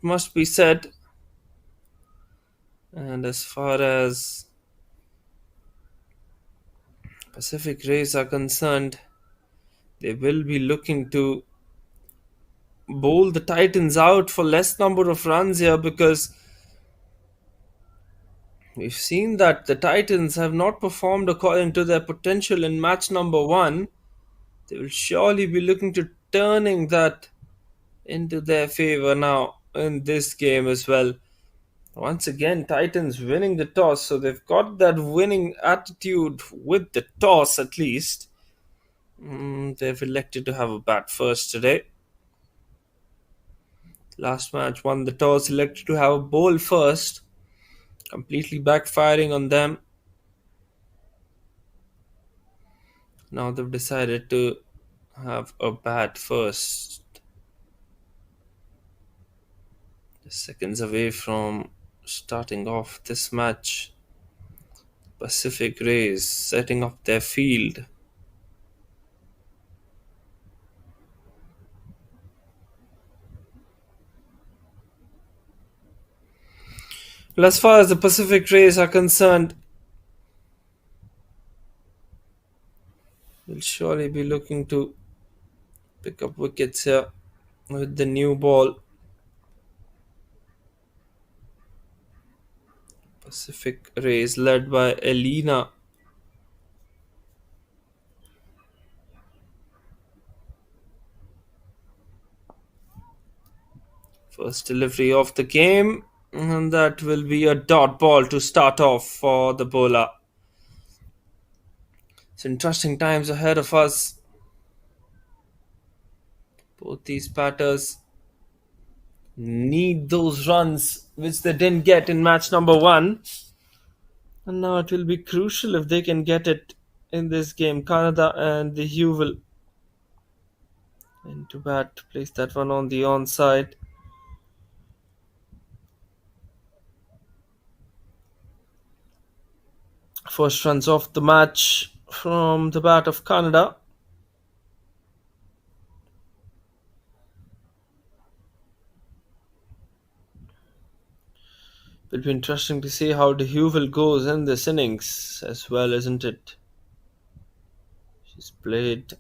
must be said. And as far as Pacific Rays are concerned, they will be looking to bowl the Titans out for less number of runs here, because we've seen that the Titans have not performed according to their potential in match number 1. They will surely be looking to turning that into their favor now in this game as well. Once again, Titans winning the toss, so they've got that winning attitude with the toss at least. They've elected to have a bat first today. Last match won the toss, elected to have a bowl first, completely backfiring on them. Now they've decided to have a bat first. Seconds away from starting off this match. Pacific Rays setting up their field. Well, as far as the Pacific Rays are concerned, we'll surely be looking to pick up wickets here with the new ball. Pacific Rays led by Elena. First delivery of the game, and that will be a dot ball to start off for the bowler. It's interesting times ahead of us. Both these batters need those runs which they didn't get in match number 1. And now it will be crucial if they can get it in this game. Canada and the Hewell into bat, place that one on the onside. First runs off the match from the bat of Canada. It'll be interesting to see how the Hewell goes in this innings as well, isn't it? She's played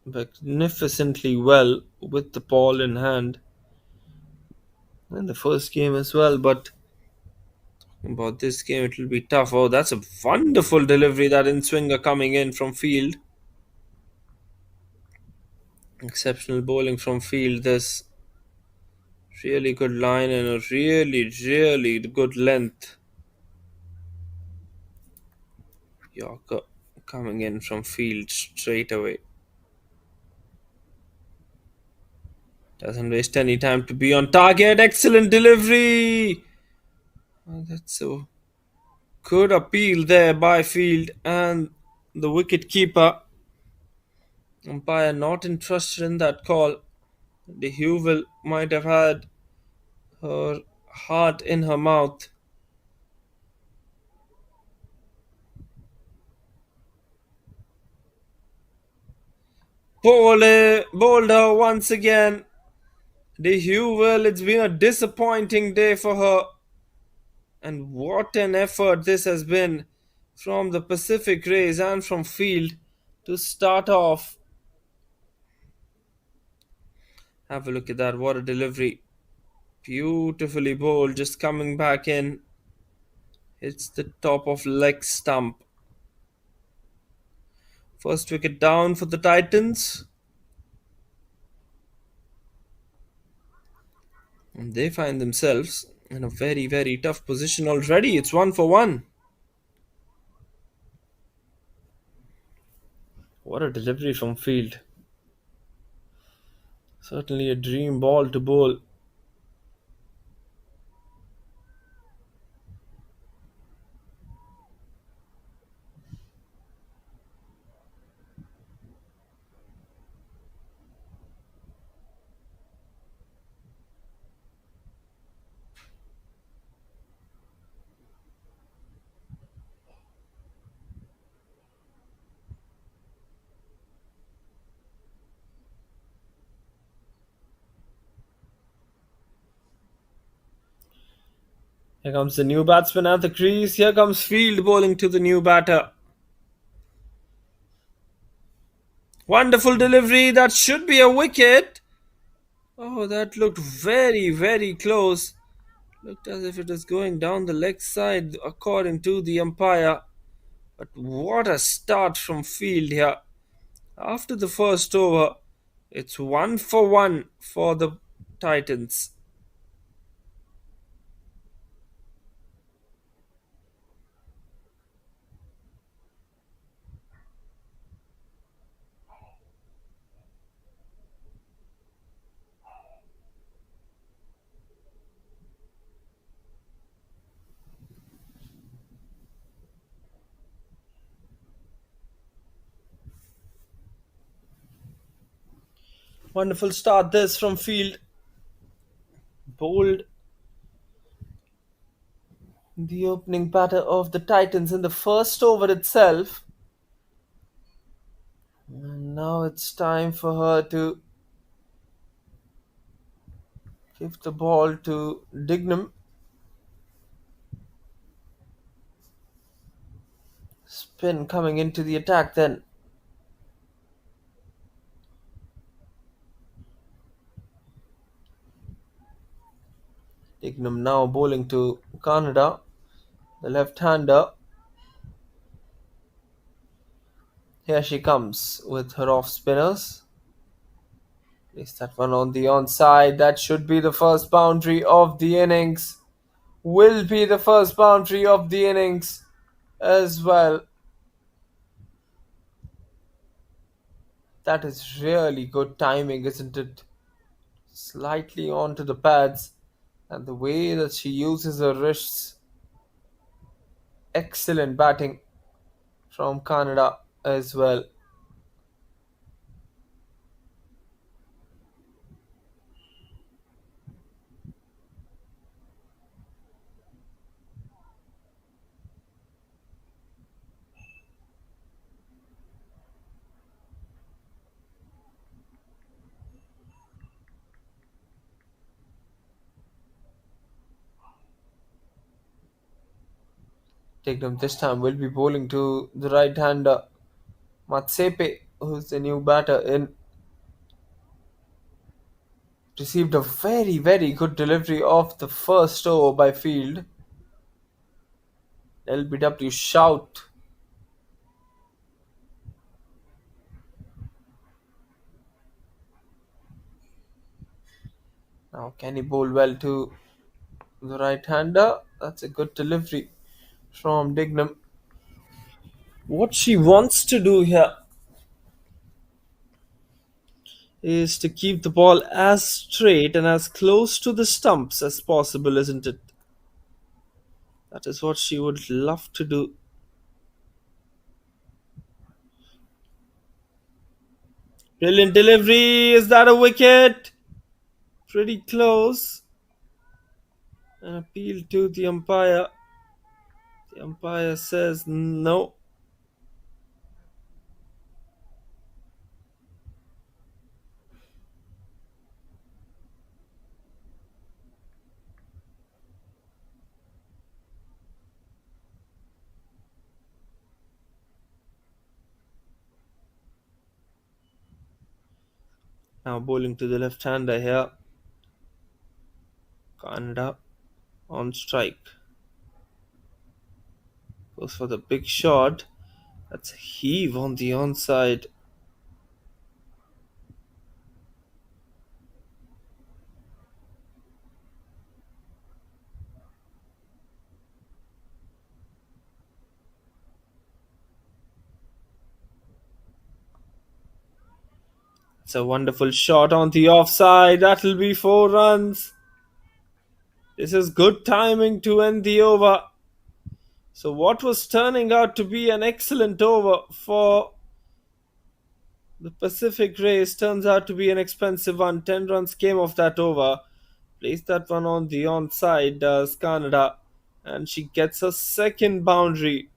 magnificently well with the ball in hand in the first game as well, but about this game it will be tough. Oh, that's a wonderful delivery, that in-swinger coming in from field. Exceptional bowling from field. This really good line and a really good length. Yorker coming in from field straight away. Doesn't waste any time to be on target. Excellent delivery. Oh, that's so good appeal there by field and the wicket keeper. Umpire not interested in that call. The Hewell might have had her heart in her mouth. Bowled her once again. The Hewell, it's been a disappointing day for her. And what an effort this has been from the Pacific Rays and from field to start off. Have a look at that. What a delivery. Beautifully bowled, just coming back in. Hits the top of leg stump. First wicket down for the Titans. And they find themselves in a very tough position already. It's 1 for 1. What a delivery from field. Certainly a dream ball to bowl. Here comes the new batsman at the crease. Here comes Field bowling to the new batter. Wonderful delivery. That should be a wicket. Oh, that looked very, very close. Looked as if it was going down the leg side, according to the umpire. But what a start from Field here. After the first over, it's 1 for 1 for the Titans. Wonderful start this from Field. Bowled the opening batter of the Titans in the first over itself. And now it's time for her to give the ball to Dignam. Spin coming into the attack then. Dignam now bowling to Canada, the left-hander. Here she comes with her off spinners. Place that one on the onside. That should be the first boundary of the innings. Will be the first boundary of the innings as well. That is really good timing, isn't it? Slightly onto the pads, and the way that she uses her wrists. Excellent batting from Canada as well. Dignam this time will be bowling to the right-hander Matsepe, who's the new batter in. Received a very, very good delivery of the first over by Field. LBW shout. Now can he bowl well to the right-hander? That's a good delivery from Dignam. What she wants to do here is to keep the ball as straight and as close to the stumps as possible, isn't it? That is what she would love to do. Brilliant delivery. Is that a wicket? Pretty close. An appeal to the umpire. The umpire says no. Now bowling to the left-hander here. Canada on strike. Goes for the big shot. That's a heave on the onside. It's a wonderful shot on the offside. That'll be 4 runs. This is good timing to end the over. So what was turning out to be an excellent over for the Pacific Race turns out to be an expensive one. 10 runs came off that over. Place that one on the onside, does Canada. And she gets a second boundary.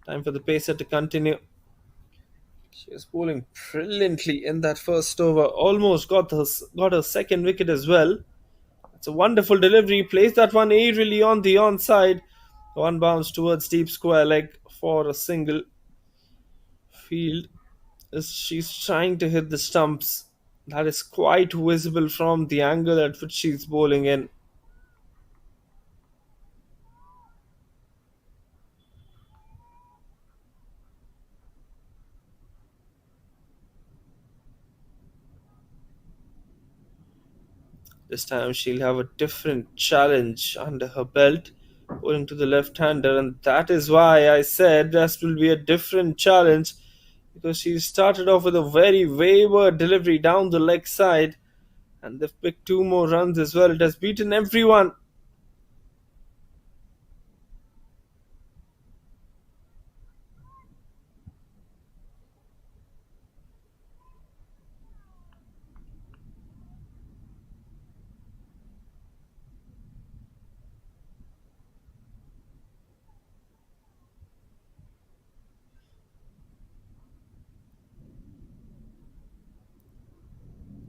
Time for the pacer to continue. She was bowling brilliantly in that first over. Almost got her second wicket as well. It's a wonderful delivery. Plays that one aerially on the onside. One bounce towards deep square leg for a single. Field is she's trying to hit the stumps. That is quite visible from the angle at which she's bowling in. This time she'll have a different challenge under her belt, bowling to the left-hander, and that is why I said this will be a different challenge, because she started off with a very wayward delivery down the leg side, and they've picked two more runs as well. It has beaten everyone.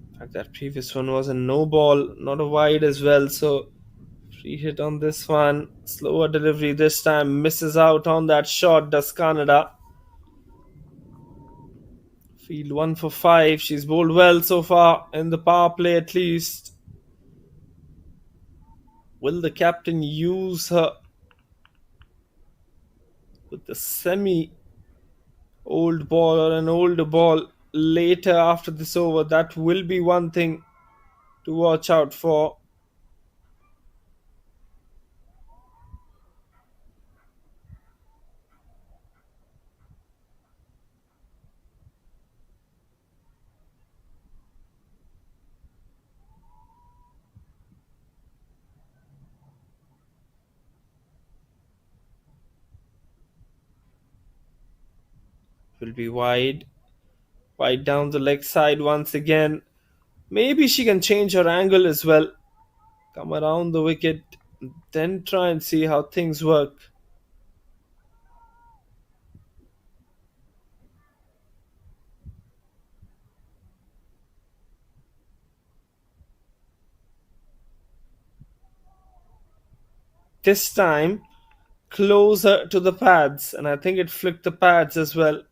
In fact, that previous one was a no ball, not a wide as well, so free hit on this one. Slower delivery this time, misses out on that shot, does Canada. Field 1 for 5. She's bowled well so far in the power play at least. Will the captain use her with the semi old ball or an older ball later after this over? That will be one thing to watch out for. Will be wide down the leg side once again. Maybe she can change her angle as well. Come around the wicket, then try and see how things work. This time, closer to the pads, and I think it flicked the pads as well.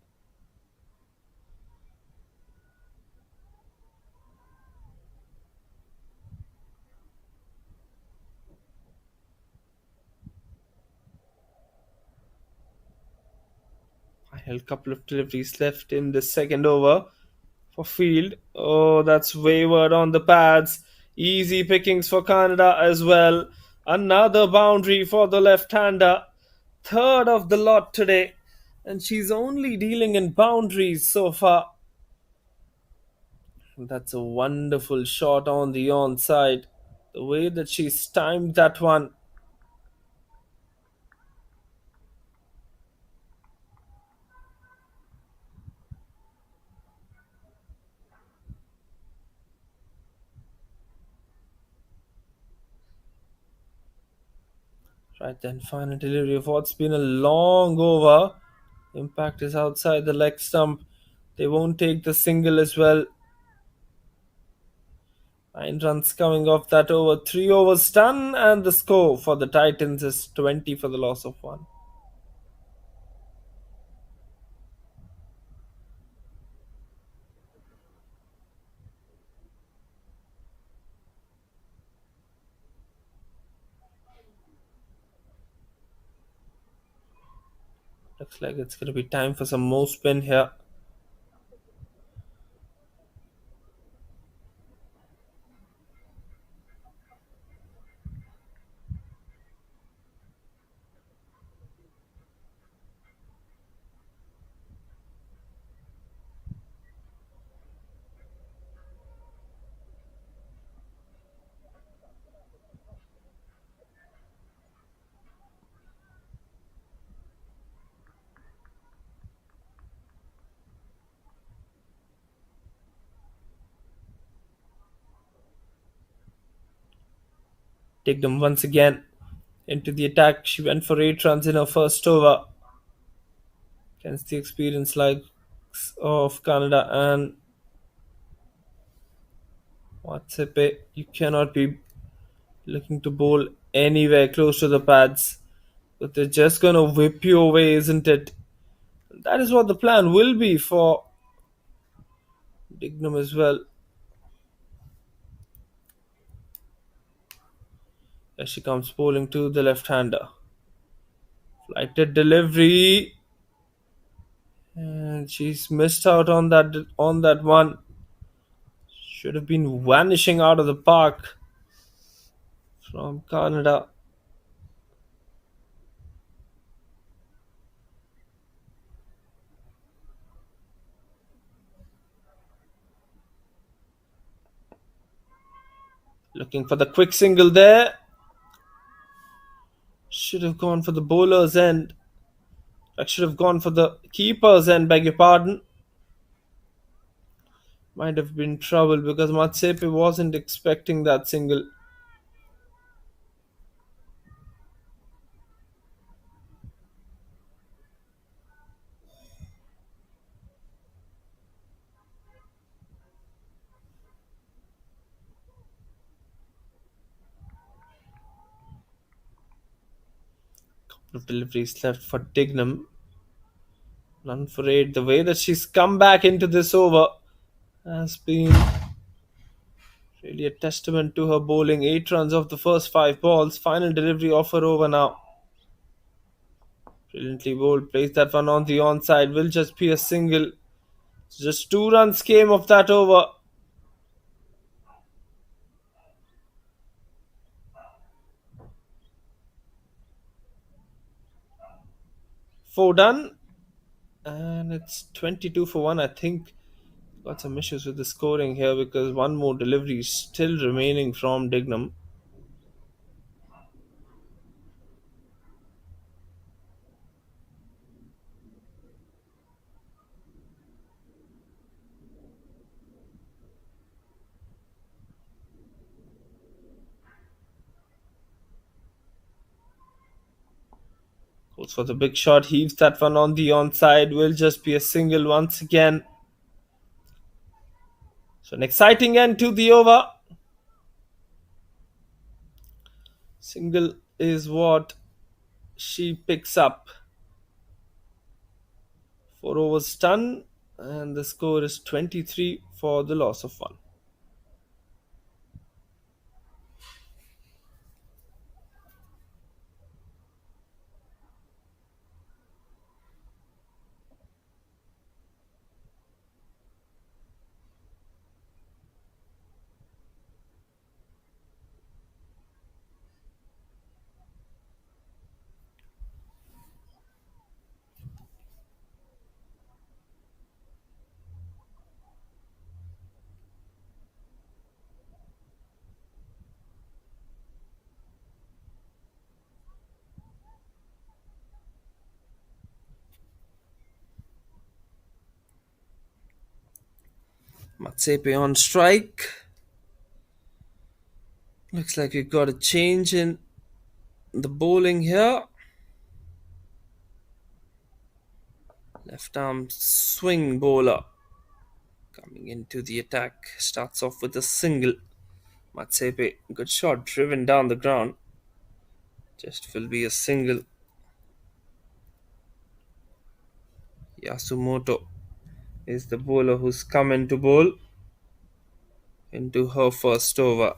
A couple of deliveries left in the second over for Field. Oh, that's wayward on the pads. Easy pickings for Canada as well. Another boundary for the left-hander. Third of the lot today. And she's only dealing in boundaries so far. That's a wonderful shot on the onside. The way that she's timed that one. Right then, final delivery of what's been a long over. Impact is outside the leg stump. They won't take the single as well. 9 runs coming off that over. 3 overs done, and the score for the Titans is 20 for the loss of 1. Looks like it's going to be time for some more spin here. Dignam once again into the attack. She went for 8 runs in her first over. against the experienced likes of Canada and Watsepe. You cannot be looking to bowl anywhere close to the pads, but they're just gonna whip you away, isn't it? That is what the plan will be for Dignam as well. As she comes bowling to the left-hander. Flighted delivery. And she's missed out on that one. Should have been vanishing out of the park from Canada. Looking for the quick single there. Should have gone for the bowler's end. I should have gone for the keeper's end, beg your pardon. Might have been trouble because Matsepe wasn't expecting that single. Couple of deliveries left for Dignam. None for eight. The way that she's come back into this over has been really a testament to her bowling. 8 runs off the first 5 balls. Final delivery of her over now. Brilliantly bowled. Plays that one on the onside. Will just be a single. Just 2 runs came of that over. Four done. And it's 22 for 1. I think got some issues with the scoring here because one more delivery is still remaining from Dignam. Goes for the big shot, heaves that one on the onside, will just be a single once again. So an exciting end to the over. Single is what she picks up. 4 overs done, and the score is 23 for the loss of 1. Matsepe on strike. Looks like we've got a change in the bowling here. Left arm swing bowler coming into the attack. Starts off with a single. Matsepe, good shot, driven down the ground. Just will be a single. Yasumoto is the bowler who's come in to bowl into her first over.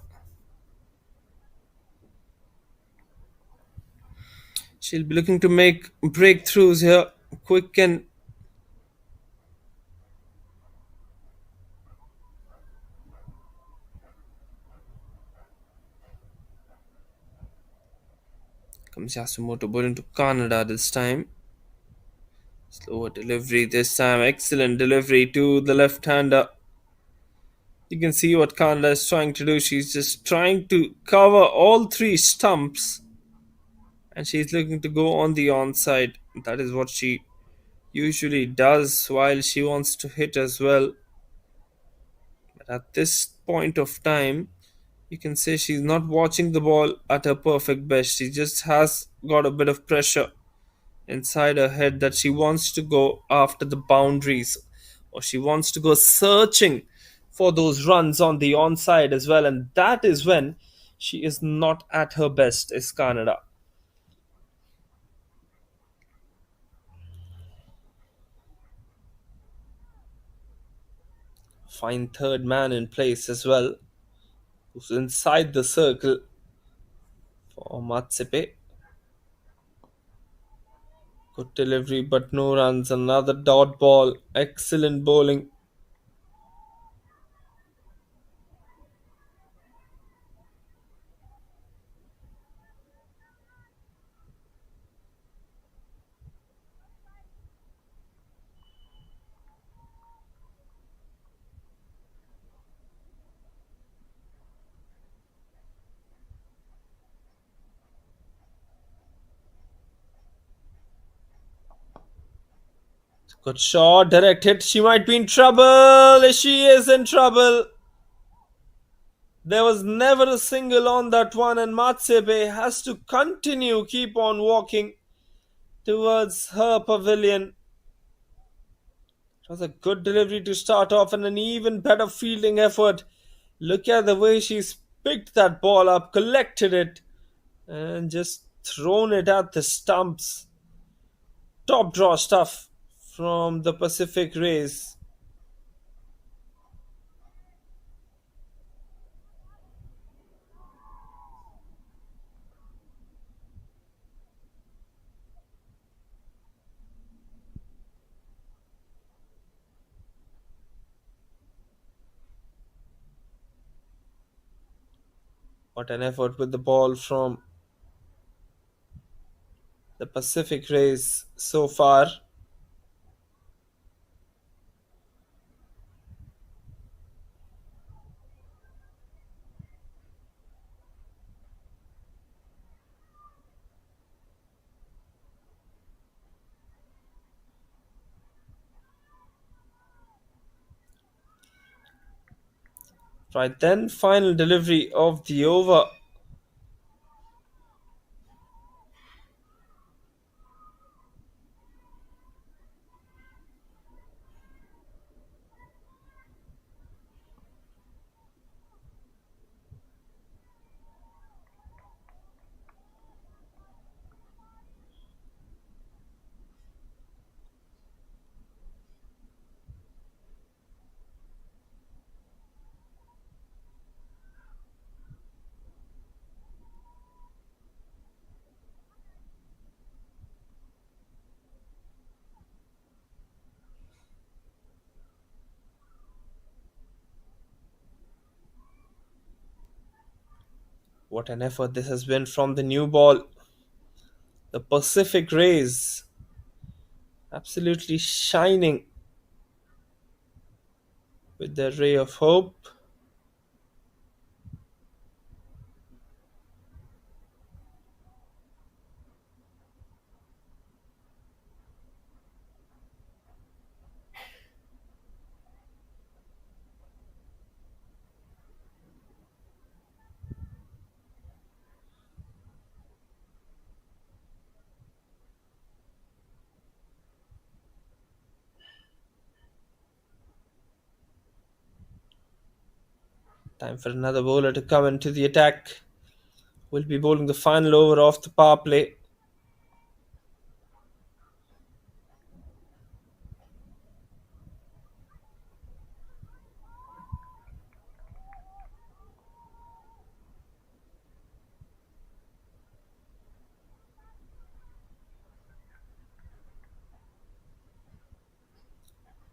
She'll be looking to make breakthroughs here. Quick and comes Yasumoto bowling to Canada this time. Slower delivery this time. Excellent delivery to the left-hander. You can see what Canada is trying to do. She's just trying to cover all 3 stumps. And she's looking to go on the onside. That is what she usually does while she wants to hit as well. But at this point of time, you can say she's not watching the ball at her perfect best. She just has got a bit of pressure inside her head that she wants to go after the boundaries, or she wants to go searching for those runs on the onside as well, and that is when she is not at her best, is Canada. Fine third man in place as well, who's inside the circle for Matsepe. Good delivery, but no runs. Another dot ball. Excellent bowling. Good shot, direct hit. She might be in trouble. She is in trouble. There was never a single on that one, and Matsebe has to continue, keep on walking towards her pavilion. It was a good delivery to start off and an even better fielding effort. Look at the way she's picked that ball up, collected it, and just thrown it at the stumps. Top draw stuff from the Pacific Rays. What an effort with the ball from the Pacific Rays so far. Right then, final delivery of the over. What an effort this has been from the new ball. The Pacific Rays absolutely shining with their ray of hope. Time for another bowler to come into the attack. Will be bowling the final over of the power play.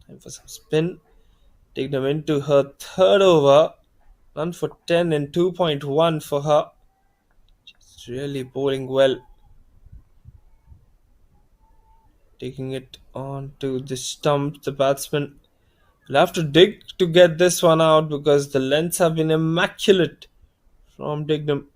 Time for some spin. Dignam into her third over. Run for 10 and 2.1 for her. She's really bowling well. Taking it on to the stump. The batsman will have to dig to get this one out because the lengths have been immaculate from Dignam.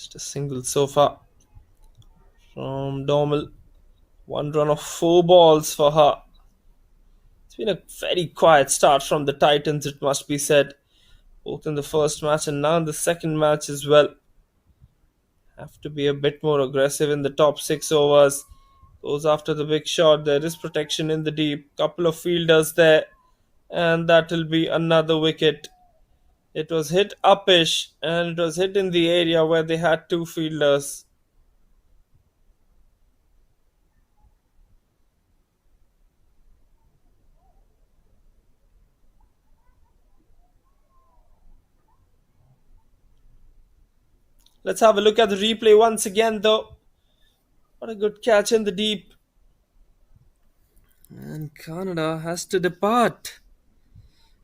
Just a single so far from Dormehl. One run of four balls for her. It's been a very quiet start from the Titans, it must be said, both in the first match and now in the second match as well. Have to be a bit more aggressive in the top 6 overs. Goes after the big shot. There is protection in the deep. Couple of fielders there, and that will be another wicket. It was hit upish, and it was hit in the area where they had two fielders. Let's have a look at the replay once again, though. What a good catch in the deep. And Canada has to depart.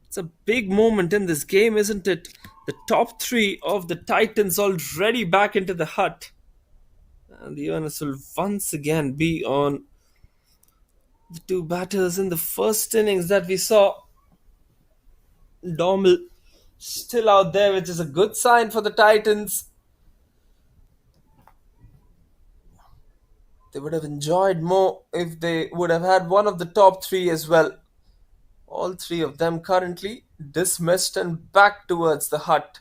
It's a big moment in this game, isn't it? The top three of the Titans already back into the hut. And the onus will once again be on the two batters in the first innings that we saw. Dormehl still out there, which is a good sign for the Titans. They would have enjoyed more if they would have had one of the top three as well. All three of them currently dismissed and back towards the hut.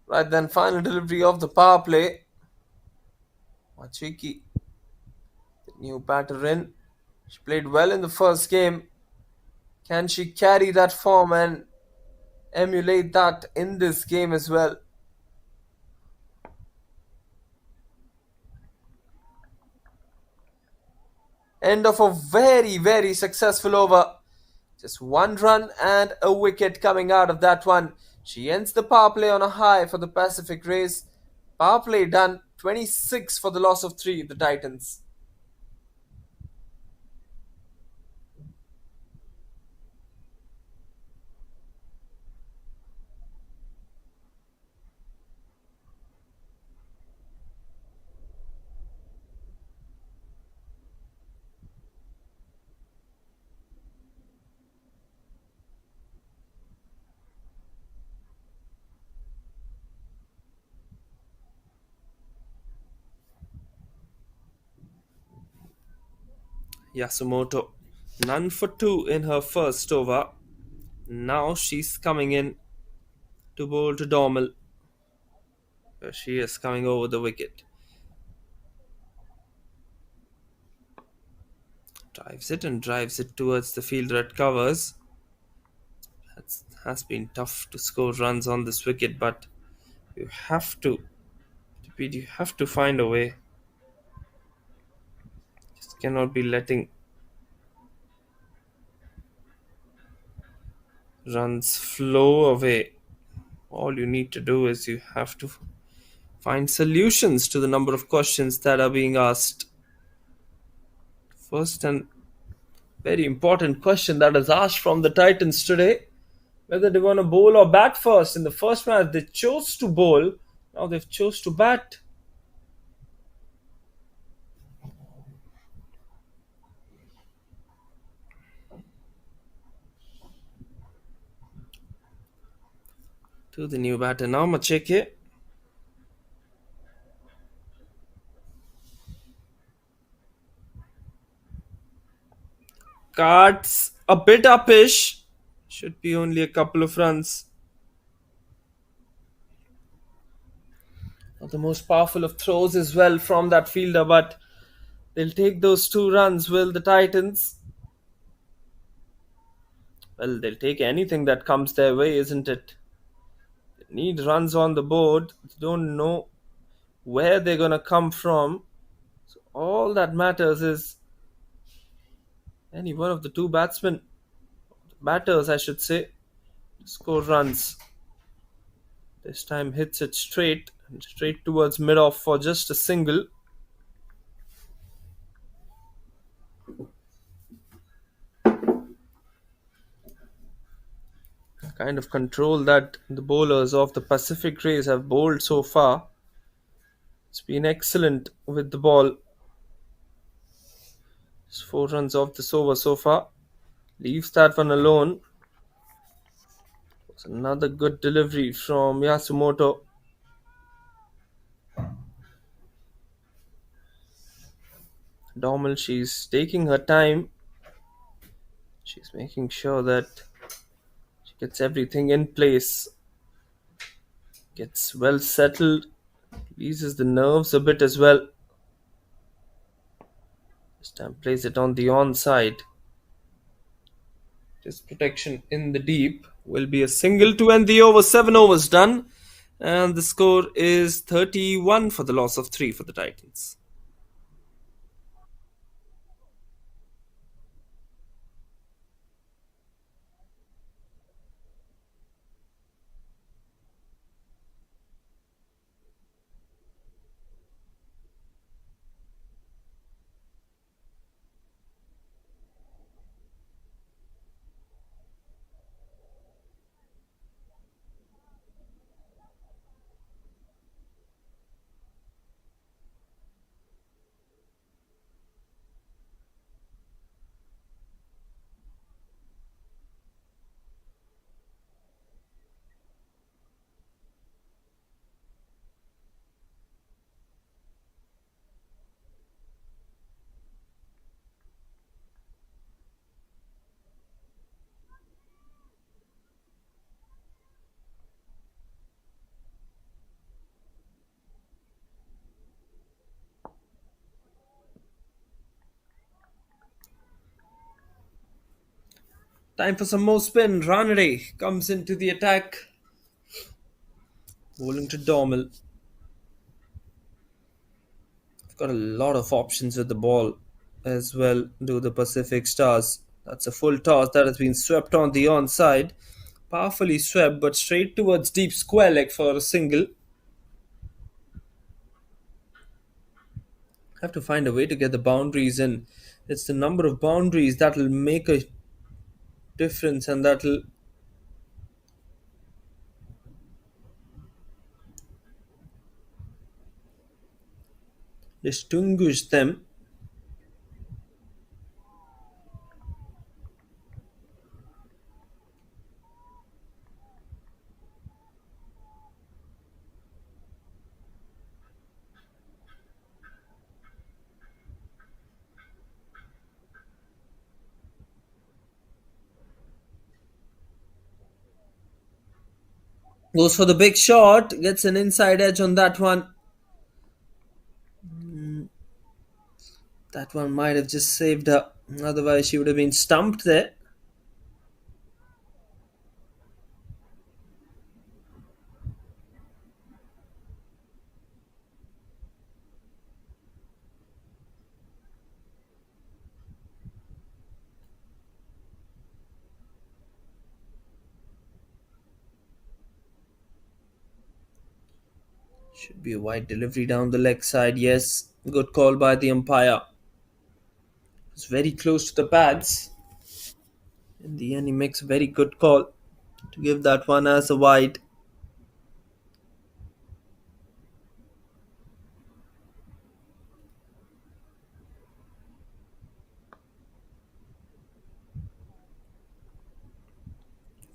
Right then, final delivery of the power play. Machiki, the new batter in. She played well in the first game. Can she carry that form and emulate that in this game as well? End of a very, very successful over. Just one run and a wicket coming out of that one. She ends the power play on a high for the Pacific Rays. Power play done, 26 for the loss of 3, the Titans. Yasumoto, none for 2 in her first over. Now she's coming in to bowl to Dormehl. She is coming over the wicket. Drives it towards the fielder at covers. It has been tough to score runs on this wicket, but you have to find a way. Just cannot be letting runs flow away. All you need to do is you have to find solutions to the number of questions that are being asked. First and very important question that is asked from the Titans today: whether they want to bowl or bat first. In the first match, they chose to bowl. Now they've chose to bat. To the new batter now, Macheke. Cards a bit upish. Should be only a couple of runs. Not the most powerful of throws as well from that fielder, but they'll take those 2 runs, will the Titans? Well, they'll take anything that comes their way, isn't it? They need runs on the board. They don't know where they're going to come from. So all that matters is any one of the two batters, I should say, score runs. This time hits it straight towards mid-off for just a single. kind of control that the bowlers of the Pacific Rays have bowled so far. It's been excellent with the ball. It's 4 runs off this over so far. Leaves that one alone. It's another good delivery from Yasumoto. Dormehl, she's taking her time. She's making sure that she gets everything in place. Gets well settled. Releases the nerves a bit as well. This time plays it on the onside. This protection in the deep will be a single to end the over. 7 overs done. And the score is 31 for the loss of 3 for the Titans. Time for some more spin. Ranade comes into the attack. Bowling to Dormehl. Got a lot of options with the ball as well, do the Pacific Stars. That's a full toss that has been swept on the onside. Powerfully swept, but straight towards deep square leg for a single. Have to find a way to get the boundaries in. It's the number of boundaries that will make a difference and that will distinguish them. Goes for the big shot, gets an inside edge on that one. That one might have just saved her. Otherwise, she would have been stumped there. Should be a wide delivery down the leg side. Yes, good call by the umpire. It's very close to the pads. In the end, he makes a very good call to give that one as a wide.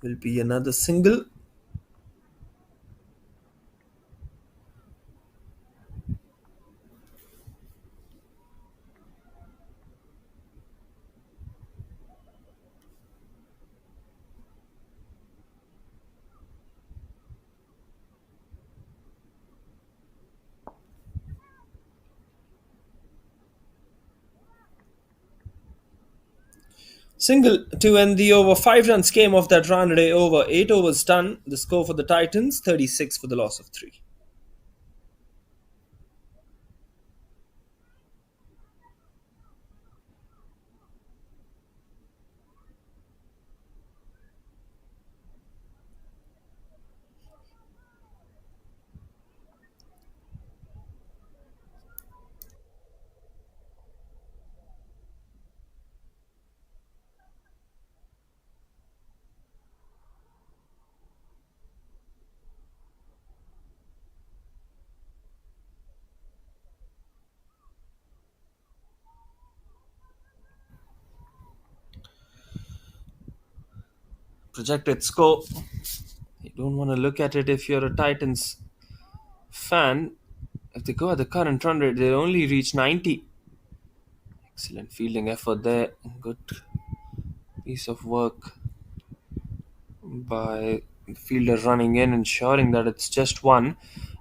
Will be another single. Single to end the over. 5 runs came off that Ranade over. 8 overs done. The score for the Titans 36 for the loss of 3. Projected score. You don't want to look at it if you're a Titans fan. If they go at the current run rate, they'll only reach 90. Excellent fielding effort there. Good piece of work by the fielder running in, ensuring that it's just one.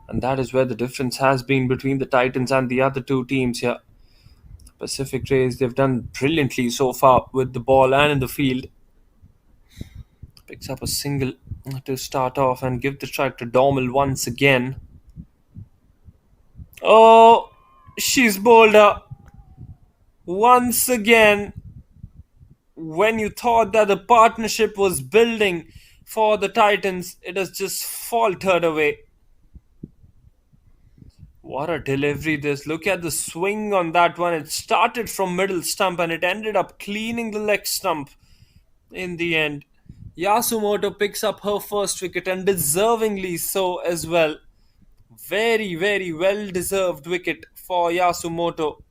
And that is where the difference has been between the Titans and the other two teams here. Pacific Rays, they've done brilliantly so far with the ball and in the field. Picks up a single to start off and give the strike to Dormehl once again. Oh, she's bowled up. Once again, when you thought that the partnership was building for the Titans, it has just faltered away. What a delivery this. Look at the swing on that one. It started from middle stump and it ended up cleaning the leg stump in the end. Yasumoto picks up her first wicket and deservingly so as well. Very, very well deserved wicket for Yasumoto.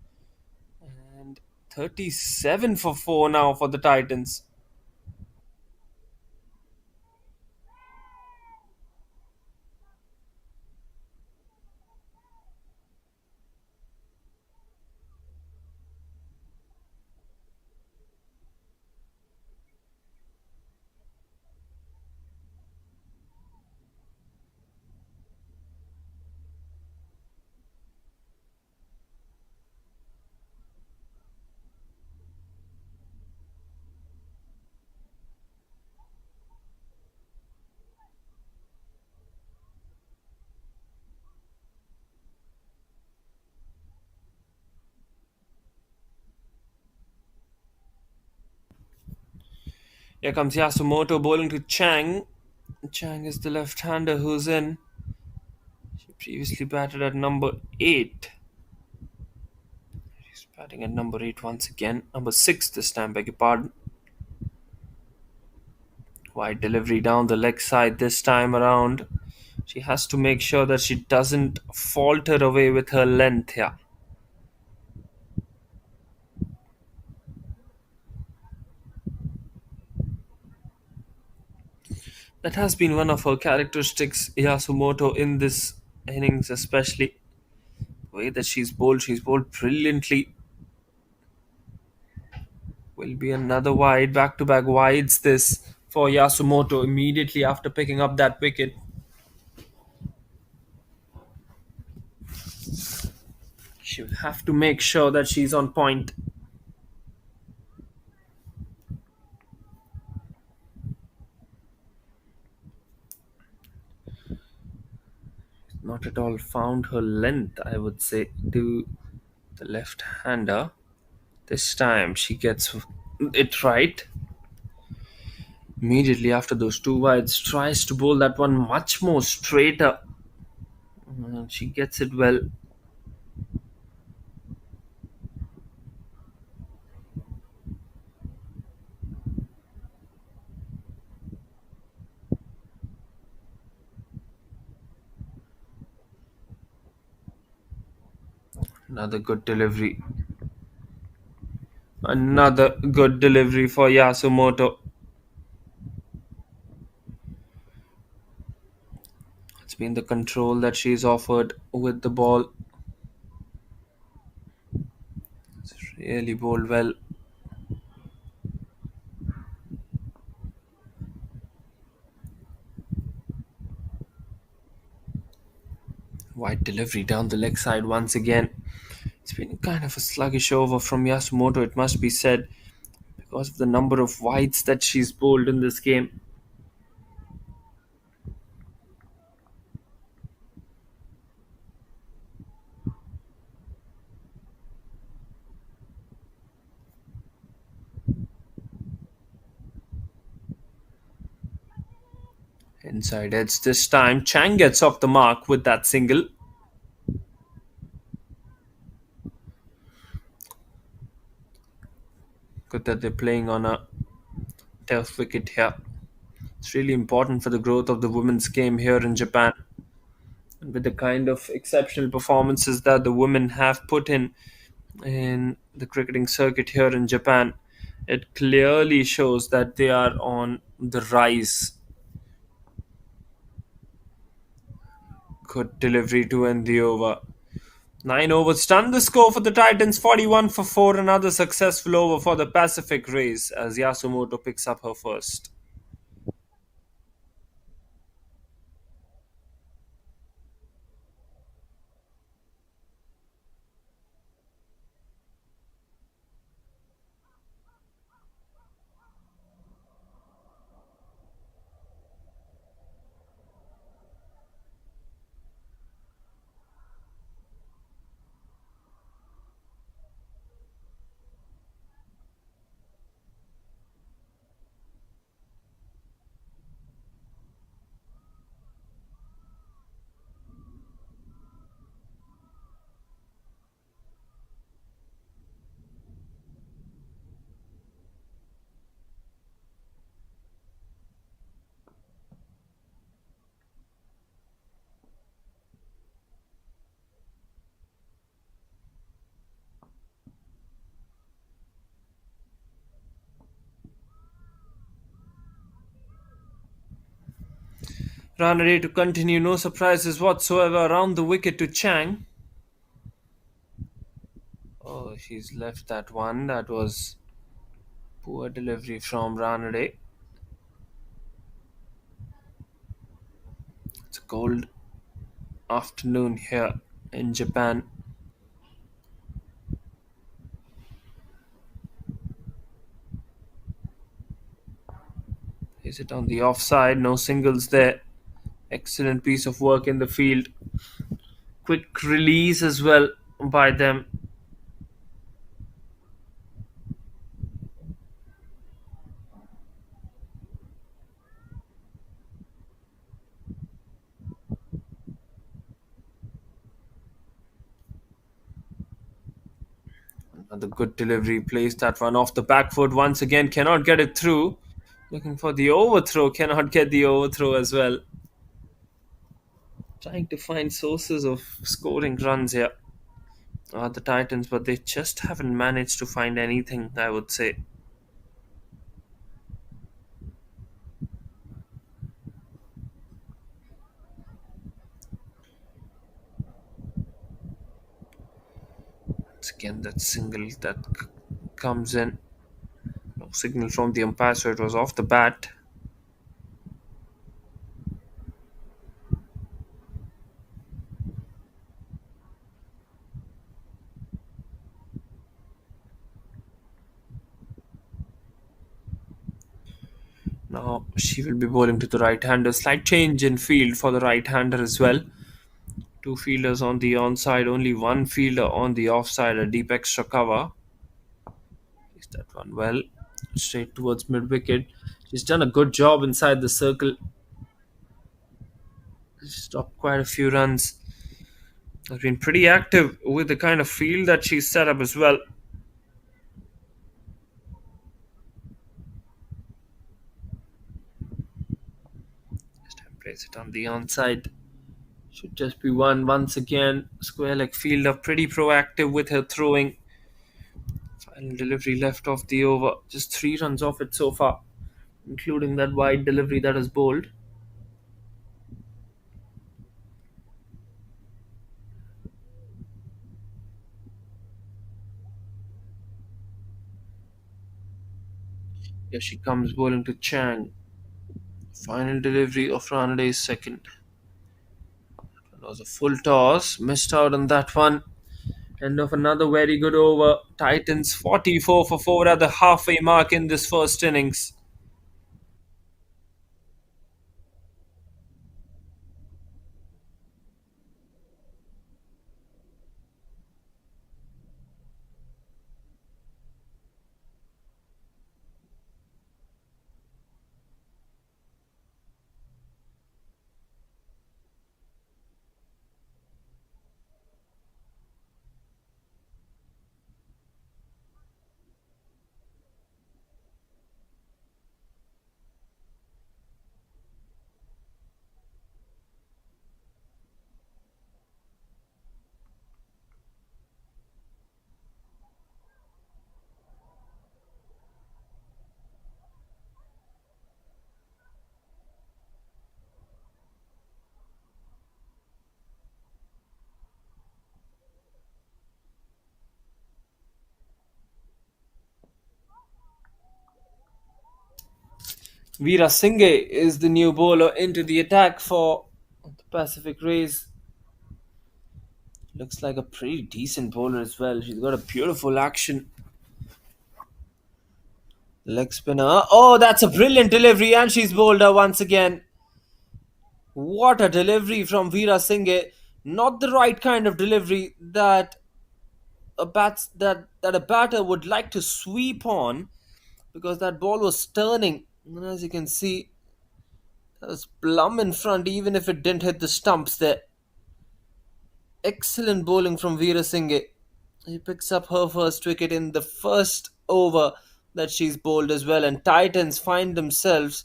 And 37 for 4 now for the Titans. Here comes Yasumoto bowling to Chang. Chang is the left-hander who's in. She previously batted at number 8. She's batting at number 8 once again. Number 6 this time, beg your pardon. Wide delivery down the leg side this time around. She has to make sure that she doesn't falter away with her length here. That has been one of her characteristics, Yasumoto, in this innings especially. The way that she's bowled brilliantly. Will be another wide, back-to-back wides this for Yasumoto immediately after picking up that wicket. She will have to make sure that she's on point. Not at all found her length, I would say, to the left-hander. This time she gets it right. Immediately after those two wides, tries to bowl that one much more straighter. And she gets it well. Another good delivery. Another good delivery for Yasumoto. It's been the control that she's offered with the ball. It's really bowled well. Wide delivery down the leg side once again. It's been kind of a sluggish over from Yasumoto, it must be said, because of the number of wides that she's bowled in this game. Inside edge this time. Chang gets off the mark with that single. Good that they're playing on a turf wicket here. It's really important for the growth of the women's game here in Japan. And with the kind of exceptional performances that the women have put in the cricketing circuit here in Japan, It clearly shows that they are on the rise. Good delivery to end the over. 9 overs done. The score for the Titans 41 for 4. Another successful over for the Pacific Rays as Yasumoto picks up her first. Ranade to continue, no surprises whatsoever around the wicket to Chang. Oh, she's left that one. That was poor delivery from Ranade. It's a cold afternoon here in Japan. Is it on the offside? No singles there. Excellent piece of work in the field. Quick release as well by them. Another good delivery. Plays that one off the back foot once again. Cannot get it through. Looking for the overthrow. Cannot get the overthrow as well. Trying to find sources of scoring runs here are the Titans, but they just haven't managed to find anything, I would say. Once again, that single that comes in. No signal from the umpire, so it was off the bat. Now she will be bowling to the right-hander. Slight change in field for the right-hander as well. Two fielders on the onside, only one fielder on the offside. A deep extra cover. Is that one well? Straight towards mid-wicket. She's done a good job inside the circle. Stopped quite a few runs. Has been pretty active with the kind of field that she's set up as well. This time plays it on the onside. Should just be one once again. Square leg fielder, pretty proactive with her throwing. Final delivery left off the over. Just 3 runs off it so far, including that wide delivery that is bowled. Here she comes bowling to Chang. Final delivery of Ranade's second. It was a full toss. Missed out on that one. End of another very good over. Titans 44 for 4 at the halfway mark in this first innings. Vira Singh is the new bowler into the attack for the Pacific Rays. Looks like a pretty decent bowler as well. She's got a beautiful action. Leg spinner. Oh, that's a brilliant delivery, and she's bowled her once again. What a delivery from Vira Singh. Not the right kind of delivery that a batter would like to sweep on, because that ball was turning. And as you can see, that was plumb in front, even if it didn't hit the stumps there. Excellent bowling from Veera Singh. He picks up her first wicket in the first over that she's bowled as well, and Titans find themselves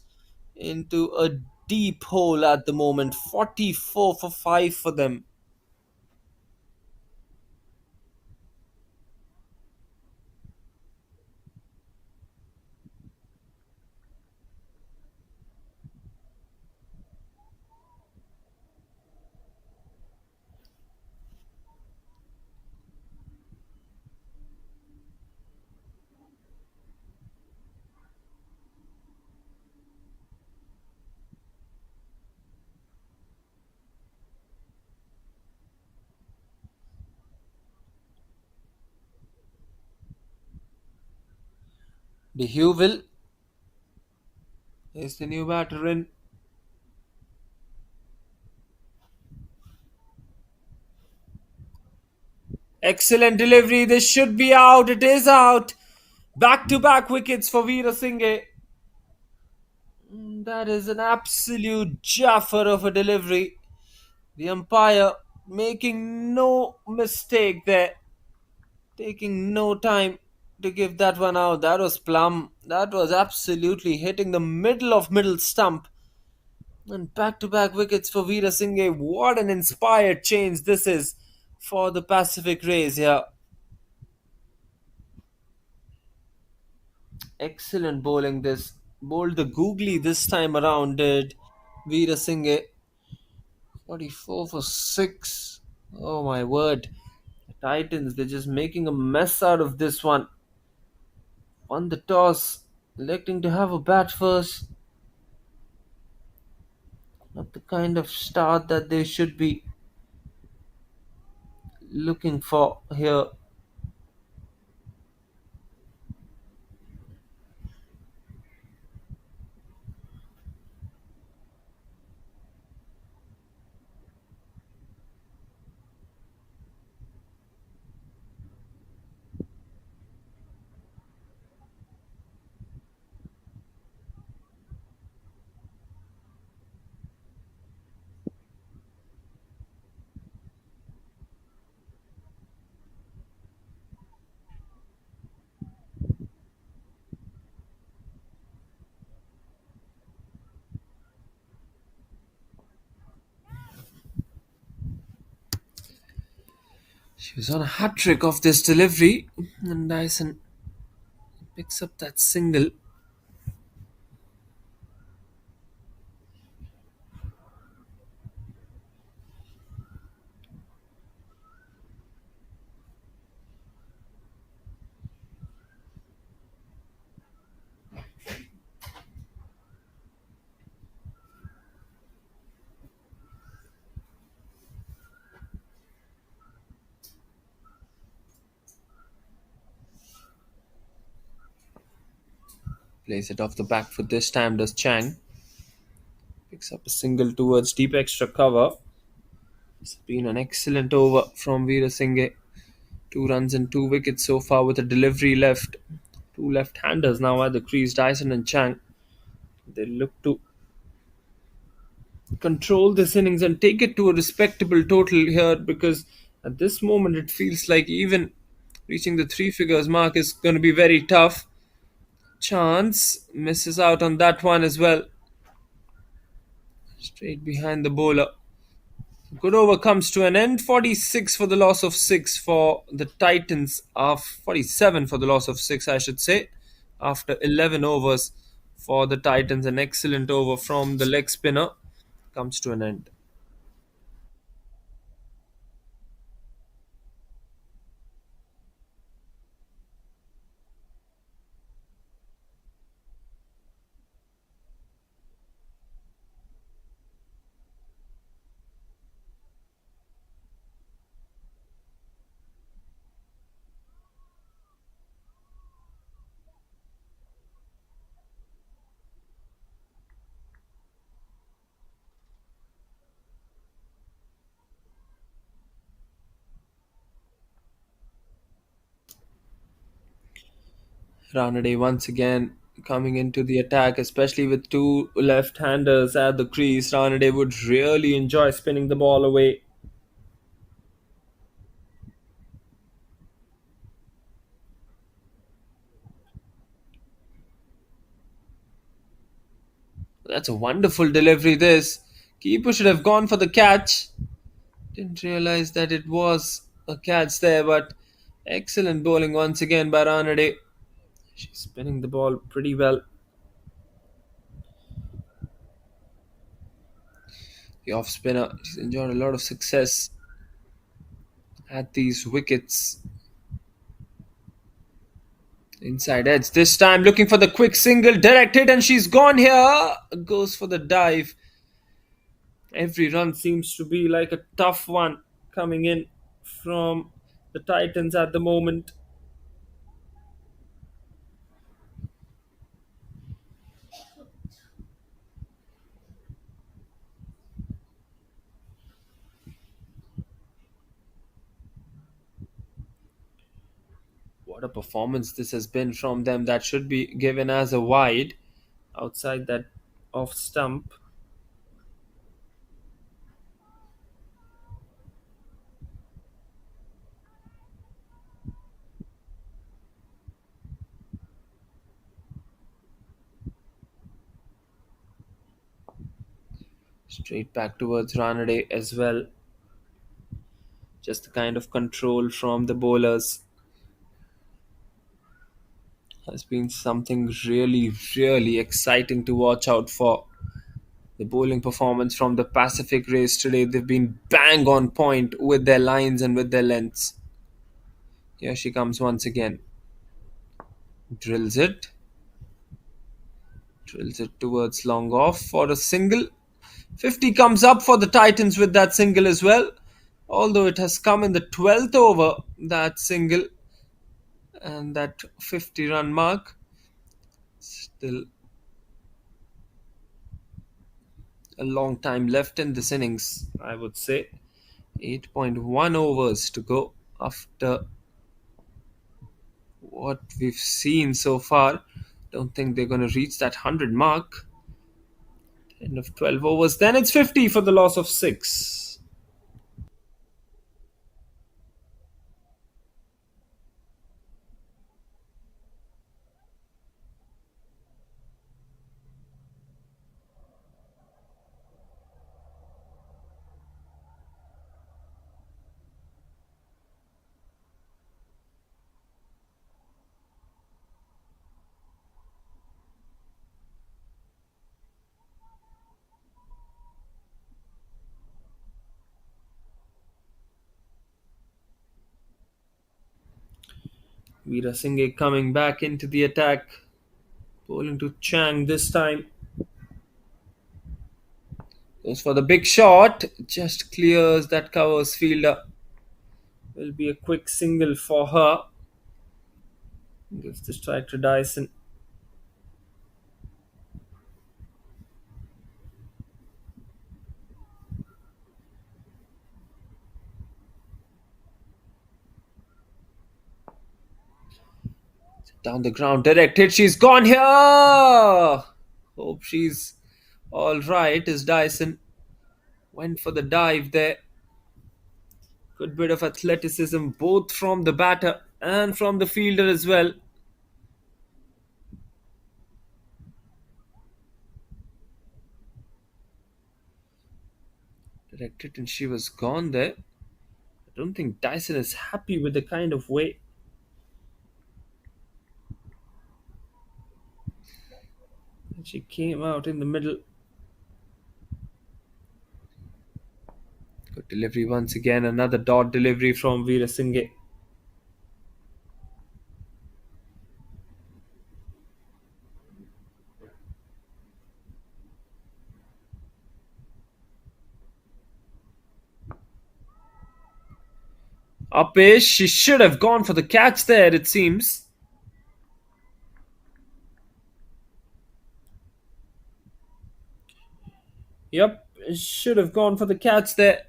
into a deep hole at the moment. 44 for 5 for them. The Hewville is the new batter in. Excellent delivery. This should be out. It is out. Back to back wickets for Veera Singh. That is an absolute jaffer of a delivery. The umpire making no mistake there, taking no time to give that one out. That was plumb. That was absolutely hitting the middle stump. And back to back wickets for Veera Singh. What an inspired change this is for the Pacific Rays here. Excellent bowling this. Bowled the googly this time around, did Veera Singh. 44 for 6. Oh my word. The Titans, they're just making a mess out of this one. Won the toss, electing to have a bat first. Not the kind of start that they should be looking for here. She was on a hat trick of this delivery, and Dyson picks up that single. Plays it off the back foot this time, does Chang. Picks up a single towards deep extra cover. It's been an excellent over from Veera Singh. 2 runs and 2 wickets so far with a delivery left. Two left-handers now at the crease, Dyson and Chang. They look to control this innings and take it to a respectable total here, because at this moment it feels like even reaching the three figures mark is going to be very tough. Chance misses out on that one as well. Straight behind the bowler. Good over comes to an end. 46 for the loss of 6 for the Titans. 47 for the loss of 6, I should say. After 11 overs for the Titans, an excellent over from the leg spinner comes to an end. Ranade once again coming into the attack, especially with two left-handers at the crease. Ranade would really enjoy spinning the ball away. That's a wonderful delivery. This keeper should have gone for the catch. Didn't realize that it was a catch there, but excellent bowling once again by Ranade. She's spinning the ball pretty well. The off spinner, she's enjoyed a lot of success at these wickets. Inside edge this time, looking for the quick single, direct hit, and she's gone here. Goes for the dive. Every run seems to be like a tough one coming in from the Titans at the moment. What a performance this has been from them. That should be given as a wide outside that off stump. Straight back towards Ranade as well. Just the kind of control from the bowlers has been something really, really exciting to watch out for. The bowling performance from the Pacific race today, they've been bang on point with their lines and with their lengths. Here she comes once again. Drills it. Drills it towards long off for a single. 50 comes up for the Titans with that single as well. Although it has come in the 12th over, that single and that 50 run mark. Still a long time left in this innings, I would say. 8.1 overs to go after what we've seen so far. Don't think they're going to reach that 100 mark. End of 12 overs. Then it's 50 for the loss of 6. Vira Singh coming back into the attack. Bowling to Chang this time. Goes for the big shot. Just clears that covers fielder. Will be a quick single for her. Gives the strike to Dyson. Down the ground, direct hit. She's gone here. Hope she's all right. As Dyson went for the dive there. Good bit of athleticism, both from the batter and from the fielder as well. Direct hit, and she was gone there. I don't think Dyson is happy with the kind of way that she came out in the middle. Good delivery once again. Another dot delivery from Vira Singh. Upish, she should have gone for the catch there, it seems. Yep, should have gone for the catch there.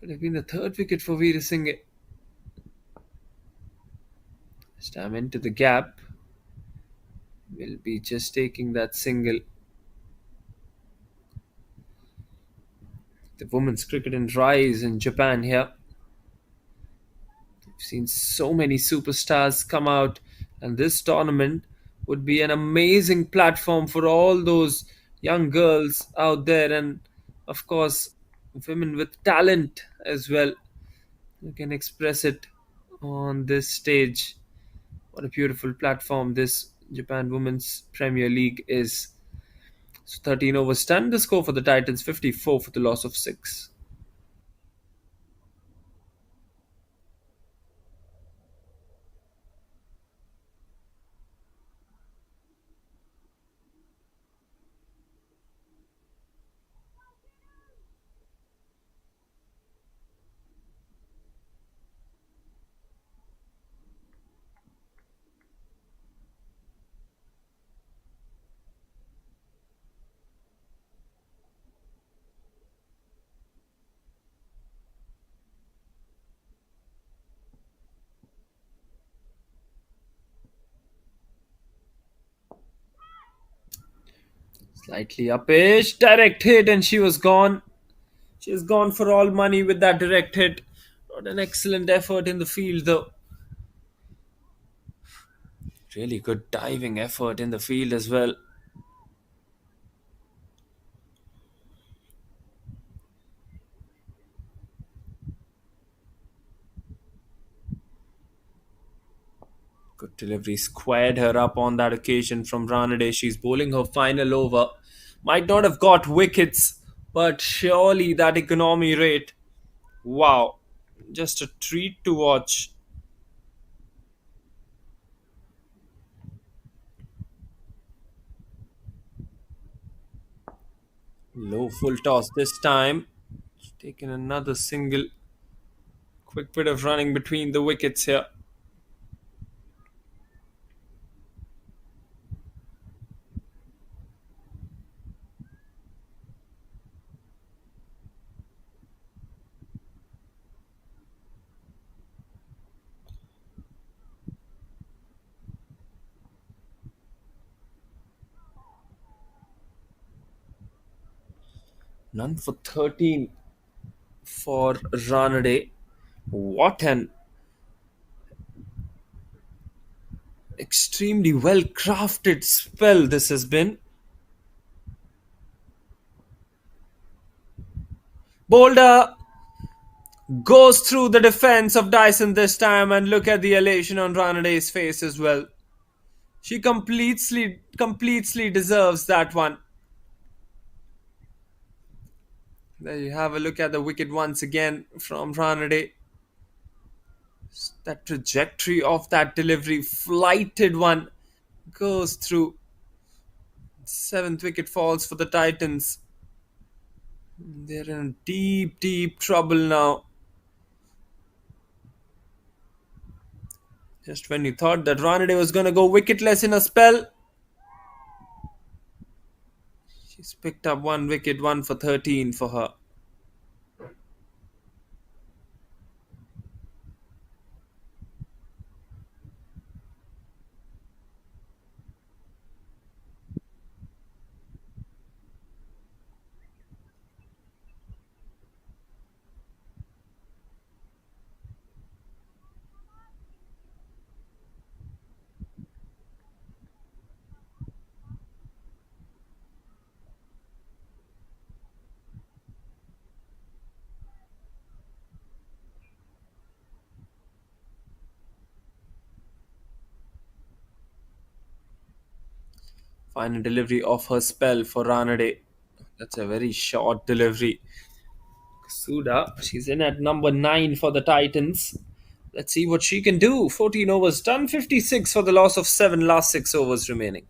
Could have been the third wicket for Veer Singh. time into the gap. Will be just taking that single. The women's cricket and rise in Japan here. We've seen so many superstars come out, and this tournament would be an amazing platform for all those young girls out there, and of course, women with talent as well who can express it on this stage. What a beautiful platform this Japan Women's Premier League is. So 13 overs done. The score for the Titans 54 for the loss of 6. Slightly uppish, direct hit, and she was gone. She has gone for all money with that direct hit. What an excellent effort in the field, though. Really good diving effort in the field as well. Good delivery, squared her up on that occasion from Ranade. She's bowling her final over. Might not have got wickets, but surely that economy rate. Wow. Just a treat to watch. Low full toss this time. She's taken another single. Quick bit of running between the wickets here. None for 13 for Ranade. What an extremely well crafted spell this has been. Boulder goes through the defense of Dyson this time, and look at the elation on Ranade's face as well. She completely deserves that one. There you have a look at the wicket once again from Ranade. That trajectory of that delivery, flighted one, goes through. Seventh wicket falls for the Titans. They're in deep trouble now. Just when you thought that Ranade was going to go wicketless in a spell, she's picked up one wicket, 1 for 13 for her. Final delivery of her spell for Ranade. That's a very short delivery. Suda, she's in at number 9 for the Titans. Let's see what she can do. 14 overs done, 56 for the loss of 7, last 6 overs remaining.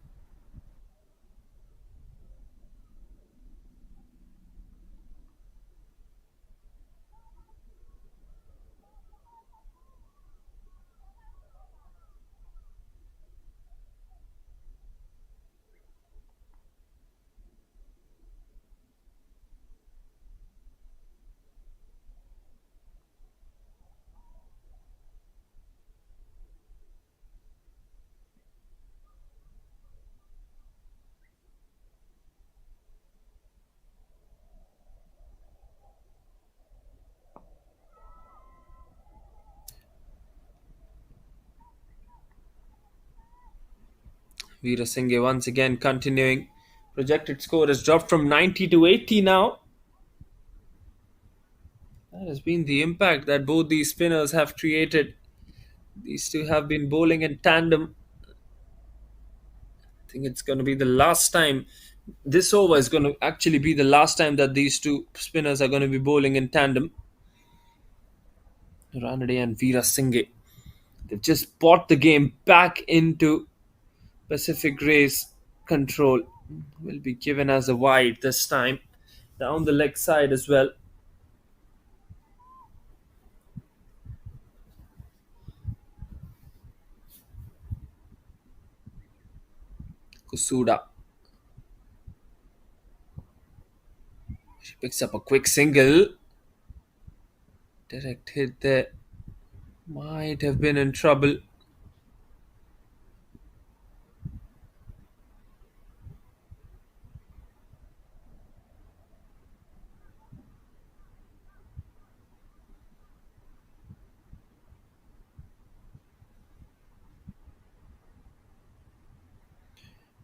Vira Singh once again continuing. Projected score has dropped from 90 to 80 now. That has been the impact that both these spinners have created. These two have been bowling in tandem. I think it's going to be the last time. This over is going to actually be the last time that these two spinners are going to be bowling in tandem. Ranade and Vira Singh. They've just brought the game back into Pacific Race control. Will be given as a wide this time. Down the leg side as well. Kusuda. She picks up a quick single. Direct hit there. Might have been in trouble.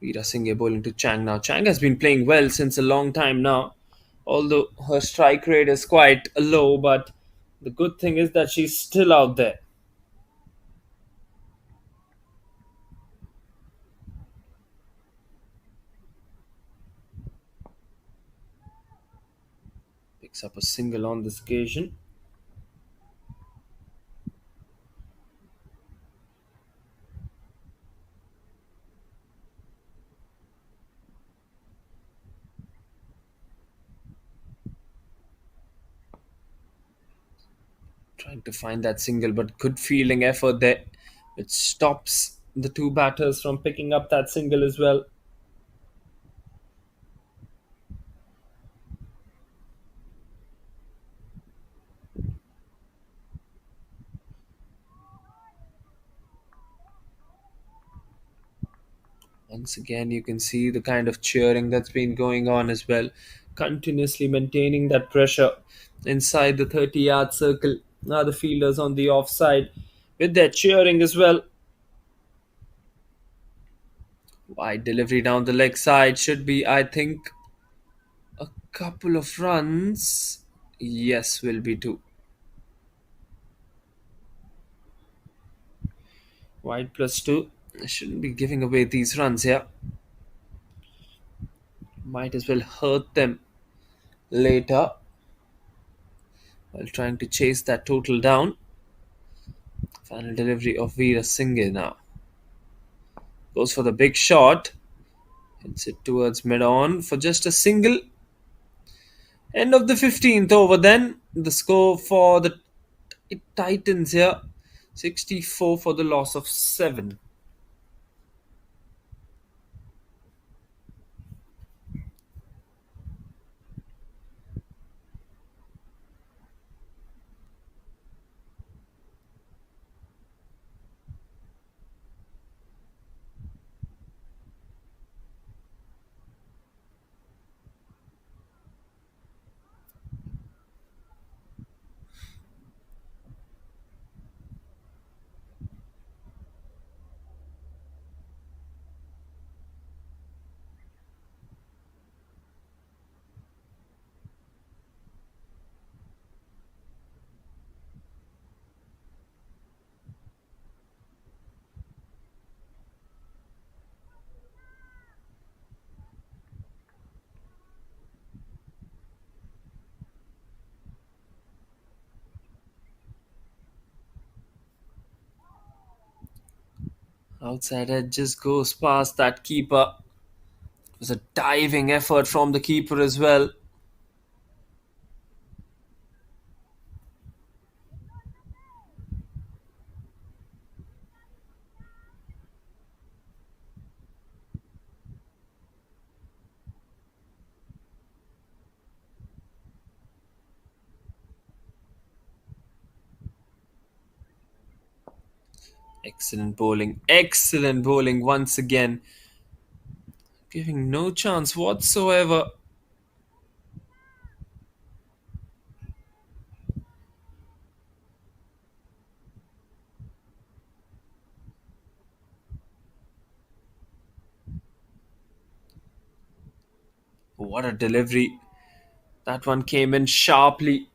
Vira Singh bowling to Chang now. Chang has been playing well since a long time now. Although her strike rate is quite low, but the good thing is that she's still out there. Picks up a single on this occasion. Trying to find that single, but good fielding effort there, which stops the two batters from picking up that single as well. Once again, you can see the kind of cheering that's been going on as well, continuously maintaining that pressure inside the 30-yard circle. Now the fielders on the offside with their cheering as well. Wide delivery down the leg side should be, I think, a couple of runs. Yes, will be two. Wide plus two. Shouldn't be giving away these runs here. Might as well hurt them later while trying to chase that total down. Final delivery of Vira Singh now. Goes for the big shot. Hits it towards mid on for just a single. End of the 15th over then. The score for the Titans here 64 for the loss of 7. Outside edge just goes past that keeper. It was a diving effort from the keeper as well. Excellent bowling. Excellent bowling once again. Giving no chance whatsoever. What a delivery. That one came in sharply.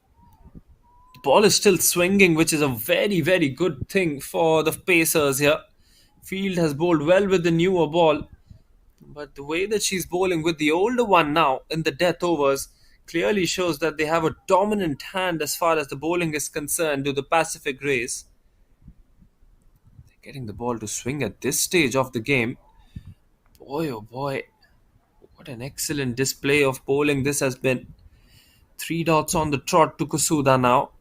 The ball is still swinging, which is a very, very good thing for the Pacers here. Field has bowled well with the newer ball, but the way that she's bowling with the older one now in the death overs clearly shows that they have a dominant hand as far as the bowling is concerned to the Pacific Rays. Getting the ball to swing at this stage of the game. Boy, oh boy, what an excellent display of bowling this has been. Three dots on the trot to Kusuda now.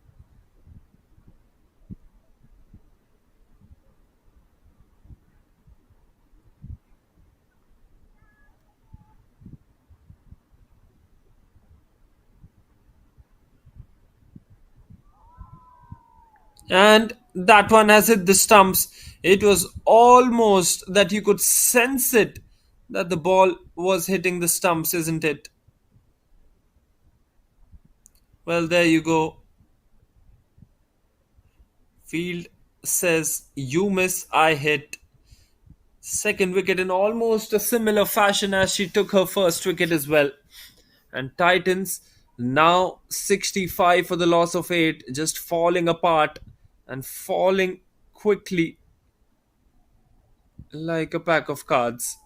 And that one has hit the stumps. It was almost that you could sense it that the ball was hitting the stumps, isn't it? Well, there you go. Field says, "You miss, I hit." Second wicket in almost a similar fashion as she took her first wicket as well. And Titans now 65 for the loss of 8, just falling apart and falling quickly like a pack of cards.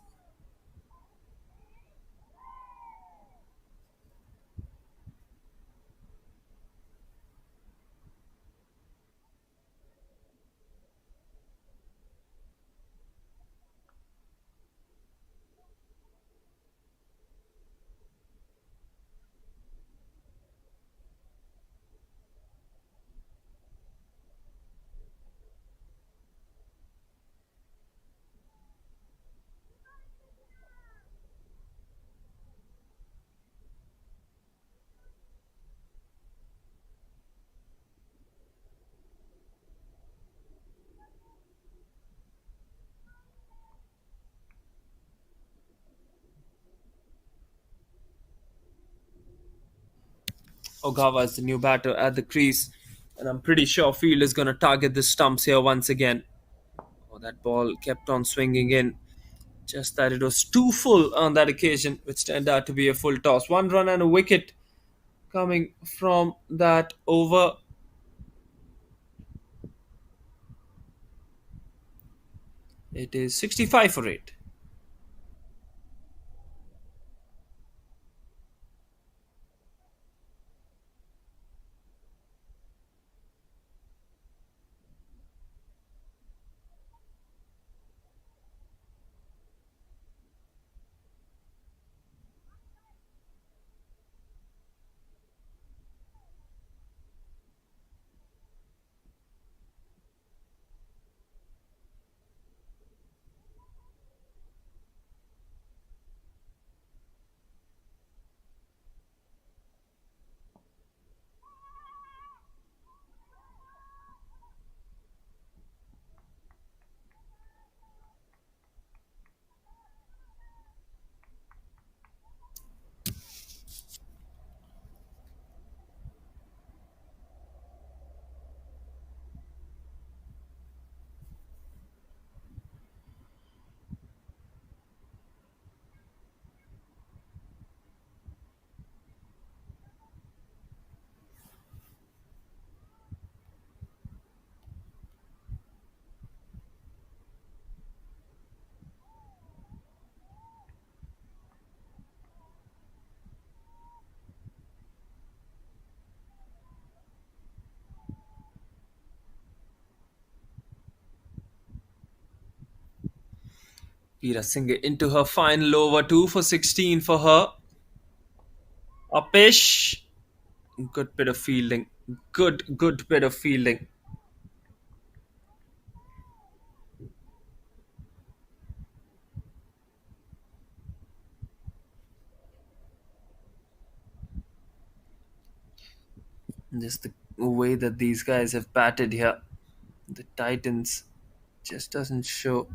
Ogawa is the new batter at the crease, and I'm pretty sure Field is going to target the stumps here once again. Oh, that ball kept on swinging in. Just that it was too full on that occasion, which turned out to be a full toss. One run and a wicket coming from that over. It is 65 for 8. Vira Singh into her final over, 2 for 16 for her. Upish. Good bit of fielding. Good bit of fielding. Just the way that these guys have batted here. The Titans just doesn't show.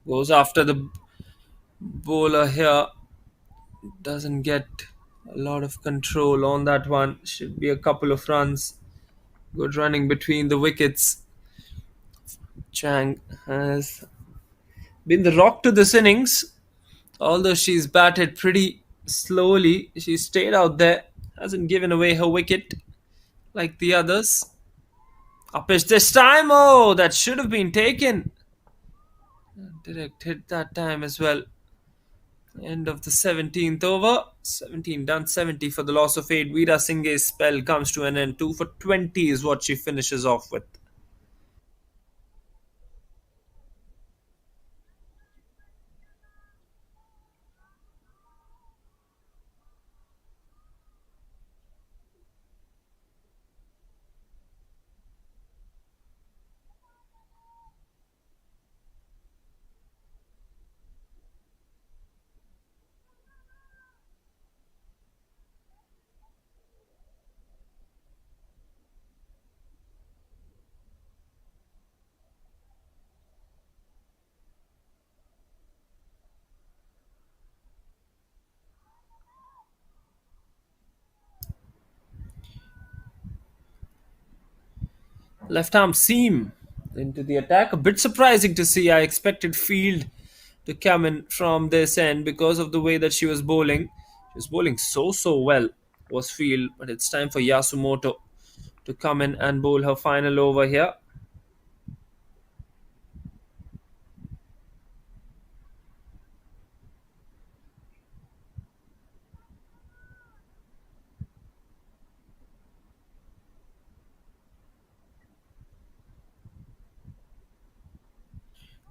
Goes after the bowler here doesn't get a lot of control on that one. Should be a couple of runs. Good running between the wickets. Chang has been the rock to this innings. Although she's batted pretty slowly, she stayed out there. Hasn't given away her wicket like the others. Up is this time. Oh, that should have been taken. Direct hit that time as well. End of the 17th over. 17 done 70 for the loss of 8. Vira Singh's spell comes to an end. 2 for 20 is what she finishes off with. Left arm seam into the attack. A bit surprising to see. I expected Field to come in from this end because of the way that she was bowling. She was bowling so well, was Field, but it's time for Yasumoto to come in and bowl her final over here.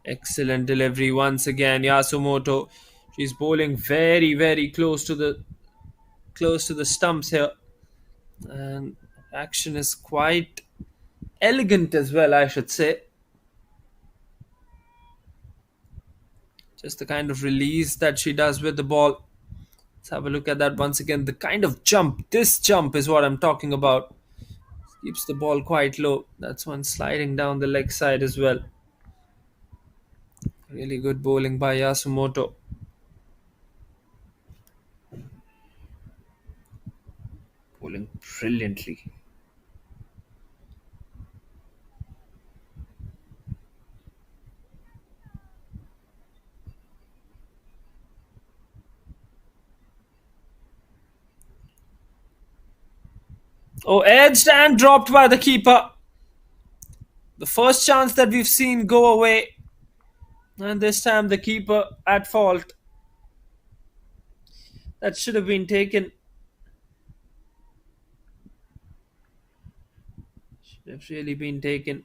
Excellent delivery once again, Yasumoto. She's bowling very close to the stumps here, and action is quite elegant as well, I should say. Just the kind of release that she does with the ball. Let's have a look at that once again. The kind of jump, this jump is what I'm talking about. Keeps the ball quite low. That's one sliding down the leg side as well. Really good bowling by Yasumoto. Bowling brilliantly. Oh, edged and dropped by the keeper. The first chance that we've seen go away. And this time the keeper at fault. That should have been taken. Should have really been taken.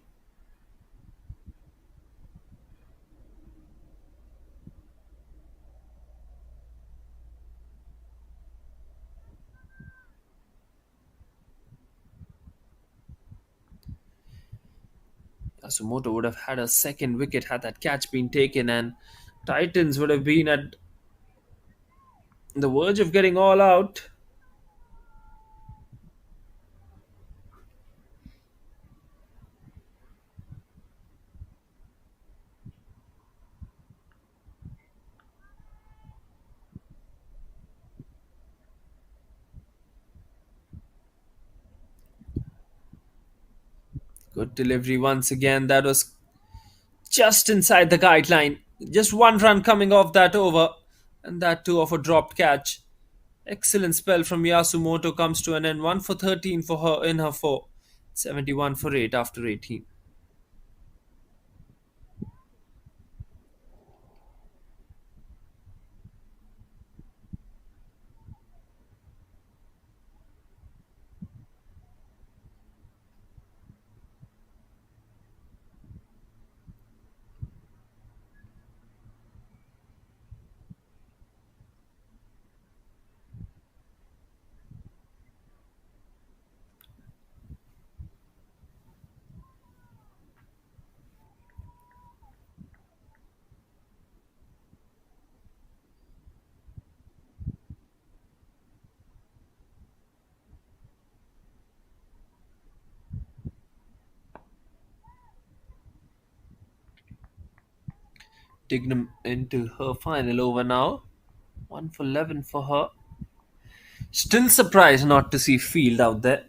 Yasumoto would have had a second wicket had that catch been taken, and Titans would have been at the verge of getting all out. Good delivery once again. That was just inside the guideline. Just one run coming off that over, and that too of a dropped catch. Excellent spell from Yasumoto comes to an end. 1 for 13 for her in her 4. 71 for 8 after 18. Dignam into her final over now. 1 for 11 for her. Still surprised not to see Field out there.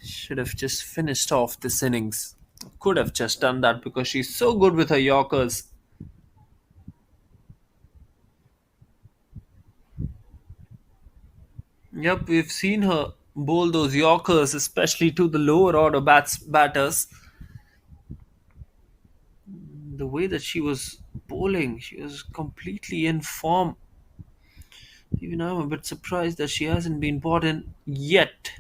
Should have just finished off this innings. Could have just done that because she's so good with her Yorkers. Yep, we've seen her bowl those Yorkers, especially to the lower order batters. The way that she was bowling, she was completely in form. Even I'm a bit surprised that she hasn't been bought in yet.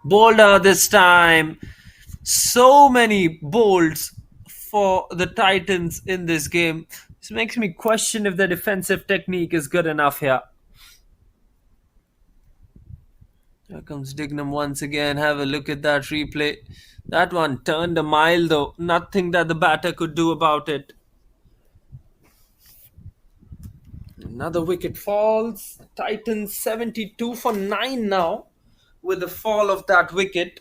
Bolder this time. So many bolts for the Titans in this game. This makes me question if the defensive technique is good enough here. Here comes Dignam once again. Have a look at that replay. That one turned a mile though. Nothing that the batter could do about it. Another wicket falls. Titans 72 for 9 now with the fall of that wicket.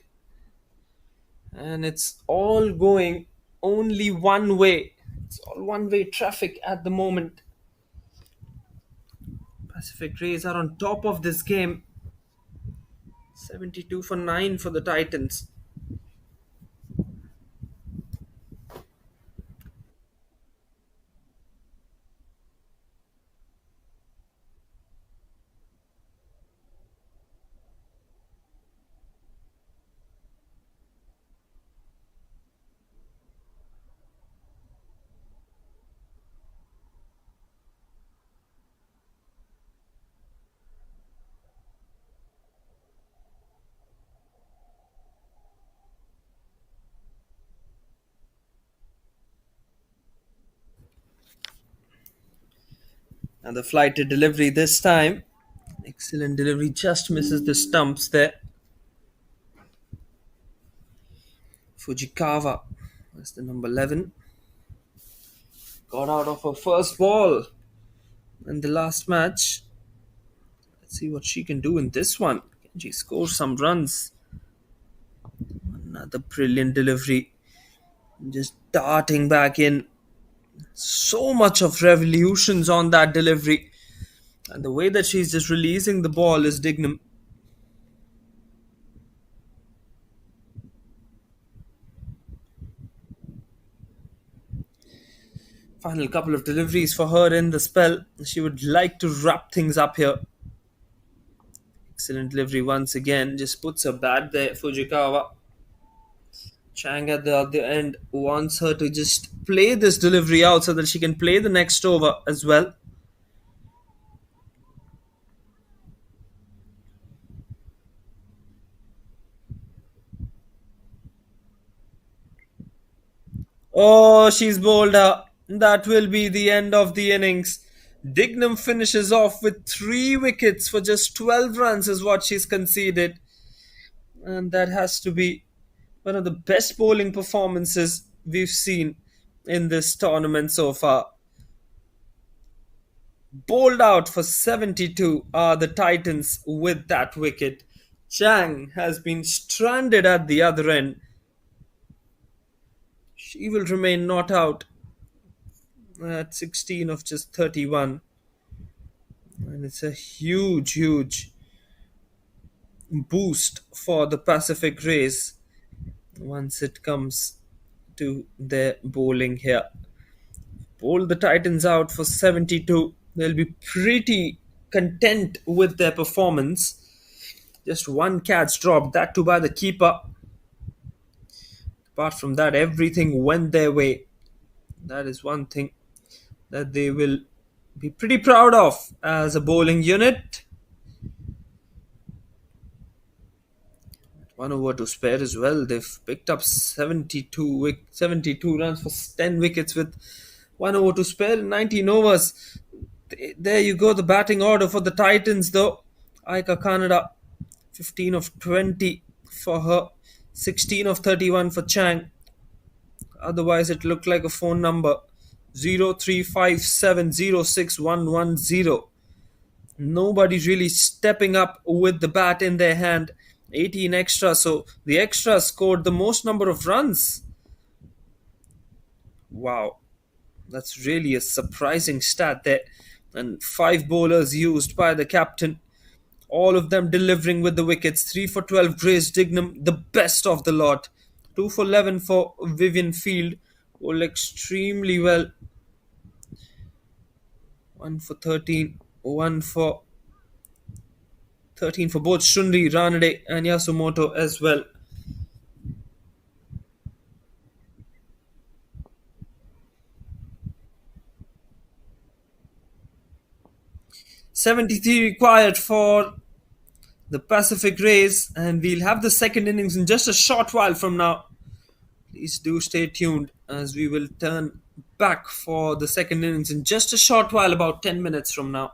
And it's all going only one way. It's all one-way traffic at the moment. Pacific Rays are on top of this game. 72 for 9 for the Titans. And the flighted delivery this time. Excellent delivery, just misses the stumps there. Fujikawa was the number 11. Got out of her first ball in the last match. Let's see what she can do in this one. Can she score some runs? Another brilliant delivery. Just darting back in. So much of revolutions on that delivery. And the way that she's just releasing the ball is Dignam. Final couple of deliveries for her in the spell. She would like to wrap things up here. Excellent delivery once again. Just puts her bat there, Fujikawa. Chang at the other end wants her to just play this delivery out so that she can play the next over as well. Oh, she's bowled her. That will be the end of the innings. Dignam finishes off with 3 wickets for just 12 runs is what she's conceded. And that has to be one of the best bowling performances we've seen in this tournament so far. Bowled out for 72 are the Titans with that wicket. Chang has been stranded at the other end. She will remain not out at 16 of just 31. And it's a huge boost for the Pacific Rays once it comes to their bowling here. Bowl the Titans out for 72. They'll be pretty content with their performance. Just 1 catch dropped, that too by the keeper. Apart from that, everything went their way. That is one thing that they will be pretty proud of as a bowling unit. 1 over to spare as well. They've picked up 72 runs for 10 wickets with 1 over to spare in 19 overs. There you go, the batting order for the Titans though. Aika Kanada, 15 of 20 for her, 16 of 31 for Chang. Otherwise, it looked like a phone number 0357061110. Nobody's really stepping up with the bat in their hand. 18 extra, so the extra scored the most number of runs. Wow, that's really a surprising stat there. And five bowlers used by the captain, all of them delivering with the wickets. 3 for 12, Grace Dignam, the best of the lot. 2 for 11 for Vivian Field, bowled extremely well. 1 for 13, 1 for 13 for both Shunri, Ranade, and Yasumoto as well. 73 required for the Pacific Rays, and we'll have the second innings in just a short while from now. Please do stay tuned as we will turn back for the second innings in just a short while, about 10 minutes from now.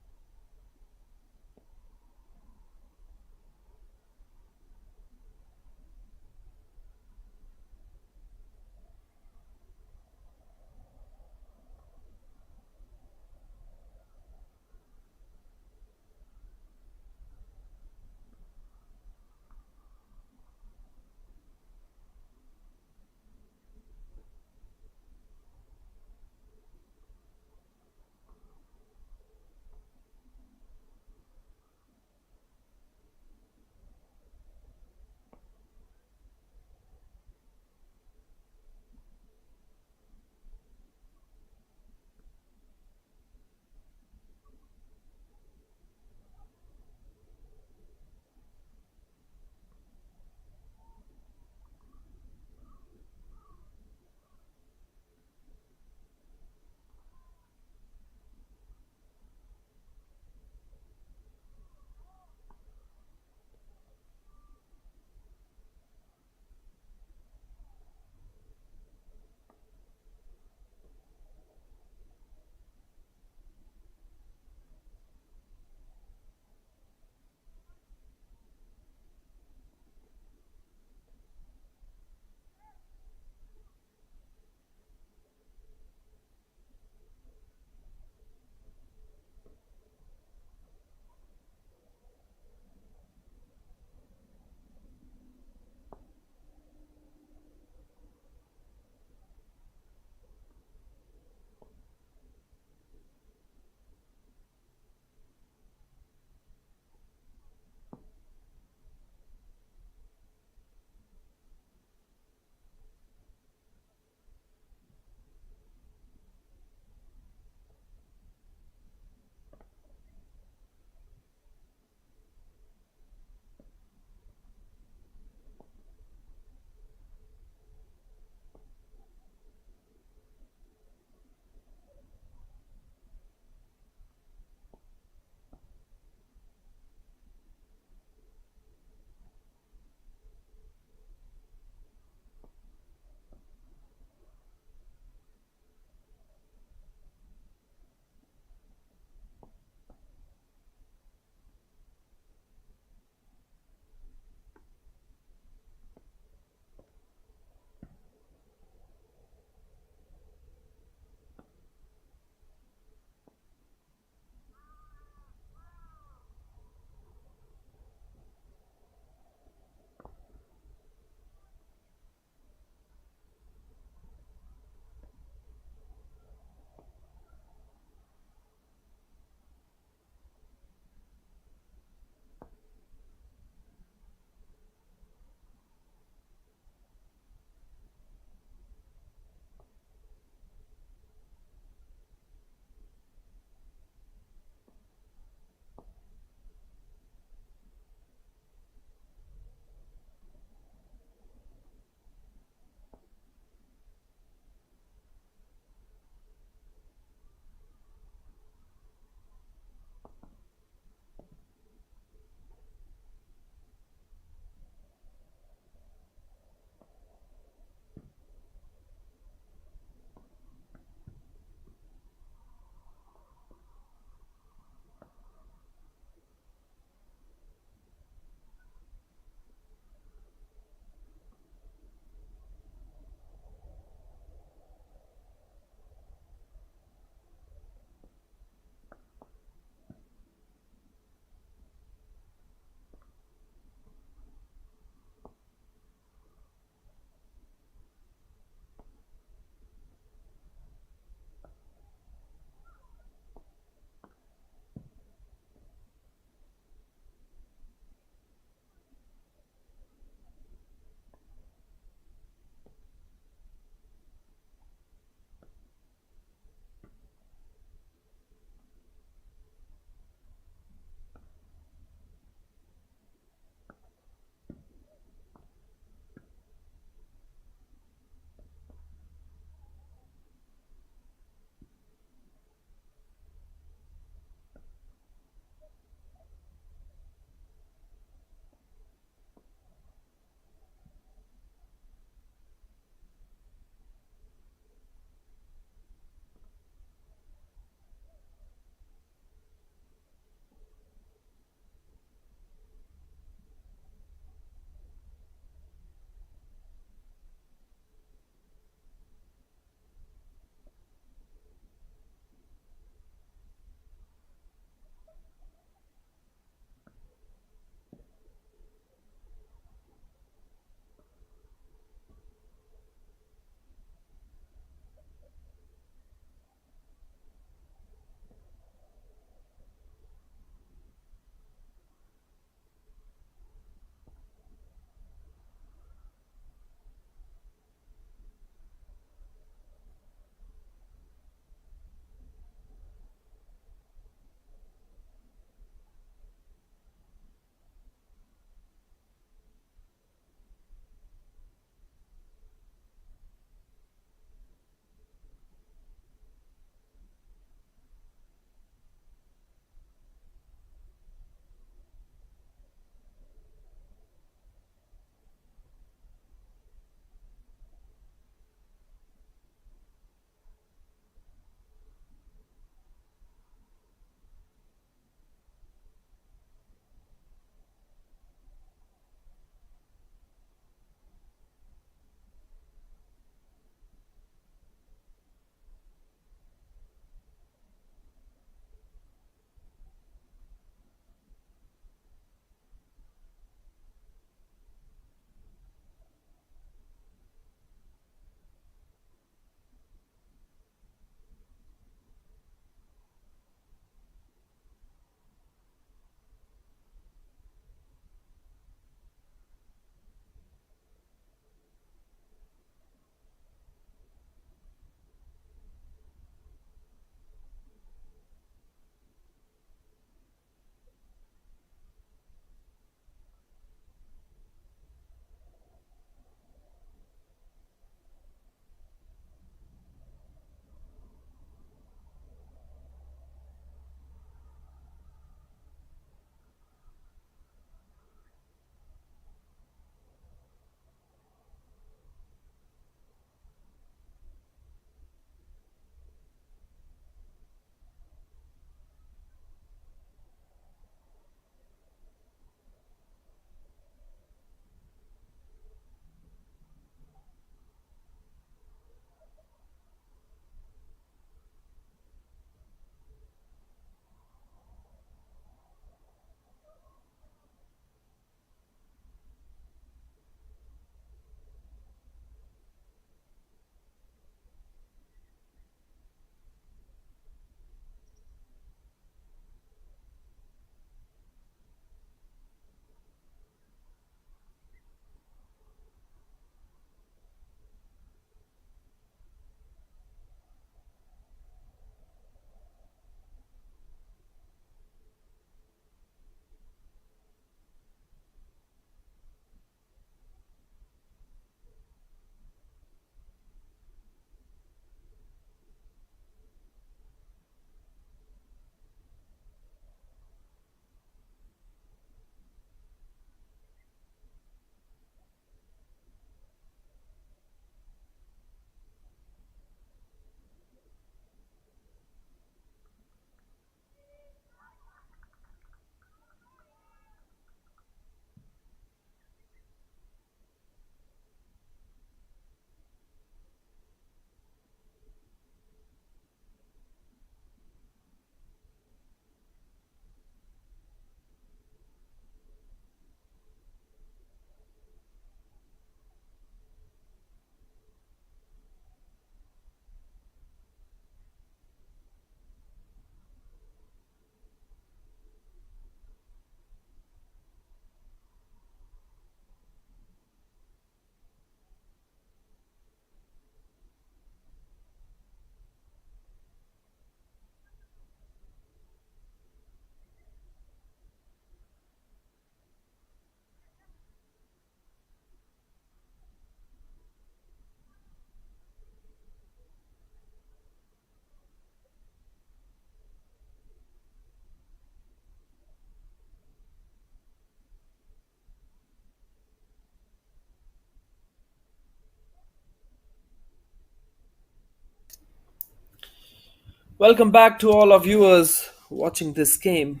Welcome back to all our viewers watching this game.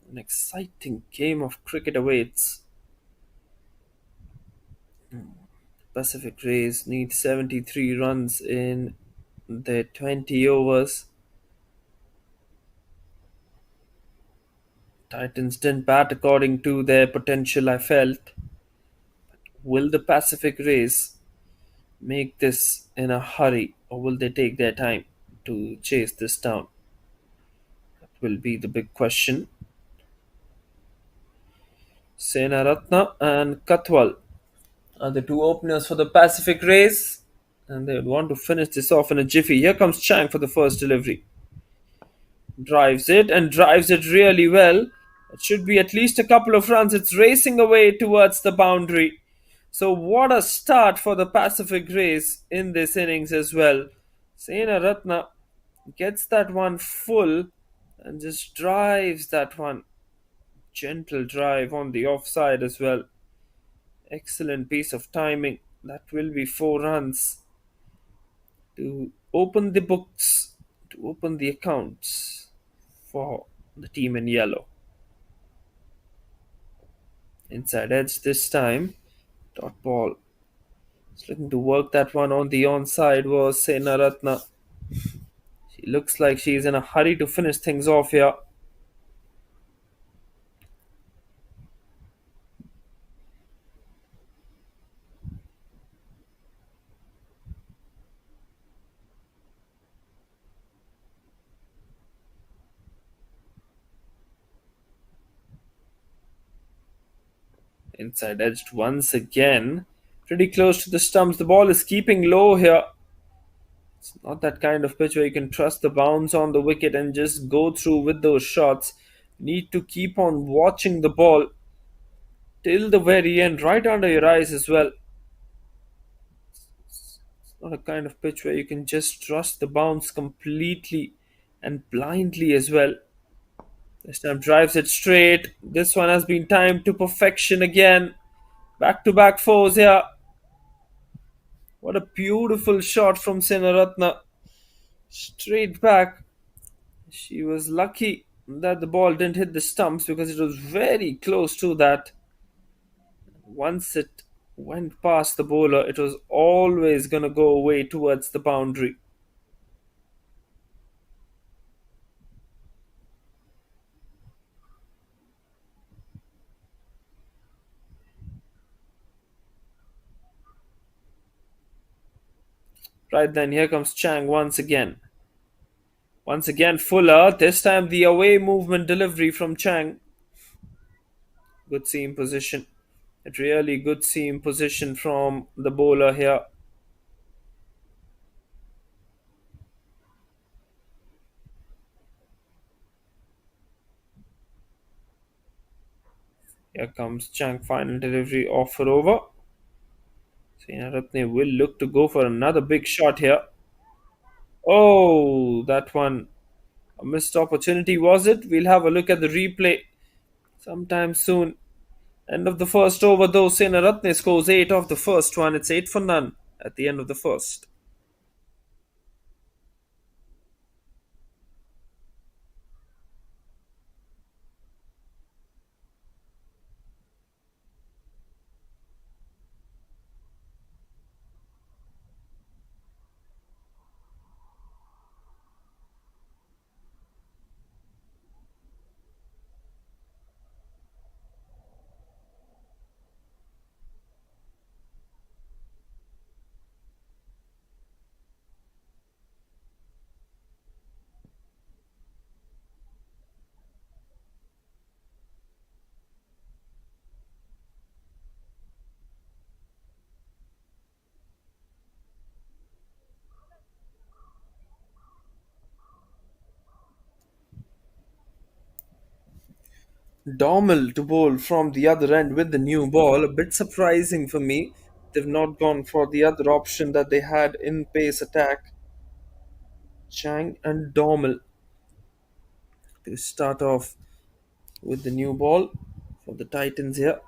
An exciting game of cricket awaits. Pacific Rays need 73 runs in their 20 overs. Titans didn't bat according to their potential, I felt. Will the Pacific Rays make this in a hurry, or will they take their time to chase this down? That will be the big question. Senaratna and Katwal are the two openers for the Pacific Rays, and they would want to finish this off in a jiffy. Here comes Chang for the first delivery. Drives it and drives it really well. It should be at least a couple of runs. It's racing away towards the boundary. So, what a start for the Pacific Rays in this innings as well. Sena Ratna gets that one full and just drives that one. Gentle drive on the offside as well. Excellent piece of timing. That will be 4 runs to open the books, to open the accounts for the team in yellow. Inside edge this time. Dot ball. He's looking to work that one on the onside was Senaratna. She looks like she's in a hurry to finish things off here. Inside edged once again. Pretty close to the stumps. The ball is keeping low here. It's not that kind of pitch where you can trust the bounce on the wicket and just go through with those shots. Need to keep on watching the ball till the very end, right under your eyes as well. It's not a kind of pitch where you can just trust the bounce completely and blindly as well. This time drives it straight. This one has been timed to perfection again. Back to back fours here. What a beautiful shot from Senaratna. Straight back. She was lucky that the ball didn't hit the stumps because it was very close to that. Once it went past the bowler, it was always going to go away towards the boundary. Right then, here comes Chang once again. Once again, Fuller. This time, the away movement delivery from Chang. Good seam position. A really good seam position from the bowler here. Here comes Chang, final delivery off for over. Srinaratne will look to go for another big shot here. Oh, that one. A missed opportunity, was it? We'll have a look at the replay sometime soon. End of the first over, though. Senaratne scores 8 off the first one. It's 8 for none at the end of the first. Dormehl to bowl from the other end with the new ball. A bit surprising for me. They've not gone for the other option that they had in pace attack. Chang and Dormehl to start off with the new ball for the Titans here.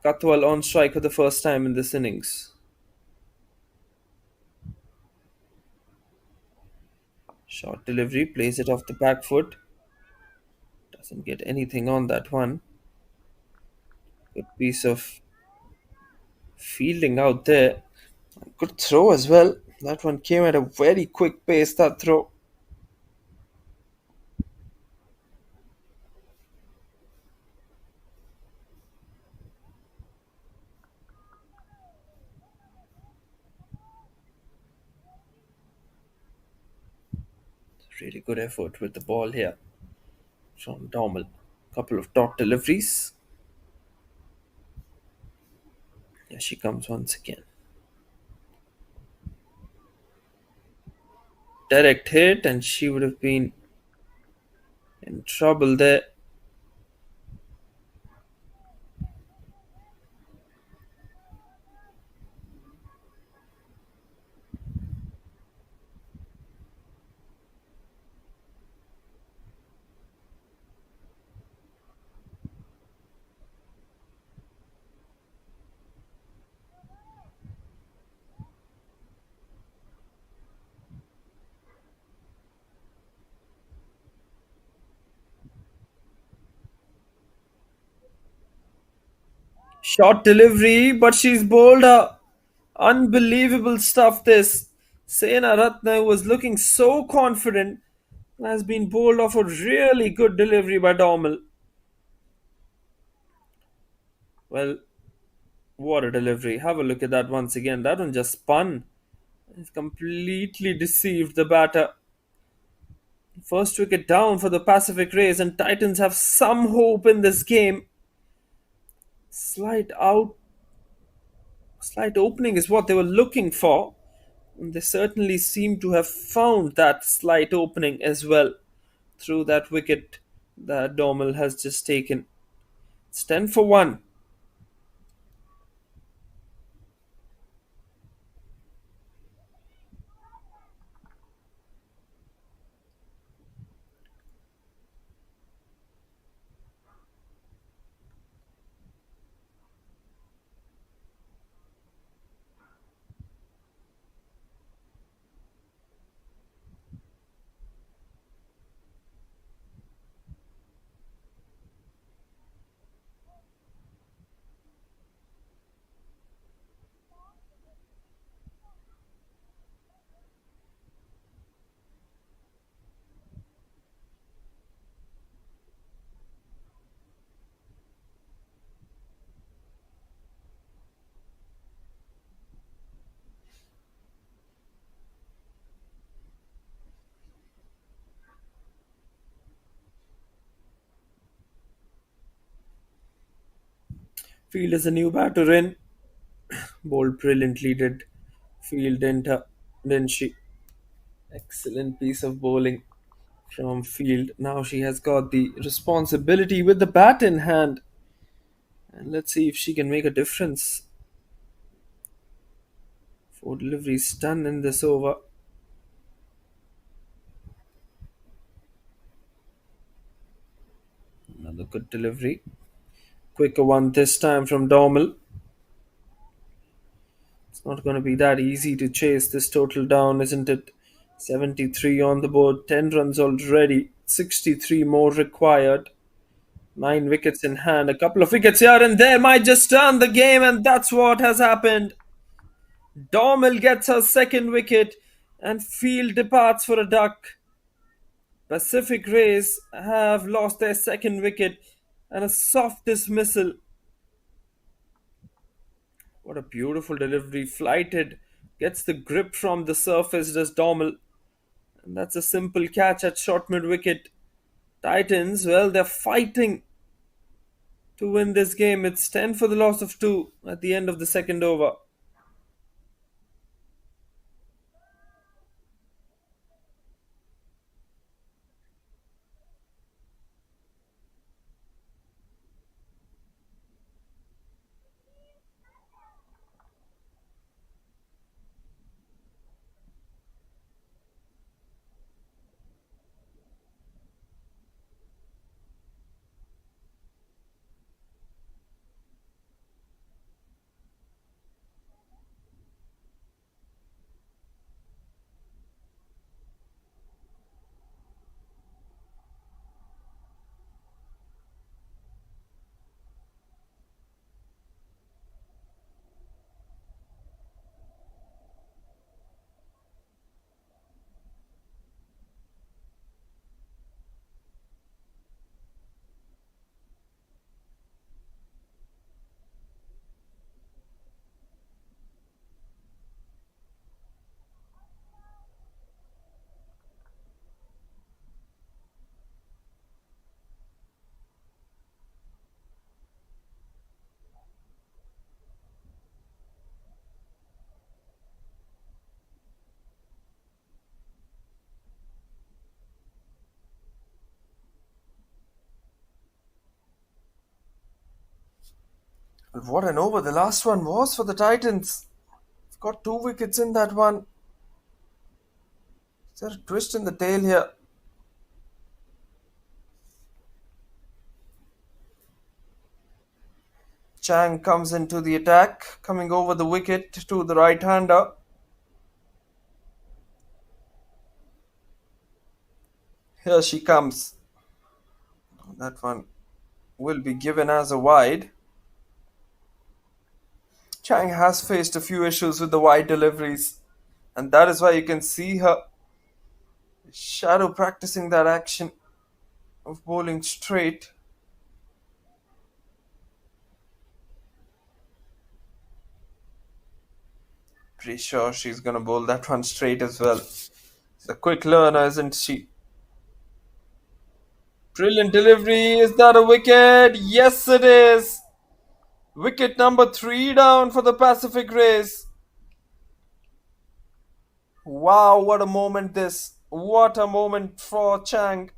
Katwal on strike for the first time in this innings. Short delivery, plays it off the back foot. Doesn't get anything on that one. Good piece of fielding out there. Good throw as well. That one came at a very quick pace, that throw. Really good effort with the ball here from Dormehl. Couple of dot deliveries. Here she comes once again. Direct hit, and she would have been in trouble there. Short delivery, but she's bowled her. Unbelievable stuff this. Sena Ratna was looking so confident and has been bowled off a really good delivery by Dormehl. Well, what a delivery. Have a look at that once again. That one just spun. It's completely deceived the batter. First wicket down for the Pacific Rays, and Titans have some hope in this game. Slight out, slight opening is what they were looking for. And they certainly seem to have found that slight opening as well through that wicket that Dormehl has just taken. It's 10 for 1. Field is a new batter in. Bowled brilliantly did Field, didn't she? Excellent piece of bowling from Field. Now she has got the responsibility with the bat in hand. And let's see if she can make a difference. 4 deliveries done in this over. Another good delivery. Quicker one this time from Dormehl. It's not going to be that easy to chase this total down, isn't it? 73 on the board, 10 runs already, 63 more required. 9 wickets in hand, a couple of wickets here and there might just turn the game, and that's what has happened. Dormehl gets her second wicket, and Field departs for a duck. Pacific Rays have lost their second wicket, and a soft dismissal. What a beautiful delivery. Flighted. Gets the grip from the surface, does Dormehl. And that's a simple catch at short mid wicket. Titans, well, they're fighting to win this game. It's 10 for the loss of 2 at the end of the second over. What an over the last one was for the Titans. Got 2 wickets in that one. Is there a twist in the tail here? Chang comes into the attack, coming over the wicket to the right-hander. Here she comes. That one will be given as a wide. Chang has faced a few issues with the wide deliveries, and that is why you can see her shadow practicing that action of bowling straight. Pretty sure she's going to bowl that one straight as well. She's a quick learner, isn't she? Brilliant delivery. Is that a wicket? Yes, it is. Wicket number 3 down for the Pacific Rays. Wow, what a moment this. What a moment for Chang.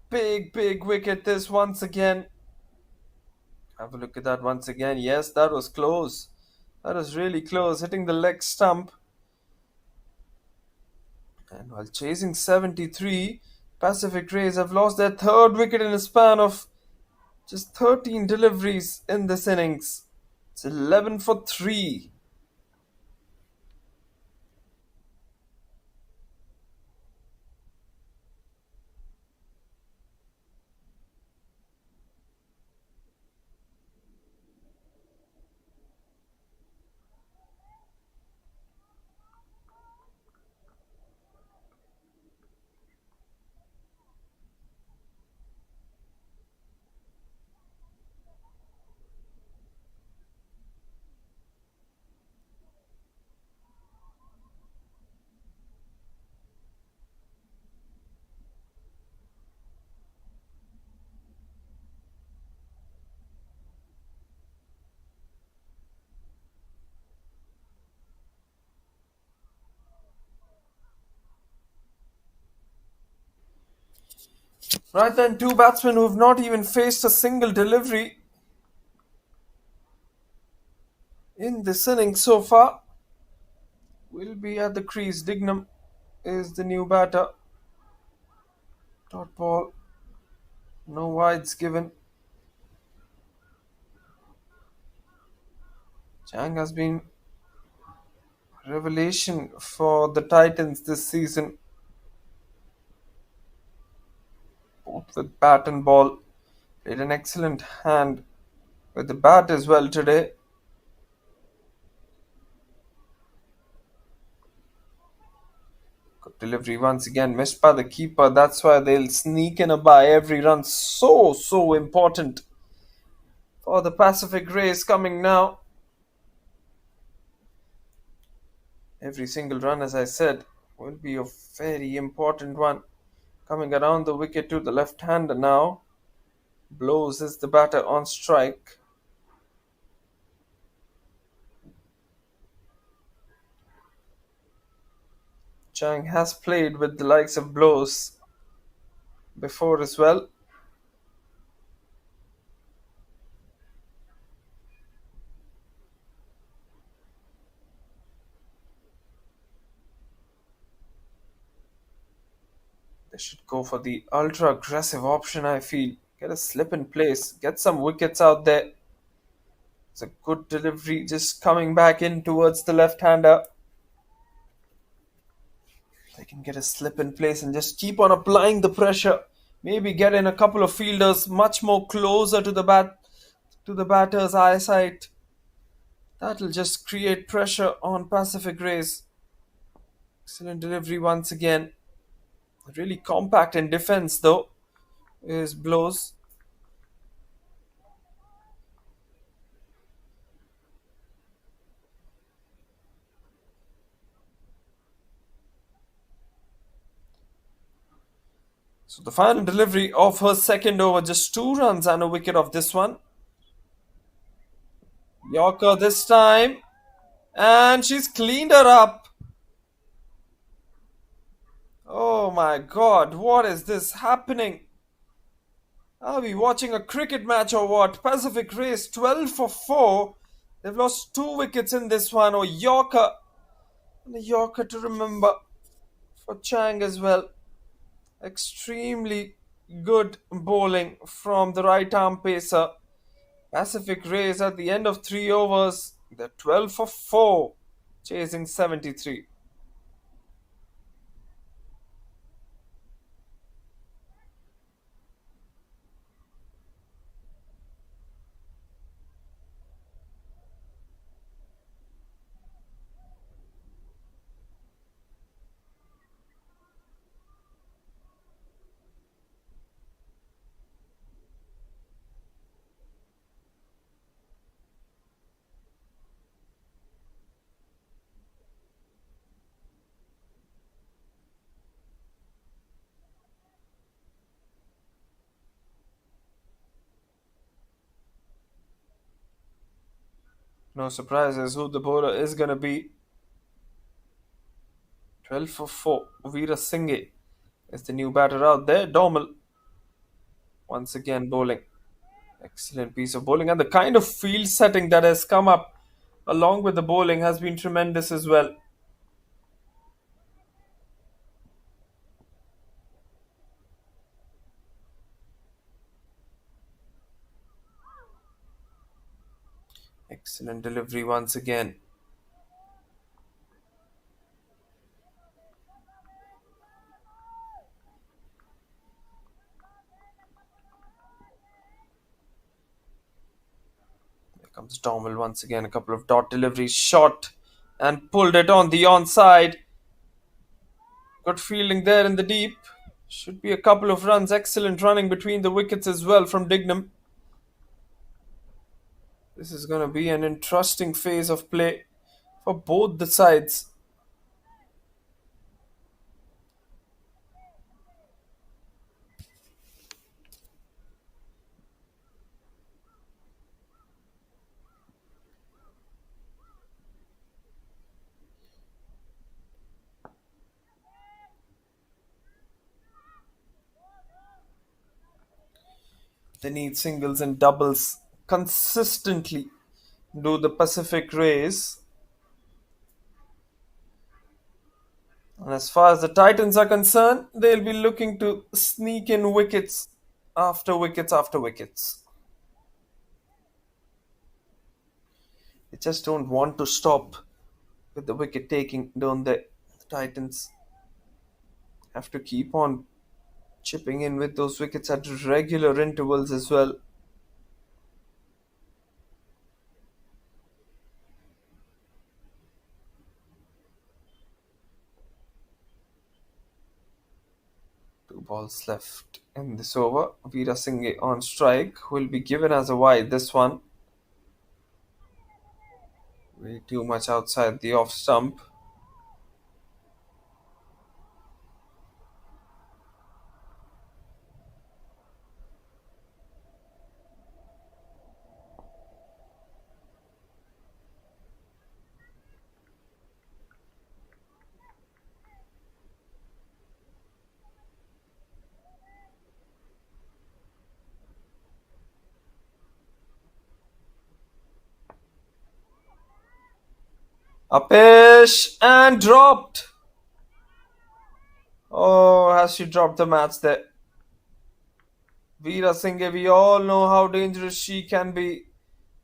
Big wicket this once again. Have a look at that once again. Yes, that was close. That was really close, hitting the leg stump. And while chasing 73, Pacific Rays have lost their 3rd wicket in a span of just 13 deliveries in this innings. It's 11 for 3. Right then, 2 batsmen who have not even faced a single delivery in this innings so far will be at the crease. Dignam is the new batter. Dot ball. No wides given. Chang has been a revelation for the Titans this season. Both with bat and ball. Played an excellent hand with the bat as well today. Good delivery once again, missed by the keeper. That's why they'll sneak in a bye. Every run so important for the Pacific Rays coming now. Every single run, as I said, will be a very important one. Coming around the wicket to the left-hander now. Blows is the batter on strike. Chang has played with the likes of Blows before as well. They should go for the ultra-aggressive option, I feel. Get a slip in place. Get some wickets out there. It's a good delivery just coming back in towards the left-hander. They can get a slip in place and just keep on applying the pressure. Maybe get in a couple of fielders much more closer to the batter's eyesight. That'll just create pressure on Pacific Rays. Excellent delivery once again. Really compact in defense though is Blows. So the final delivery of her second over, just 2 runs and a wicket off this one. Yorker this time. And she's cleaned her up. Oh my god, what is this happening? Are we watching a cricket match or what? Pacific Race 12 for 4. They've lost 2 wickets in this one. Oh, Yorker. And a Yorker to remember for Chang as well. Extremely good bowling from the right arm pacer. Pacific Rays at the end of 3 overs. They're 12 for 4, chasing 73. No surprises who the bowler is going to be. 12 for 4. Vira Singh is the new batter out there. Dormehl once again bowling. Excellent piece of bowling. And the kind of field setting that has come up along with the bowling has been tremendous as well. Excellent delivery once again. There comes Dormehl once again. A couple of dot deliveries, shot and pulled it on the onside. Good fielding there in the deep. Should be a couple of runs. Excellent running between the wickets as well from Dignam. This is going to be an interesting phase of play for both the sides. They need singles and doubles consistently. Do the Pacific Rays. And as far as the Titans are concerned, they'll be looking to sneak in wickets after wickets after wickets. They just don't want to stop with the wicket taking, don't they? The Titans have to keep on chipping in with those wickets at regular intervals as well. Two balls left in this over. Vira Singh on strike will be given as a wide this one. Way too much outside the off stump. A pitch and dropped. Oh, has she dropped the match there? Vira Singh, we all know how dangerous she can be,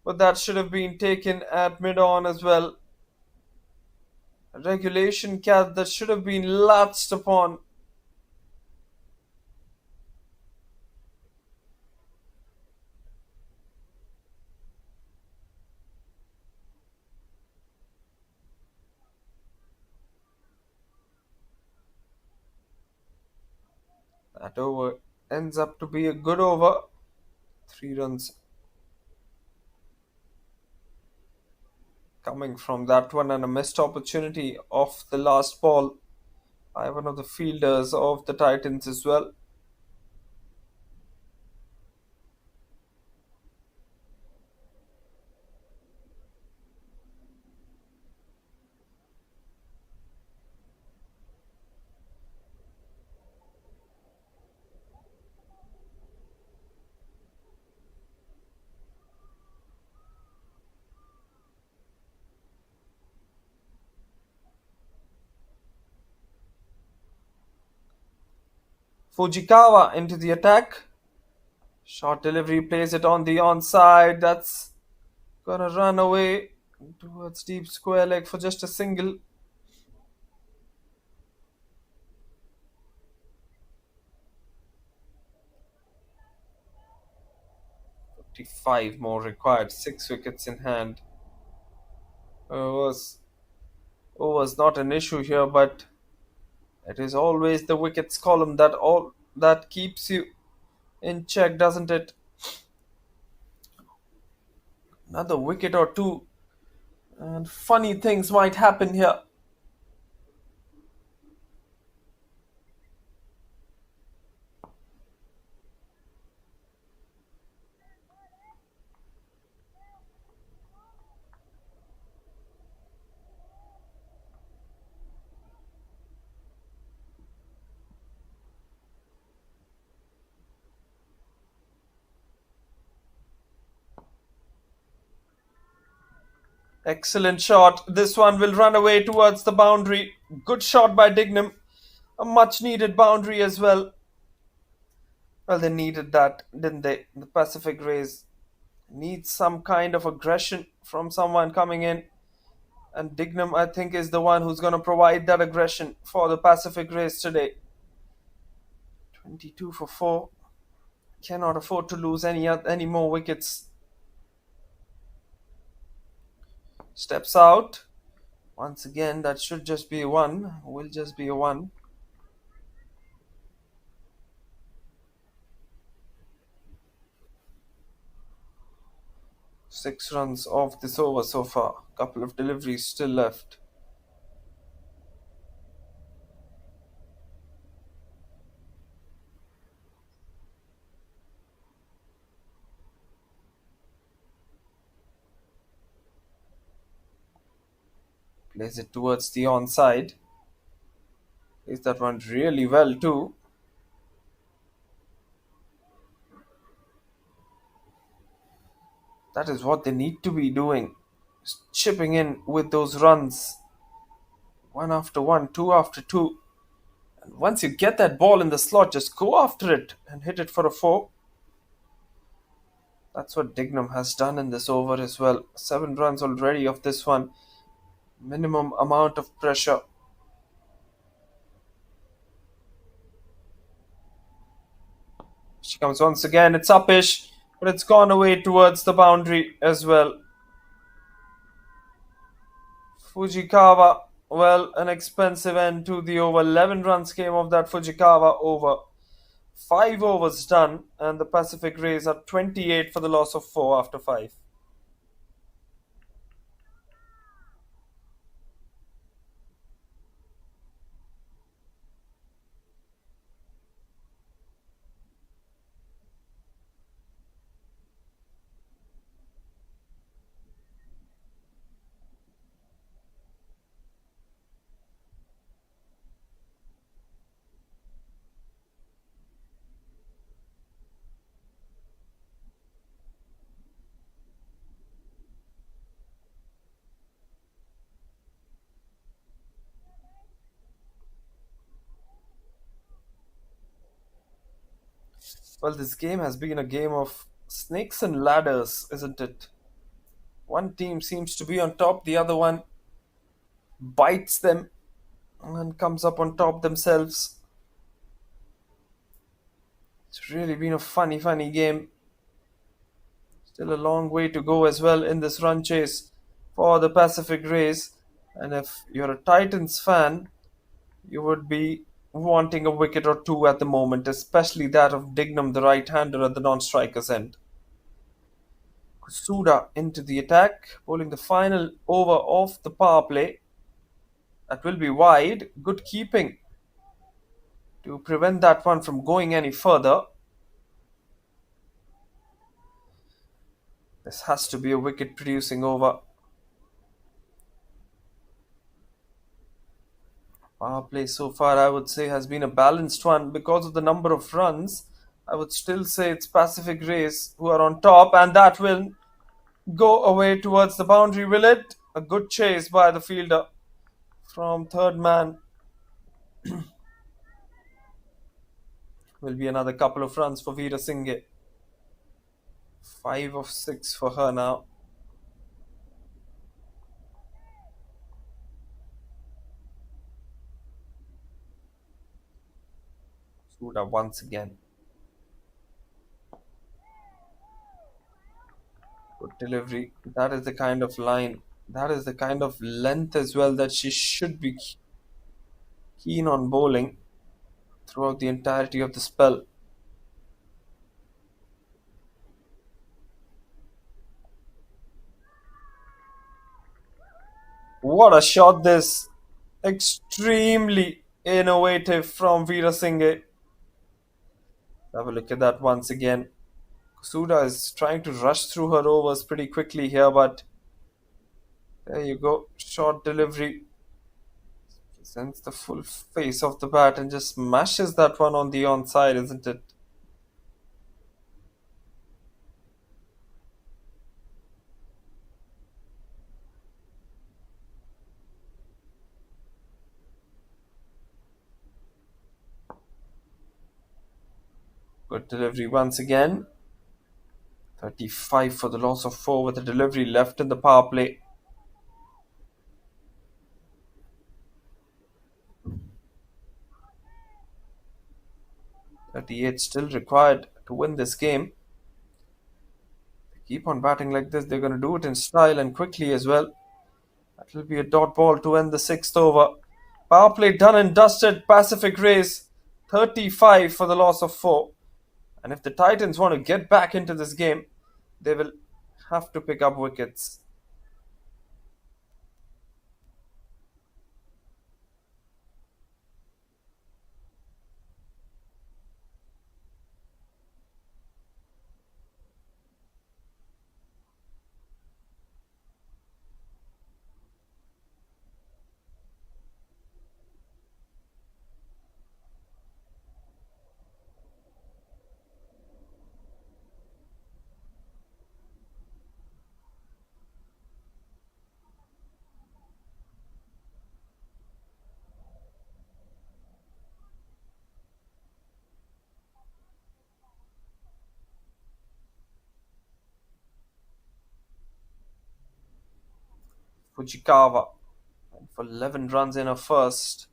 but that should have been taken at mid on as well. A regulation catch that should have been latched upon. That over ends up to be a good over. 3 runs coming from that one, and a missed opportunity off the last ball by one of the fielders of the Titans as well. Fujikawa into the attack. Short delivery, plays it on the onside. That's gonna run away towards deep square leg for just a single. Five more required, 6 wickets in hand. Was not an issue here, but it is always the wickets column that keeps you in check, doesn't it? Another wicket or two, and funny things might happen here. Excellent shot. This one will run away towards the boundary. Good shot by Dignam. A much needed boundary as well. Well, they needed that, didn't they? The Pacific Rays need some kind of aggression from someone coming in. And Dignam, I think, is the one who's going to provide that aggression for the Pacific Rays today. 22 for 4. Cannot afford to lose any more wickets. Steps out. Once again, that should just be a 1. Will just be a 1. Six runs off this over so far. Couple of deliveries still left. Plays it towards the onside. Plays that one really well too. That is what they need to be doing. Just chipping in with those runs. One after one, two after two. And once you get that ball in the slot, just go after it and hit it for a 4. That's what Dignam has done in this over as well. 7 runs already off this one. Minimum amount of pressure. She comes once again. It's uppish, but it's gone away towards the boundary as well. Fujikawa, well, an expensive end to the over. 11 runs came off that Fujikawa over. 5 overs done, and the Pacific Rays are 28 for the loss of 4 after 5. Well, this game has been a game of snakes and ladders, isn't it? One team seems to be on top, the other one bites them and comes up on top themselves. It's really been a funny game. Still a long way to go as well in this run chase for the Pacific Rays. And if you're a Titans fan, you would be wanting a wicket or two at the moment, especially that of Dignam, the right-hander at the non-striker's end. Kusuda into the attack, bowling the final over of the power play. That will be wide. Good keeping to prevent that one from going any further. This has to be a wicket producing over. Power play so far, I would say, has been a balanced one because of the number of runs. I would still say it's Pacific Rays who are on top, and that will go away towards the boundary, will it? A good chase by the fielder from third man. Will be another couple of runs for Vira Singh. 5 of 6 for her now. Suda once again. Good delivery. That is the kind of line. That is the kind of length as well that she should be keen on bowling throughout the entirety of the spell. What a shot this! Extremely innovative from Vira Singh. Have a look at that once again. Kusuda is trying to rush through her overs pretty quickly here, but there you go. Short delivery. Presents the full face of the bat and just smashes that one on the onside, isn't it? Good delivery once again. 35 for the loss of 4 with a delivery left in the power play. .38 still required to win this game. They keep on batting like this, they're going to do it in style and quickly as well. That will be a dot ball to end the 6th over. Power play done and dusted. Pacific Rays 35 for the loss of 4. And if the Titans want to get back into this game, they will have to pick up wickets. Fujikawa went for 11 runs in her first.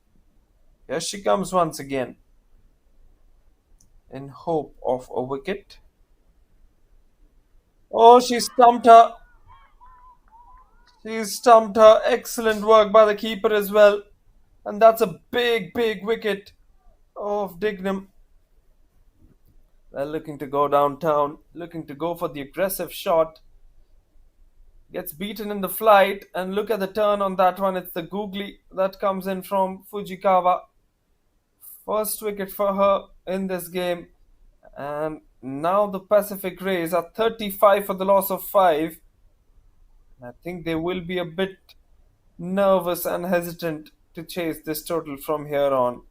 Here she comes once again in hope of a wicket. Oh, she stumped her. She stumped her. Excellent work by the keeper as well. And that's a big, big wicket of Dignam. They're looking to go downtown, looking to go for the aggressive shot. Gets beaten in the flight, and look at the turn on that one. It's the googly that comes in from Fujikawa. First wicket for her in this game. And now the Pacific Rays are 35 for the loss of 5. I think they will be a bit nervous and hesitant to chase this total from here on.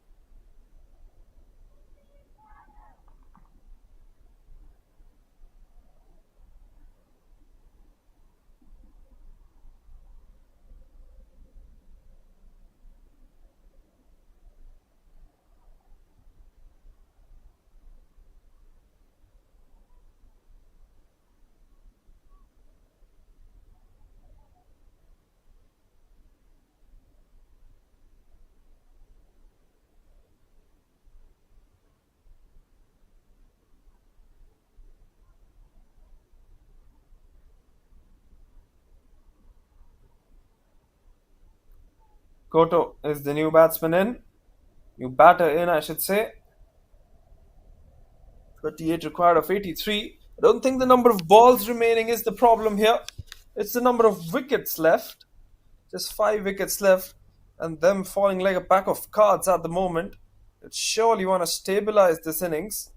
Goto is the new batsman in. New batter in, I should say. 38 required of 83. I don't think the number of balls remaining is the problem here. It's the number of wickets left. Just 5 wickets left. And them falling like a pack of cards at the moment. But surely want to stabilize this innings.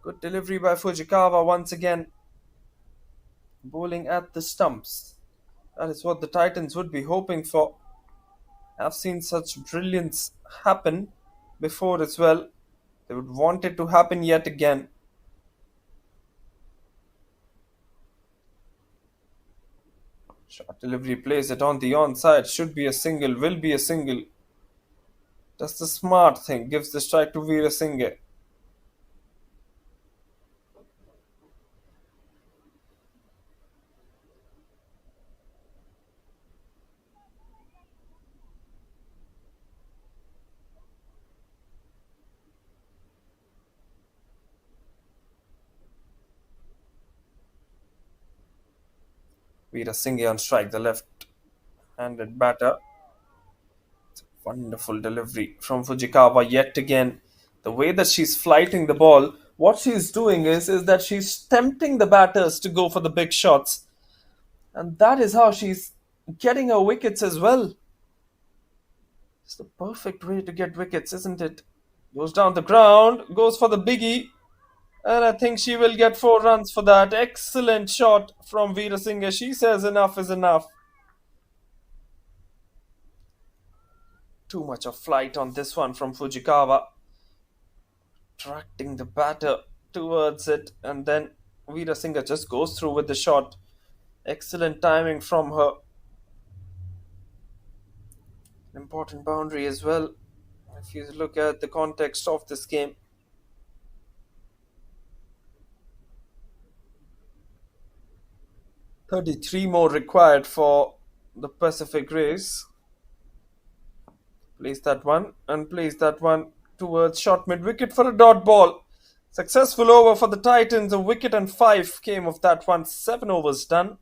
Good delivery by Fujikawa once again. Bowling at the stumps. That is what the Titans would be hoping for. I've seen such brilliance happen before as well. They would want it to happen yet again. Short delivery plays it on the onside. Should be a single, will be a single. Does the smart thing, gives the strike to Vira Singh. Vira Singh on strike, the left-handed batter. Wonderful delivery from Fujikawa yet again. The way that she's flighting the ball, what she's doing is that she's tempting the batters to go for the big shots. And that is how she's getting her wickets as well. It's the perfect way to get wickets, isn't it? Goes down the ground, goes for the biggie, and I think she will get 4 runs for that. Excellent shot from Veera Singh. She says enough is enough. Too much of flight on this one from Fujikawa. Attracting the batter towards it, and then Veera Singh just goes through with the shot. Excellent timing from her. Important boundary as well, if you look at the context of this game. "33 more required for the Pacific Race." Place that one and place that one towards short mid-wicket for a dot ball. Successful over for the Titans. A wicket and 5 came of that one. 7 overs done.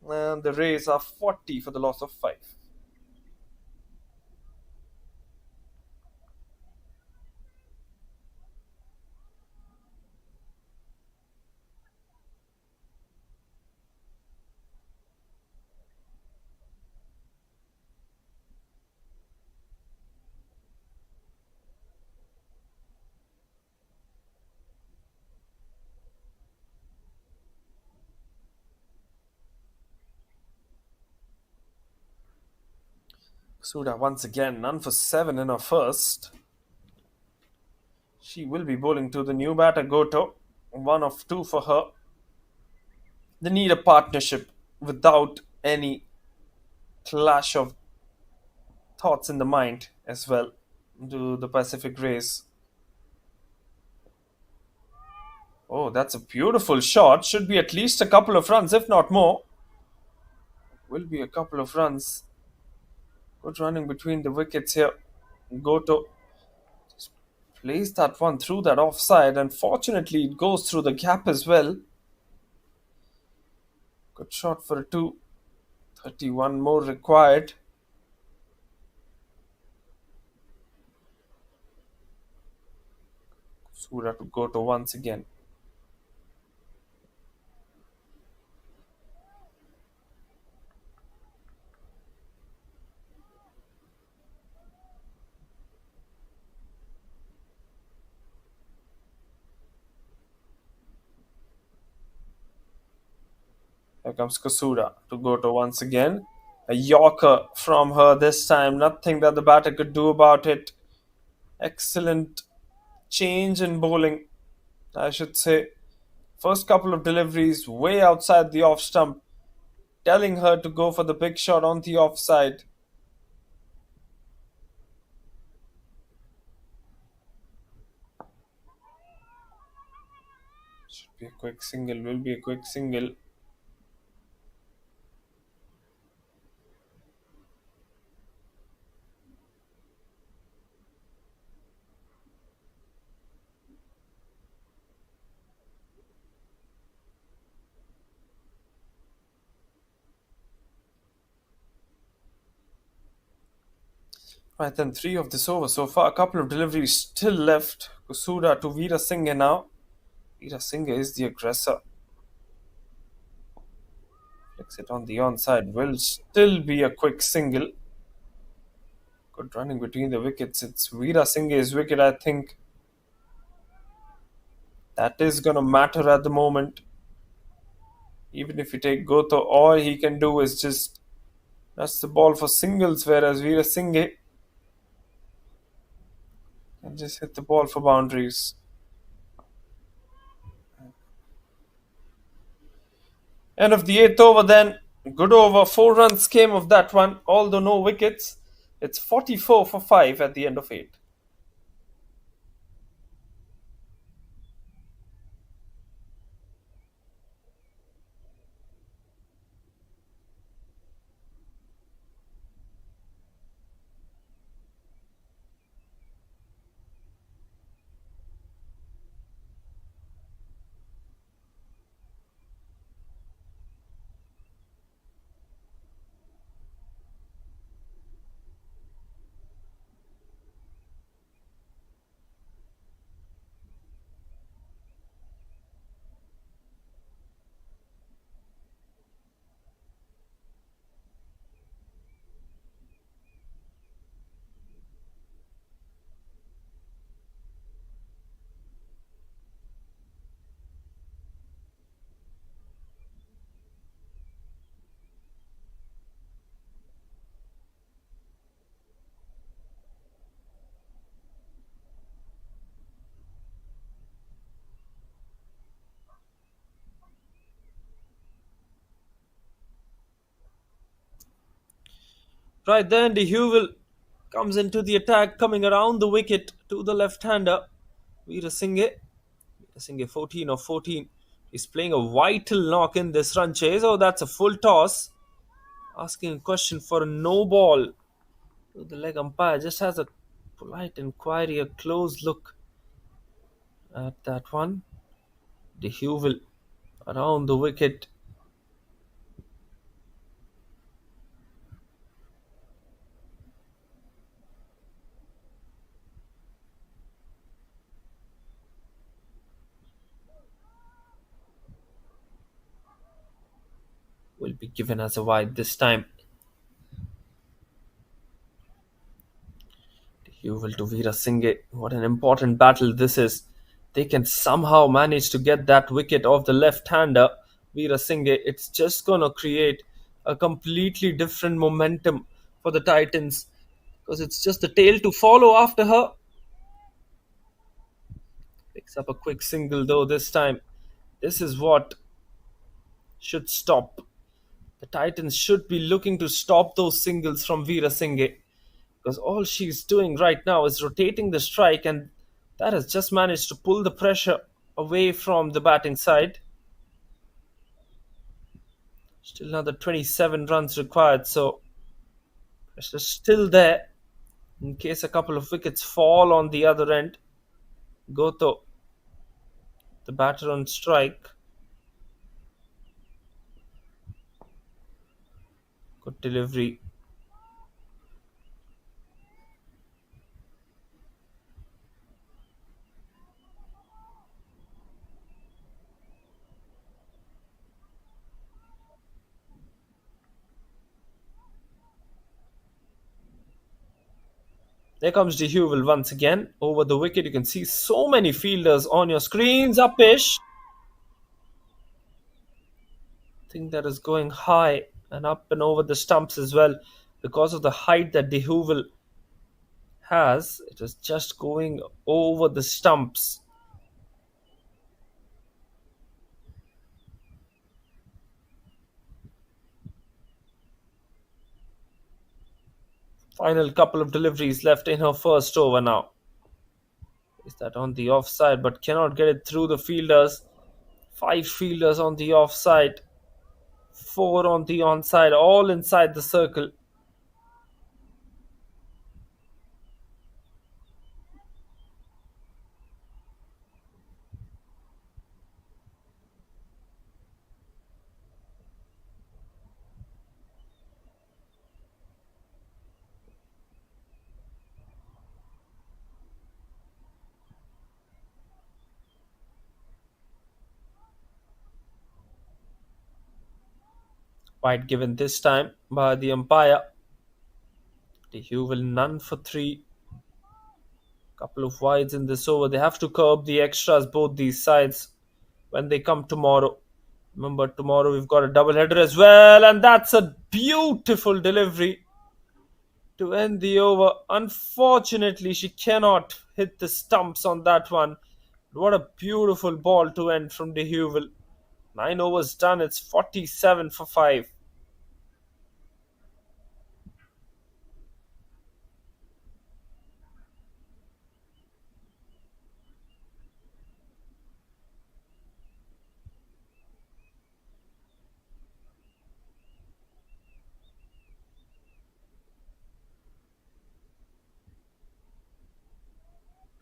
And the Rays are 40 for the loss of 5. Suda once again, none for 7 in her first. She will be bowling to the new batter, Goto. 1 of 2 for her. They need a partnership without any clash of thoughts in the mind as well to the Pacific Rays. Oh, that's a beautiful shot. Should be at least a couple of runs, if not more. Will be a couple of runs. Good running between the wickets here. Goto just plays that one through that offside, and fortunately it goes through the gap as well. Good shot for a 2. 31 more required. Surya to Goto once again. Here comes Kasura to Goto once again. A Yorker from her this time. Nothing that the batter could do about it. Excellent change in bowling, I should say. First couple of deliveries way outside the off stump, telling her to go for the big shot on the offside. Should be a quick single, will be a quick single. Right then, 3 of this over so far. A couple of deliveries still left. Kusuda to Vira Singh now. Vira Singh is the aggressor. Flicks it on the onside. Will still be a quick single. Good running between the wickets. It's Vira Singh's wicket, I think. That is going to matter at the moment. Even if you take Goto, all he can do is just that's the ball for singles, whereas Vira Singh can just hit the ball for boundaries. End of the 8th over then. Good over. 4 runs came of that one, although no wickets. It's 44 for 5 at the end of 8. Right then, the Hewell comes into the attack, coming around the wicket to the left-hander. Vira Singh. Vira Singh 14 of 14. He's playing a vital knock in this run chase. Oh, that's a full toss. Asking a question for a no ball. The leg umpire just has a polite inquiry, a close look at that one. The Hewell around the wicket. Will be given as a wide this time. Hewell to Vira Singh. What an important battle this is. They can somehow manage to get that wicket off the left-hander, Vira Singh. It's just going to create a completely different momentum for the Titans because it's just the tail to follow after her. Picks up a quick single though this time. This is what should stop. The Titans should be looking to stop those singles from Vira Singh because all she's doing right now is rotating the strike, and that has just managed to pull the pressure away from the batting side. Still another 27 runs required, so pressure's still there in case a couple of wickets fall on the other end. Goto, the batter on strike. Good delivery. There comes the Hewell once again over the wicket. You can see so many fielders on your screens. Upish. I think that is going high and up and over the stumps as well because of the height that the Hewell has. It is just going over the stumps. Final couple of deliveries left in her first over now. Is that on the offside but cannot get it through the fielders? 5 fielders on the offside, 4 on the onside, all inside the circle. Wide given this time by the umpire. The Hewell none for 3. Couple of wides in this over. They have to curb the extras, both these sides, when they come tomorrow. Remember, tomorrow we've got a double header as well, and that's a beautiful delivery to end the over. Unfortunately, she cannot hit the stumps on that one. What a beautiful ball to end from the Hewell. 9 overs done, it's 47 for 5.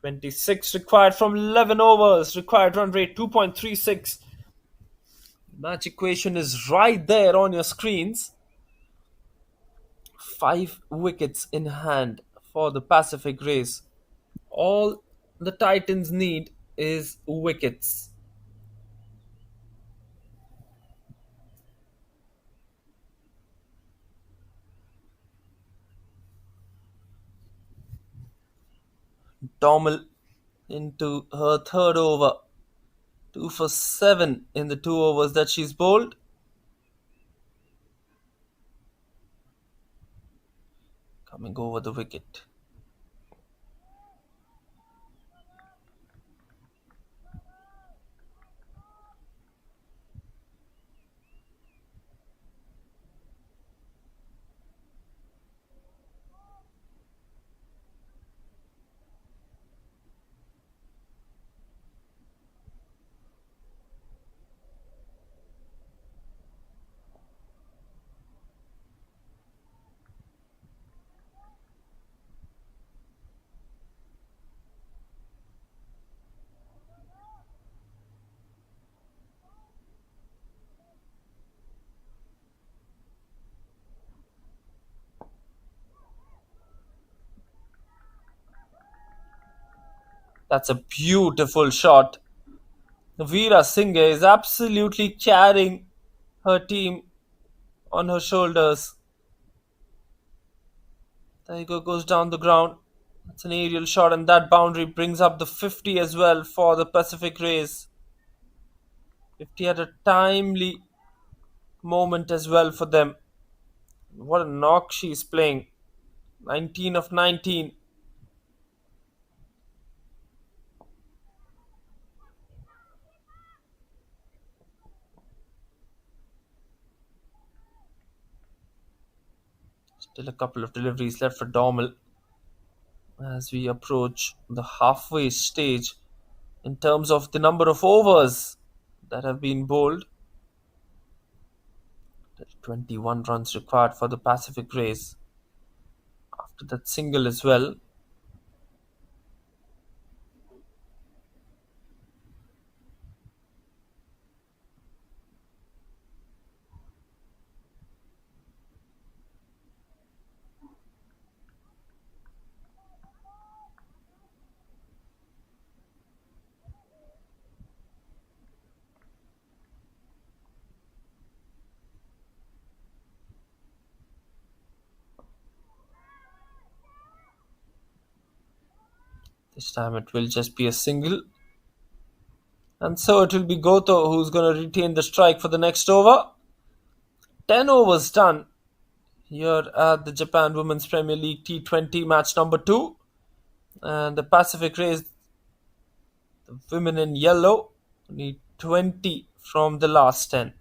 26 required from 11 overs. Required run rate 2.36. Match equation is right there on your screens. 5 wickets in hand for the Pacific Rays. All the Titans need is wickets. Dormehl into her third over. 2 for 7 in the 2 overs that she's bowled. Coming over the wicket. That's a beautiful shot. Vira Singh is absolutely carrying her team on her shoulders. Tiger goes down the ground. It's an aerial shot, and that boundary brings up the 50 as well for the Pacific Rays. 50 at a timely moment as well for them. What a knock she's playing. 19 of 19. Still a couple of deliveries left for Dormehl as we approach the halfway stage in terms of the number of overs that have been bowled. 21 runs required for the Pacific Rays after that single as well. This time it will just be a single. And so it will be Goto who's going to retain the strike for the next over. 10 overs done here at the Japan Women's Premier League T20 match number 2. And the Pacific Rays, the women in yellow, need 20 from the last 10.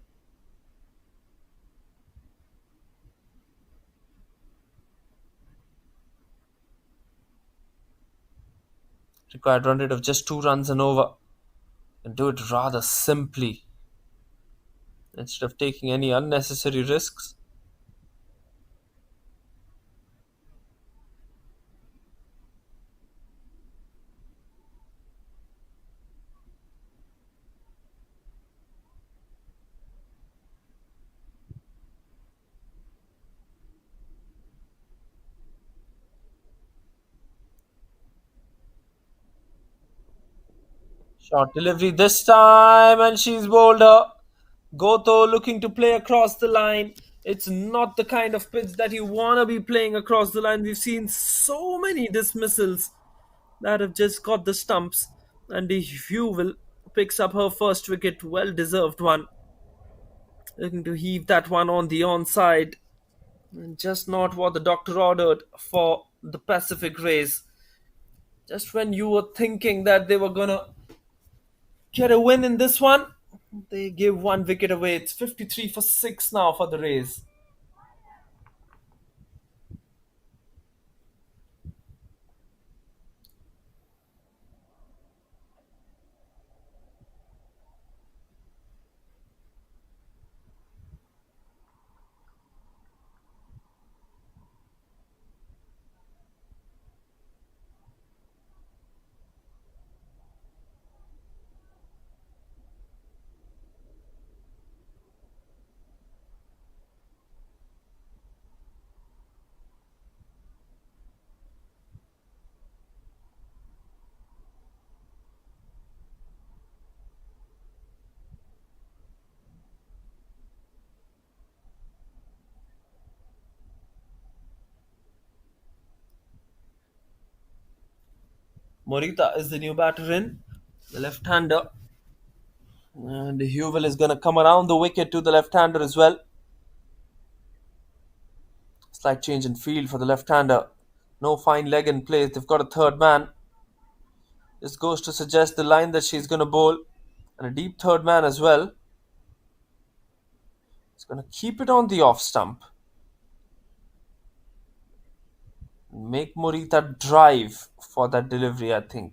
Required run rate of just 2 runs and over. And do it rather simply instead of taking any unnecessary risks. Short delivery this time, and she's bowled her. Goto looking to play across the line. It's not the kind of pitch that you want to be playing across the line. We've seen so many dismissals that have just got the stumps. And the Hewell picks up her first wicket, well deserved one. Looking to heave that one on the onside. And just not what the doctor ordered for the Pacific Rays. Just when you were thinking that they were gonna get a win in this one, they give 1 wicket away. It's 53 for 6 now for the Rays. Morita is the new batter in, the left-hander. And Hewell is going to come around the wicket to the left-hander as well. Slight change in field for the left-hander. No fine leg in place. They've got a third man. This goes to suggest the line that she's going to bowl. And a deep third man as well. He's going to keep it on the off stump. Make Morita drive for that delivery, I think.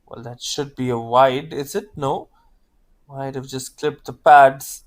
Well, that should be a wide, is it? No. Might have just clipped the pads.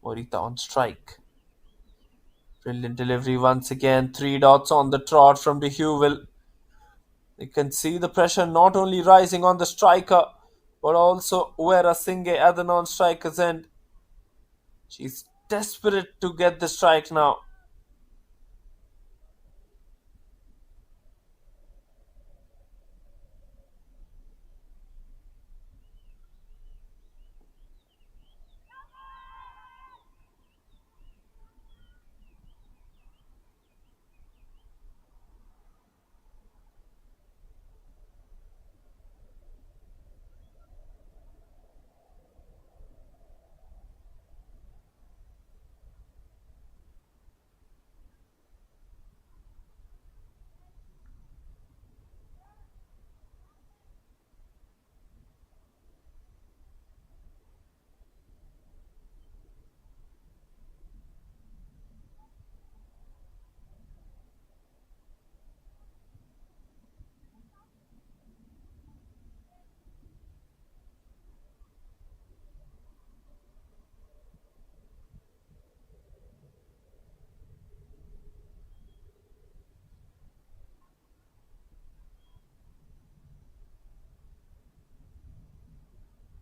Morita on strike. Brilliant delivery once again. 3 dots on the trot from De Huville. You can see the pressure not only rising on the striker, but also Vira Singh at the non-striker's end. She's desperate to get the strike now.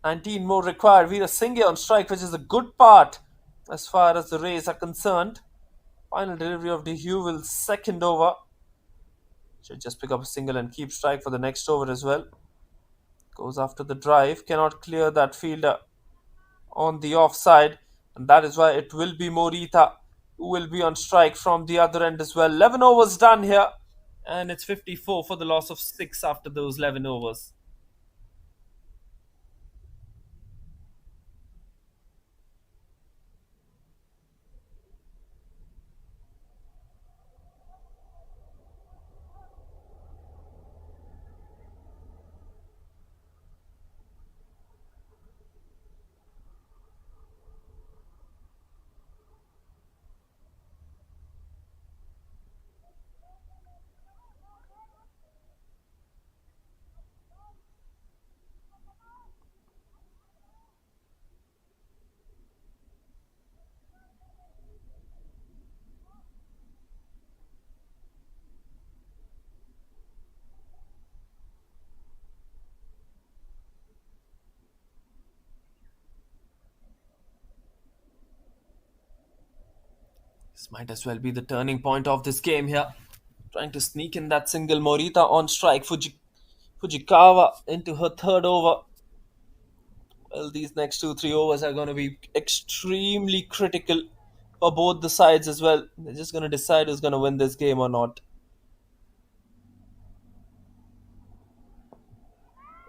"19 more required. Vira Singh on strike, which is a good part as far as the Rays are concerned. Final delivery of De Huville's second over. Should just pick up a single and keep strike for the next over as well. Goes after the drive. Cannot clear that fielder on the offside. And that is why it will be Morita who will be on strike from the other end as well. 11 overs done here. And it's 54 for the loss of 6 after those 11 overs. This might as well be the turning point of this game here. Trying to sneak in that single. Morita on strike. Fujikawa into her third over. Well, these next 2-3 overs are going to be extremely critical for both the sides as well. They're just going to decide who's going to win this game or not.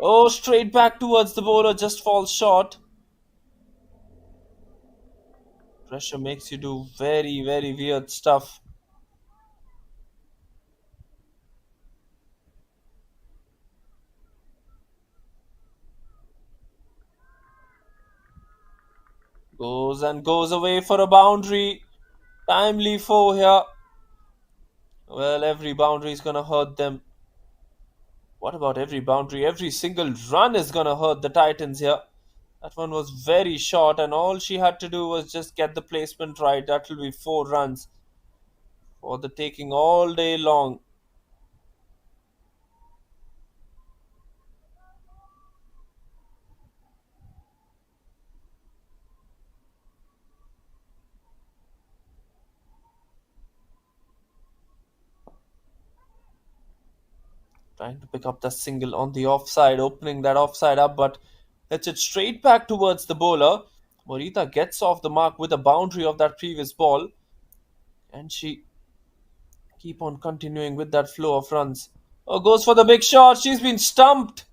Oh, straight back towards the bowler, just falls short. Pressure makes you do very, very weird stuff. Goes away for a boundary. Timely four here. Well, every boundary is going to hurt them. What about every boundary? Every single run is going to hurt the Titans here. That one was very short, and all she had to do was just get the placement right. That will be 4 runs for the taking all day long. Trying to pick up the single on the offside, opening that offside up, but hits it straight back towards the bowler. Morita gets off the mark with a boundary of that previous ball, and she keep on continuing with that flow of runs. Oh, goes for the big shot. She's been stumped.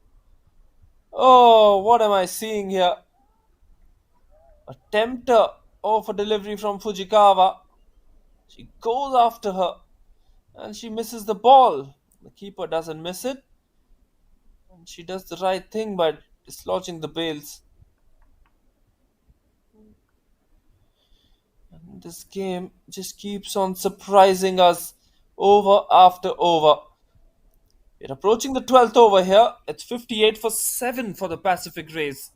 Oh, what am I seeing here? A tempter. Oh, for delivery from Fujikawa. She goes after her, and she misses the ball. The keeper doesn't miss it, and she does the right thing by dislodging the bails. And this game just keeps on surprising us over after over. We're approaching the 12th over here. It's 58 for 7 for the Pacific Rays.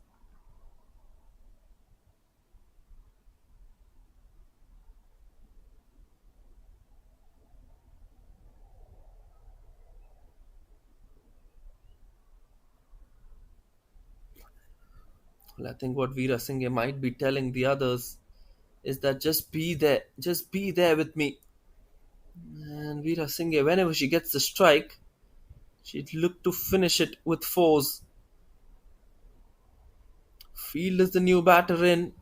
Well, I think what Vira Singh might be telling the others is that just be there with me. And Vira Singh, whenever she gets the strike, she'd look to finish it with fours. Field is the new batter in.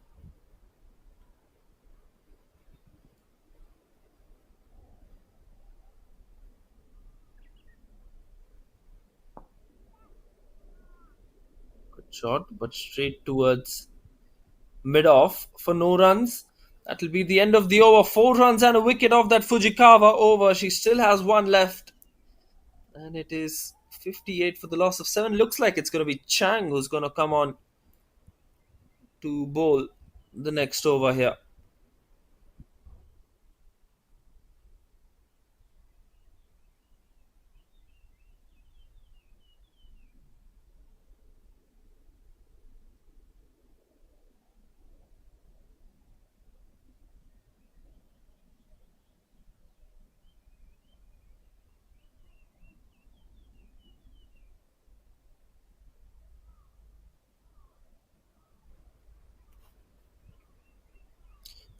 Good shot, but straight towards mid off for no runs. That'll be the end of the over. 4 runs and a wicket off that Fujikawa over. She still has one left. And it is 58 for the loss of 7. Looks like it's going to be Chang who's going to come on to bowl the next over here.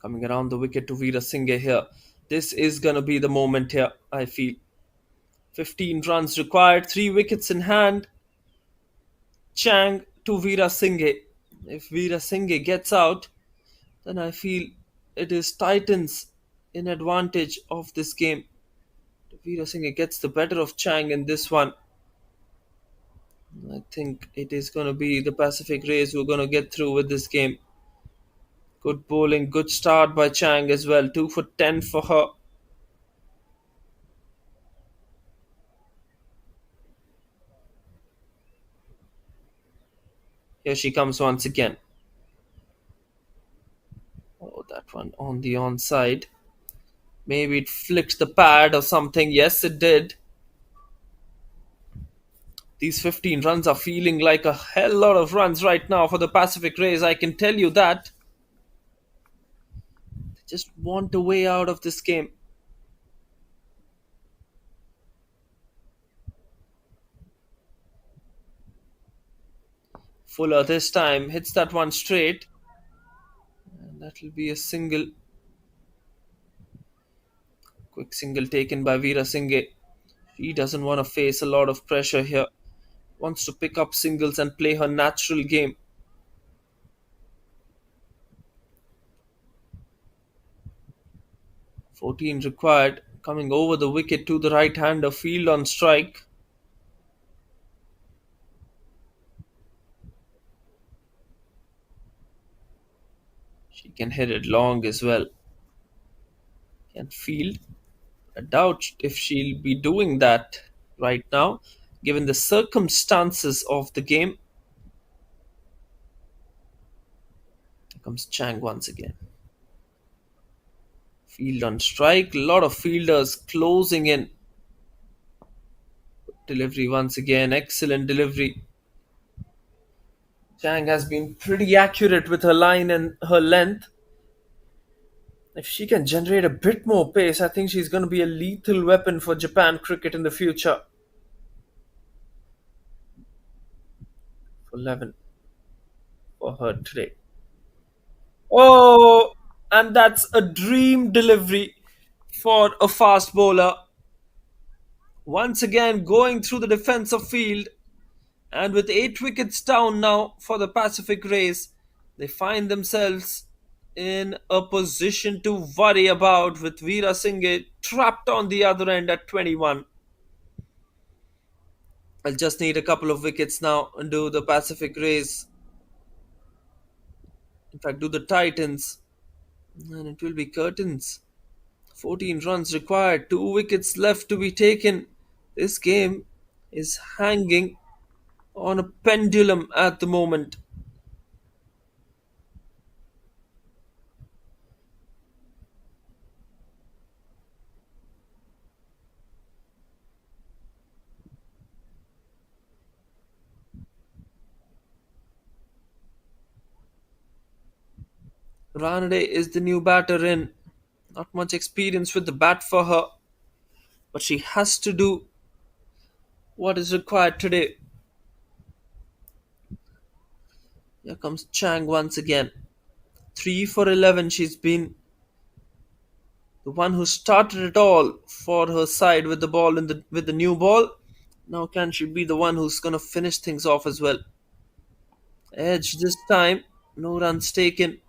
Coming around the wicket to Vira Singh here. This is going to be the moment here, I feel. 15 runs required, 3 wickets in hand. Chang to Vira Singh. If Vira Singh gets out, then I feel it is Titans in advantage of this game. Vira Singh gets the better of Chang in this one. I think it is going to be the Pacific Rays who are going to get through with this game. Good bowling, good start by Chang as well. 2 for 10 for her. Here she comes once again. Oh, that one on the onside. Maybe it flicked the pad or something. Yes, it did. These 15 runs are feeling like a hell lot of runs right now for the Pacific Rays. I can tell you that. They just want a way out of this game. Fuller this time hits that one straight. And that will be a single. Quick single taken by Vira Singh. She doesn't want to face a lot of pressure here. Wants to pick up singles and play her natural game. "14 required." Coming over the wicket to the right-hander. Field on strike. She can hit it long as well. Can field. I doubt if she'll be doing that right now, given the circumstances of the game. Here comes Chang once again. Field on strike. A lot of fielders closing in. Delivery once again. Excellent delivery. Chang has been pretty accurate with her line and her length. If she can generate a bit more pace, I think she's going to be a lethal weapon for Japan cricket in the future. For 11 for her today. Oh, and that's a dream delivery for a fast bowler. Once again, going through the defensive field, and with 8 wickets down now for the Pacific Rays, they find themselves in a position to worry about, with Veera Singh trapped on the other end at 21. I'll just need a couple of wickets now and do the Pacific Rays. In fact, do the Titans. And it will be curtains. 14 runs required, 2 wickets left to be taken. This game is hanging on a pendulum at the moment. Ranade is the new batter in. Not much experience with the bat for her, but she has to do what is required today. Here comes Chang once again. 3 for 11. She's been the one who started it all for her side with the ball in the with the new ball. Now can she be the one who's gonna finish things off as well? Edge this time. No runs taken.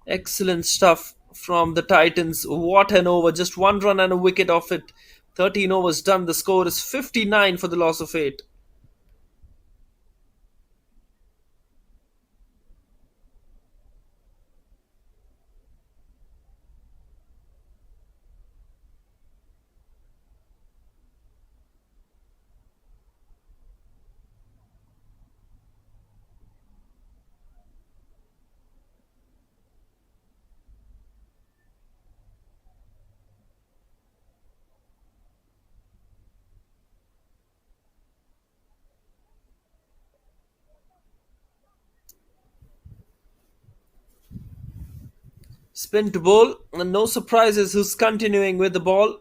Excellent stuff from the Titans. What an over. Just one run and a wicket off it. 13 overs done. The score is 59 for the loss of 8. Spin to bowl, and no surprises who's continuing with the ball.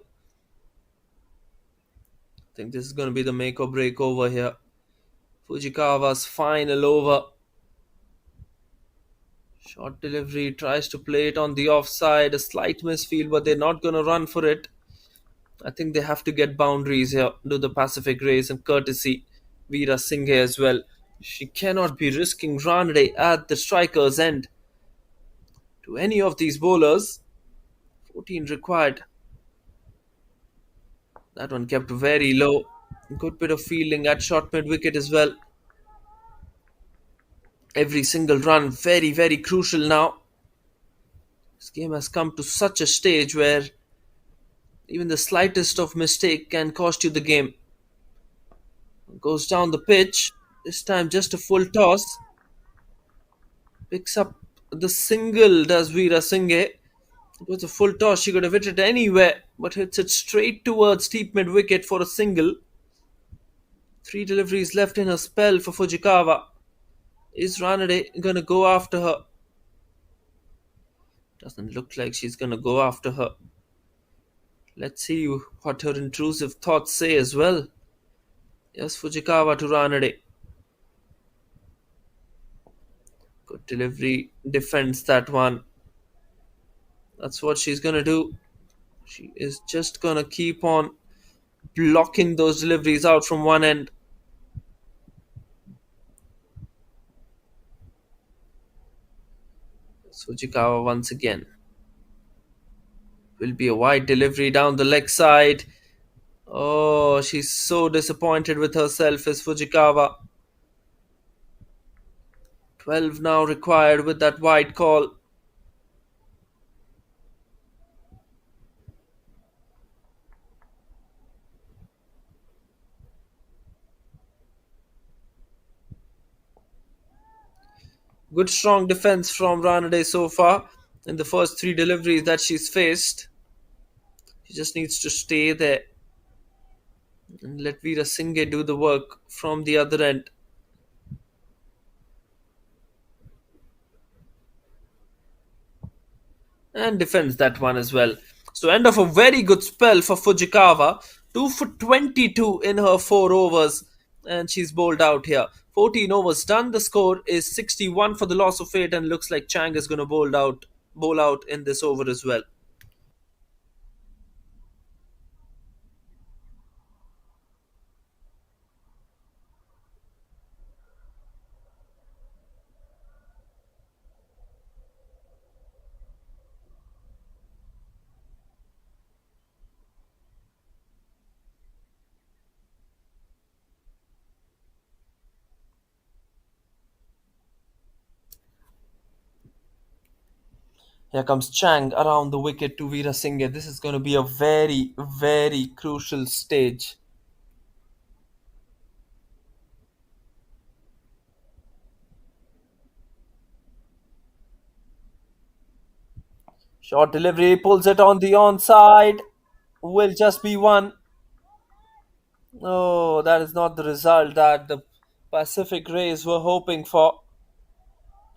I think this is going to be the make or break over here. Fujikawa's final over. Short delivery, tries to play it on the offside. A slight misfield, but they're not going to run for it. I think they have to get boundaries here. Do the Pacific Rays and courtesy Vira Singh as well. She cannot be risking Ranade at the striker's end. To any of these bowlers, 14 required. That one kept very low. Good bit of fielding at short mid wicket as well. Every single run very, very crucial now. This game has come to such a stage where even the slightest of mistake can cost you the game. Goes down the pitch. This time just a full toss. Picks up the single, does Vira Singh. It was a full toss. She could have hit it anywhere, but hits it straight towards deep mid wicket for a single. 3 deliveries left in her spell for Fujikawa. Is Ranade gonna go after her? Doesn't look like she's gonna go after her. Let's see what her intrusive thoughts say as well. Yes, Fujikawa to Ranade. Good delivery, defends that one. That's what she's gonna do. She is just gonna keep on blocking those deliveries out from one end. Fujikawa once again. Will be a wide delivery down the leg side. Oh, she's so disappointed with herself as Fujikawa. 12 now required with that wide call. Good strong defense from Ranade so far in the first 3 deliveries that she's faced. She just needs to stay there and let Vira Singh do the work from the other end. And defends that one as well. So end of a very good spell for Fujikawa. 2 for 22 in her 4 overs and she's bowled out here. 14 overs done. The score is 61 for the loss of 8 and looks like Chang is going to bowl out in this over as well. Here comes Chang around the wicket to Vira Singh. This is going to be a very, very crucial stage. Short delivery, pulls it on the onside. Will just be one. Oh, that is not the result that the Pacific Rays were hoping for.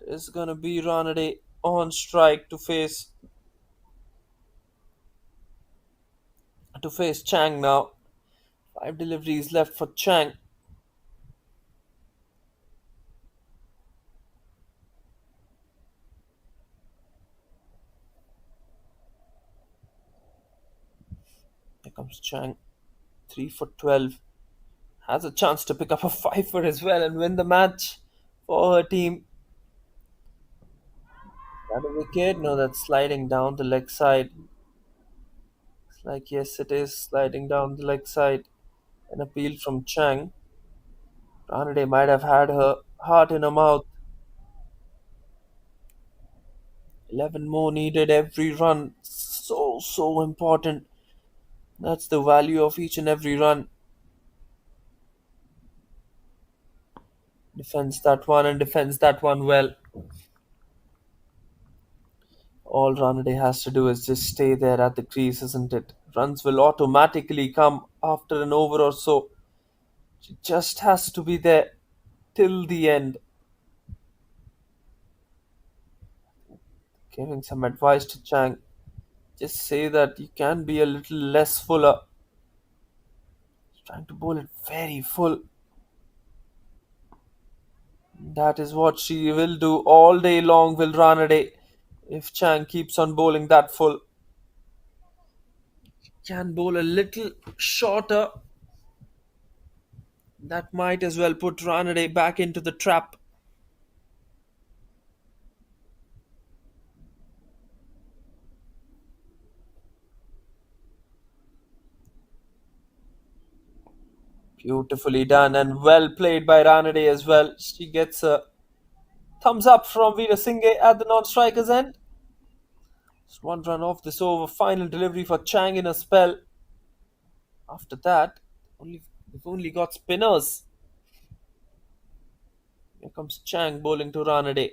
It's going to be Ranade on strike to face Chang now. 5 deliveries left for Chang. Here comes Chang. 3 for 12. Has a chance to pick up a fifer as well and win the match for her team. Got a wicket? No, that's sliding down the leg side. It's like, yes, it is sliding down the leg side. An appeal from Chang. Ranade might have had her heart in her mouth. 11 more needed every run. So important. That's the value of each and every run. Defends that one and defends that one well. All Ranade has to do is just stay there at the crease, isn't it? Runs will automatically come after an over or so. She just has to be there till the end. Giving some advice to Chang. Just say that you can be a little less fuller. She's trying to bowl it very full. That is what she will do all day long, will Ranade, if Chang keeps on bowling that full. Can bowl a little shorter. That might as well put Ranade back into the trap. Beautifully done and well played by Ranade as well. She gets a thumbs up from Vira Singh at the non-striker's end. Just one run off this over. Final delivery for Chang in a spell. After that, we've only got spinners. Here comes Chang bowling to Ranade.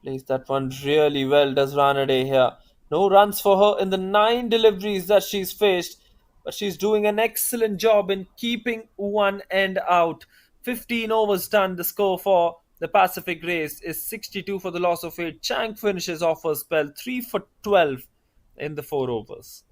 Plays that one really well, does Ranade here. No runs for her in the 9 deliveries that she's faced, but she's doing an excellent job in keeping one end out. 15 overs done. The score for the Pacific Race is 62 for the loss of 8. Chang finishes off her spell 3 for 12 in the 4 overs.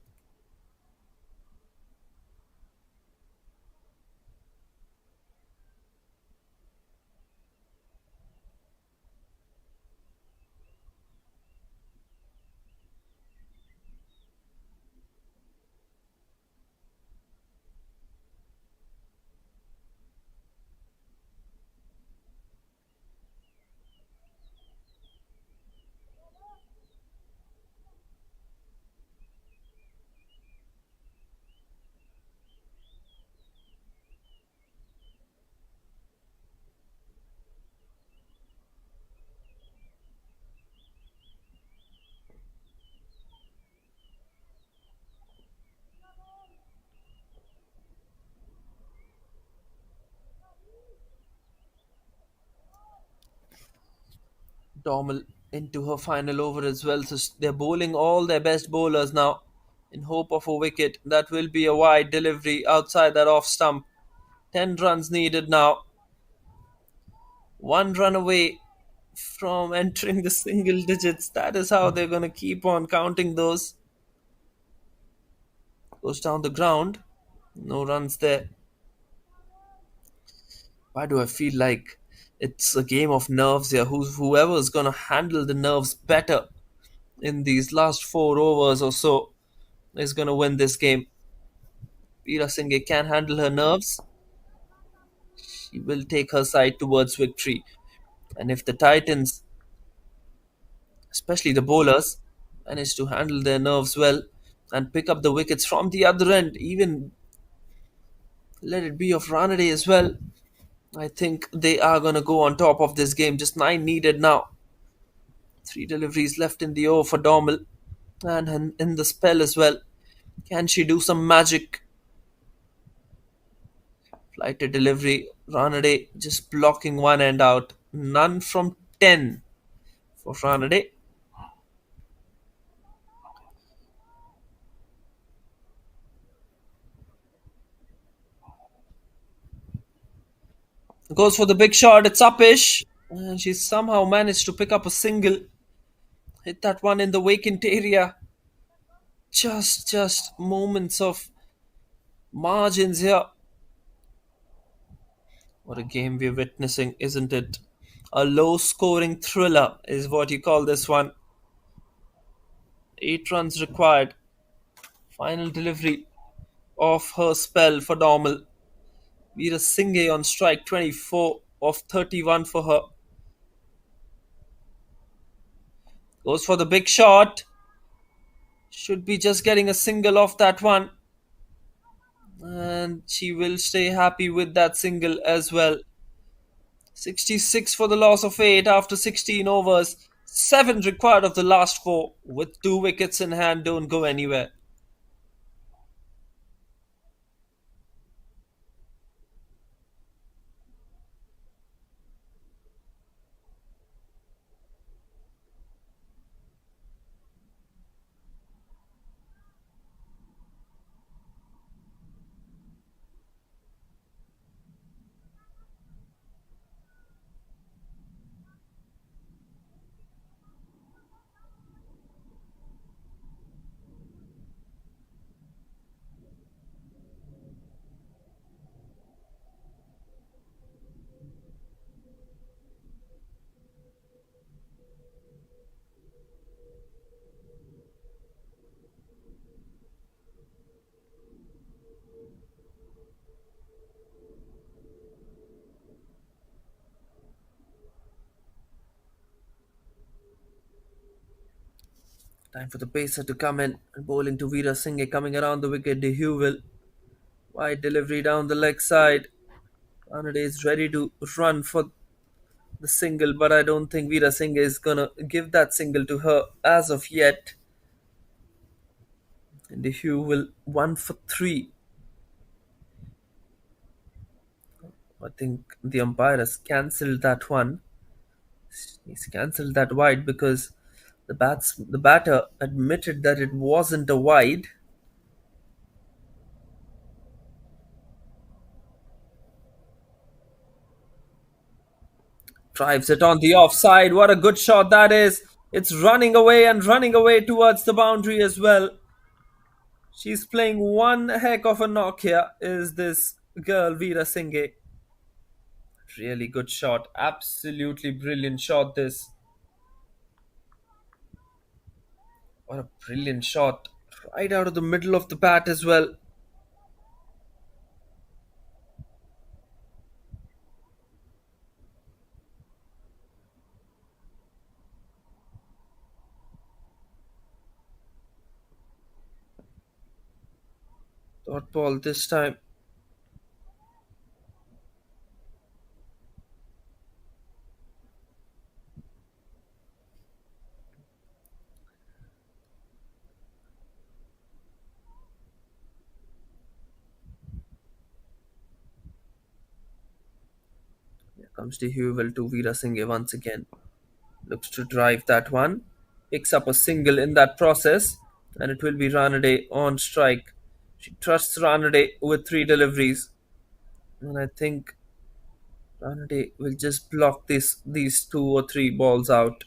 Dormehl into her final over as well. So they're bowling all their best bowlers now in hope of a wicket. That will be a wide delivery outside that off stump. 10 runs needed now. 1 run away from entering the single digits. That is how they're going to keep on counting those. Goes down the ground. No runs there. Why do I feel like it's a game of nerves here? Whoever's going to handle the nerves better in these last 4 overs or so is going to win this game. Vira Singh can handle her nerves. She will take her side towards victory. And if the Titans, especially the bowlers, manage to handle their nerves well and pick up the wickets from the other end, even let it be of Ranade as well, I think they are going to go on top of this game. Just 9 needed now. 3 deliveries left in the over for Dormehl and in the spell as well. Can she do some magic? Flighted delivery. Ranade just blocking one end out. None from 10 for Ranade. Goes for the big shot. It's upish. And she somehow managed to pick up a single. Hit that one in the vacant area. Just moments of margins here. What a game we're witnessing, isn't it? A low scoring thriller is what you call this one. 8 runs required. Final delivery of her spell for Dormehl. Vira Singh on strike, 24 of 31 for her. Goes for the big shot. Should be just getting a single off that one. And she will stay happy with that single as well. 66 for the loss of 8 after 16 overs. 7 required of the last 4. With 2 wickets in hand, don't go anywhere. Time for the pacer to come in and bowling to Vira Singh coming around the wicket. De Hewell. Wide delivery down the leg side. Ranade is ready to run for the single, but I don't think Vira Singh is gonna give that single to her as of yet. And De Hewell 1 for 3. I think the umpire has cancelled that one. He's cancelled that wide because the batter admitted that it wasn't a wide. Drives it on the offside. What a good shot that is. It's running away and running away towards the boundary as well. She's playing one heck of a knock here, is this girl, Veera Singh. Really good shot. Absolutely brilliant shot, this. What a brilliant shot. Right out of the middle of the bat as well. Dot ball this time. Here comes the Hewell to Veera Singh once again. Looks to drive that one. Picks up a single in that process. And it will be Ranade on strike. She trusts Ranade with 3 deliveries. And I think Ranade will just block these 2 or 3 balls out.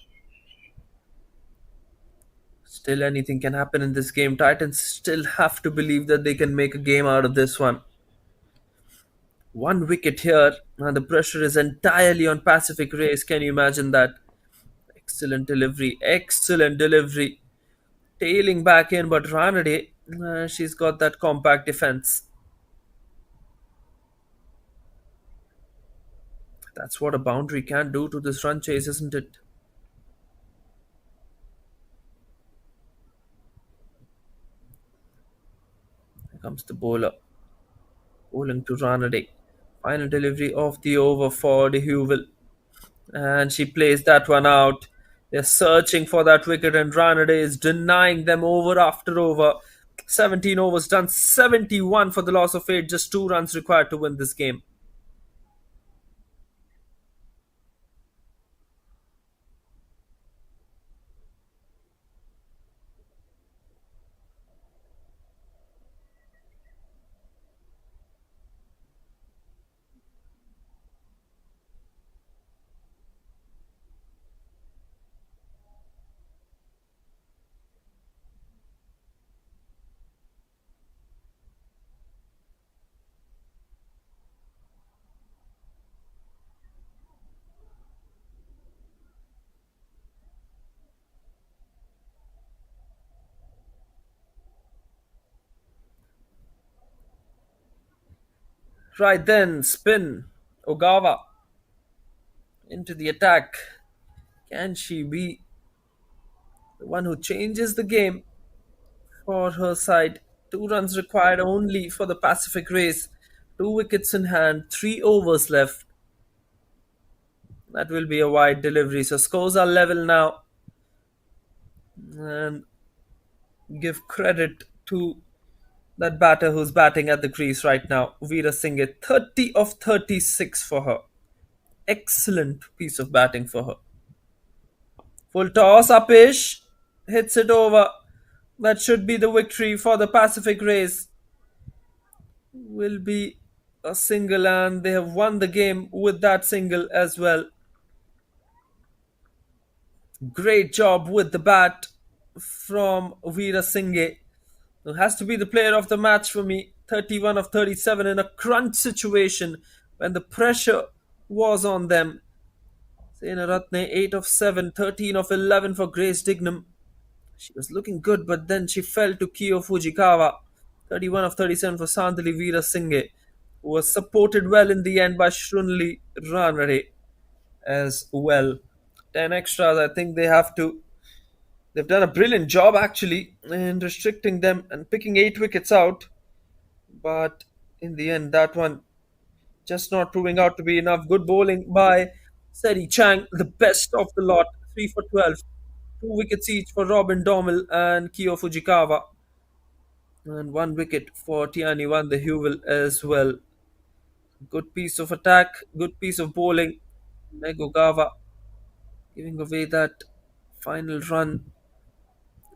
Still, anything can happen in this game. Titans still have to believe that they can make a game out of this one. 1 wicket here, and the pressure is entirely on Pacific Race. Can you imagine that? Excellent delivery, excellent delivery. Tailing back in, but Ranade, she's got that compact defense. That's what a boundary can do to this run chase, isn't it? Here comes the bowler. Bowling to Ranade. Final delivery of the over for the Hewell. And she plays that one out. They're searching for that wicket, and Ranade is denying them over after over. 17 overs done, 71 for the loss of 8, just 2 runs required to win this game. Right then, spin. Ogawa into the attack. Can she be the one who changes the game for her side? 2 runs required only for the Pacific Race. 2 wickets in hand, 3 overs left. That will be a wide delivery. So scores are level now. And give credit to that batter who's batting at the crease right now. Vira Singh, 30 of 36 for her. Excellent piece of batting for her. Full toss, upish. Hits it over. That should be the victory for the Pacific Race. Will be a single, and they have won the game with that single as well. Great job with the bat from Vira Singh, who has to be the player of the match for me. 31 of 37 in a crunch situation when the pressure was on them. Sena 8 of 7, 13 of 11 for Grace Dignam. She was looking good, but then she fell to Kyo Fujikawa. 31 of 37 for Sandali Vira Singh, who was supported well in the end by Shrunli Ranade as well. 10 extras, I think they have to. They've done a brilliant job actually in restricting them and picking 8 wickets out. But in the end, that one just not proving out to be enough. Good bowling by Seri Chang, the best of the lot. 3 for 12. 2 wickets each for Robin Dormehl and Kyo Fujikawa. And 1 wicket for Tiani Van the Hewell as well. Good piece of attack, good piece of bowling. Megogawa giving away that final run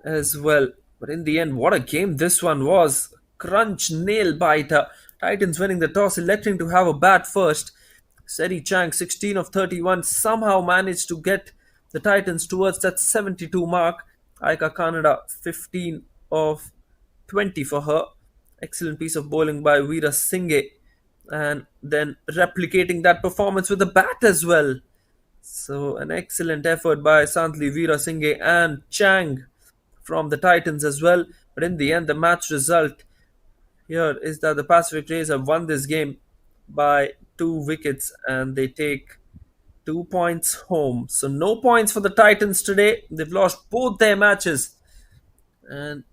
as well. But in the end, what a game this one was. Crunch, nail biter. Titans winning the toss, electing to have a bat first. Seri Chang, 16 of 31, somehow managed to get the Titans towards that 72 mark. Aika Kanada, 15 of 20 for her. Excellent piece of bowling by Vira Singh. And then replicating that performance with the bat as well. So, an excellent effort by Santli Vira Singh and Chang from the Titans as well. But in the end, the match result here is that the Pacific Rays have won this game by 2 wickets and they take 2 points home. So no points for the Titans today. They've lost both their matches. And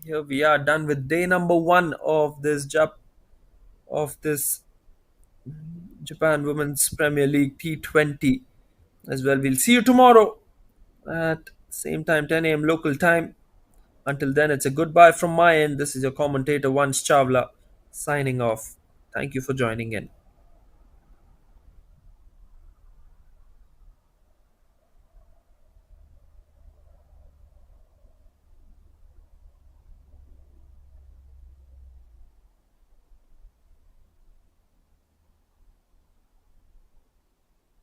here we are done with day number 1 of this Japan Women's Premier League T20 as well. We'll see you tomorrow at same time, 10 a.m. local time. Until then, it's a goodbye from my end. This is your commentator, Vansh Chawla, signing off. Thank you for joining in.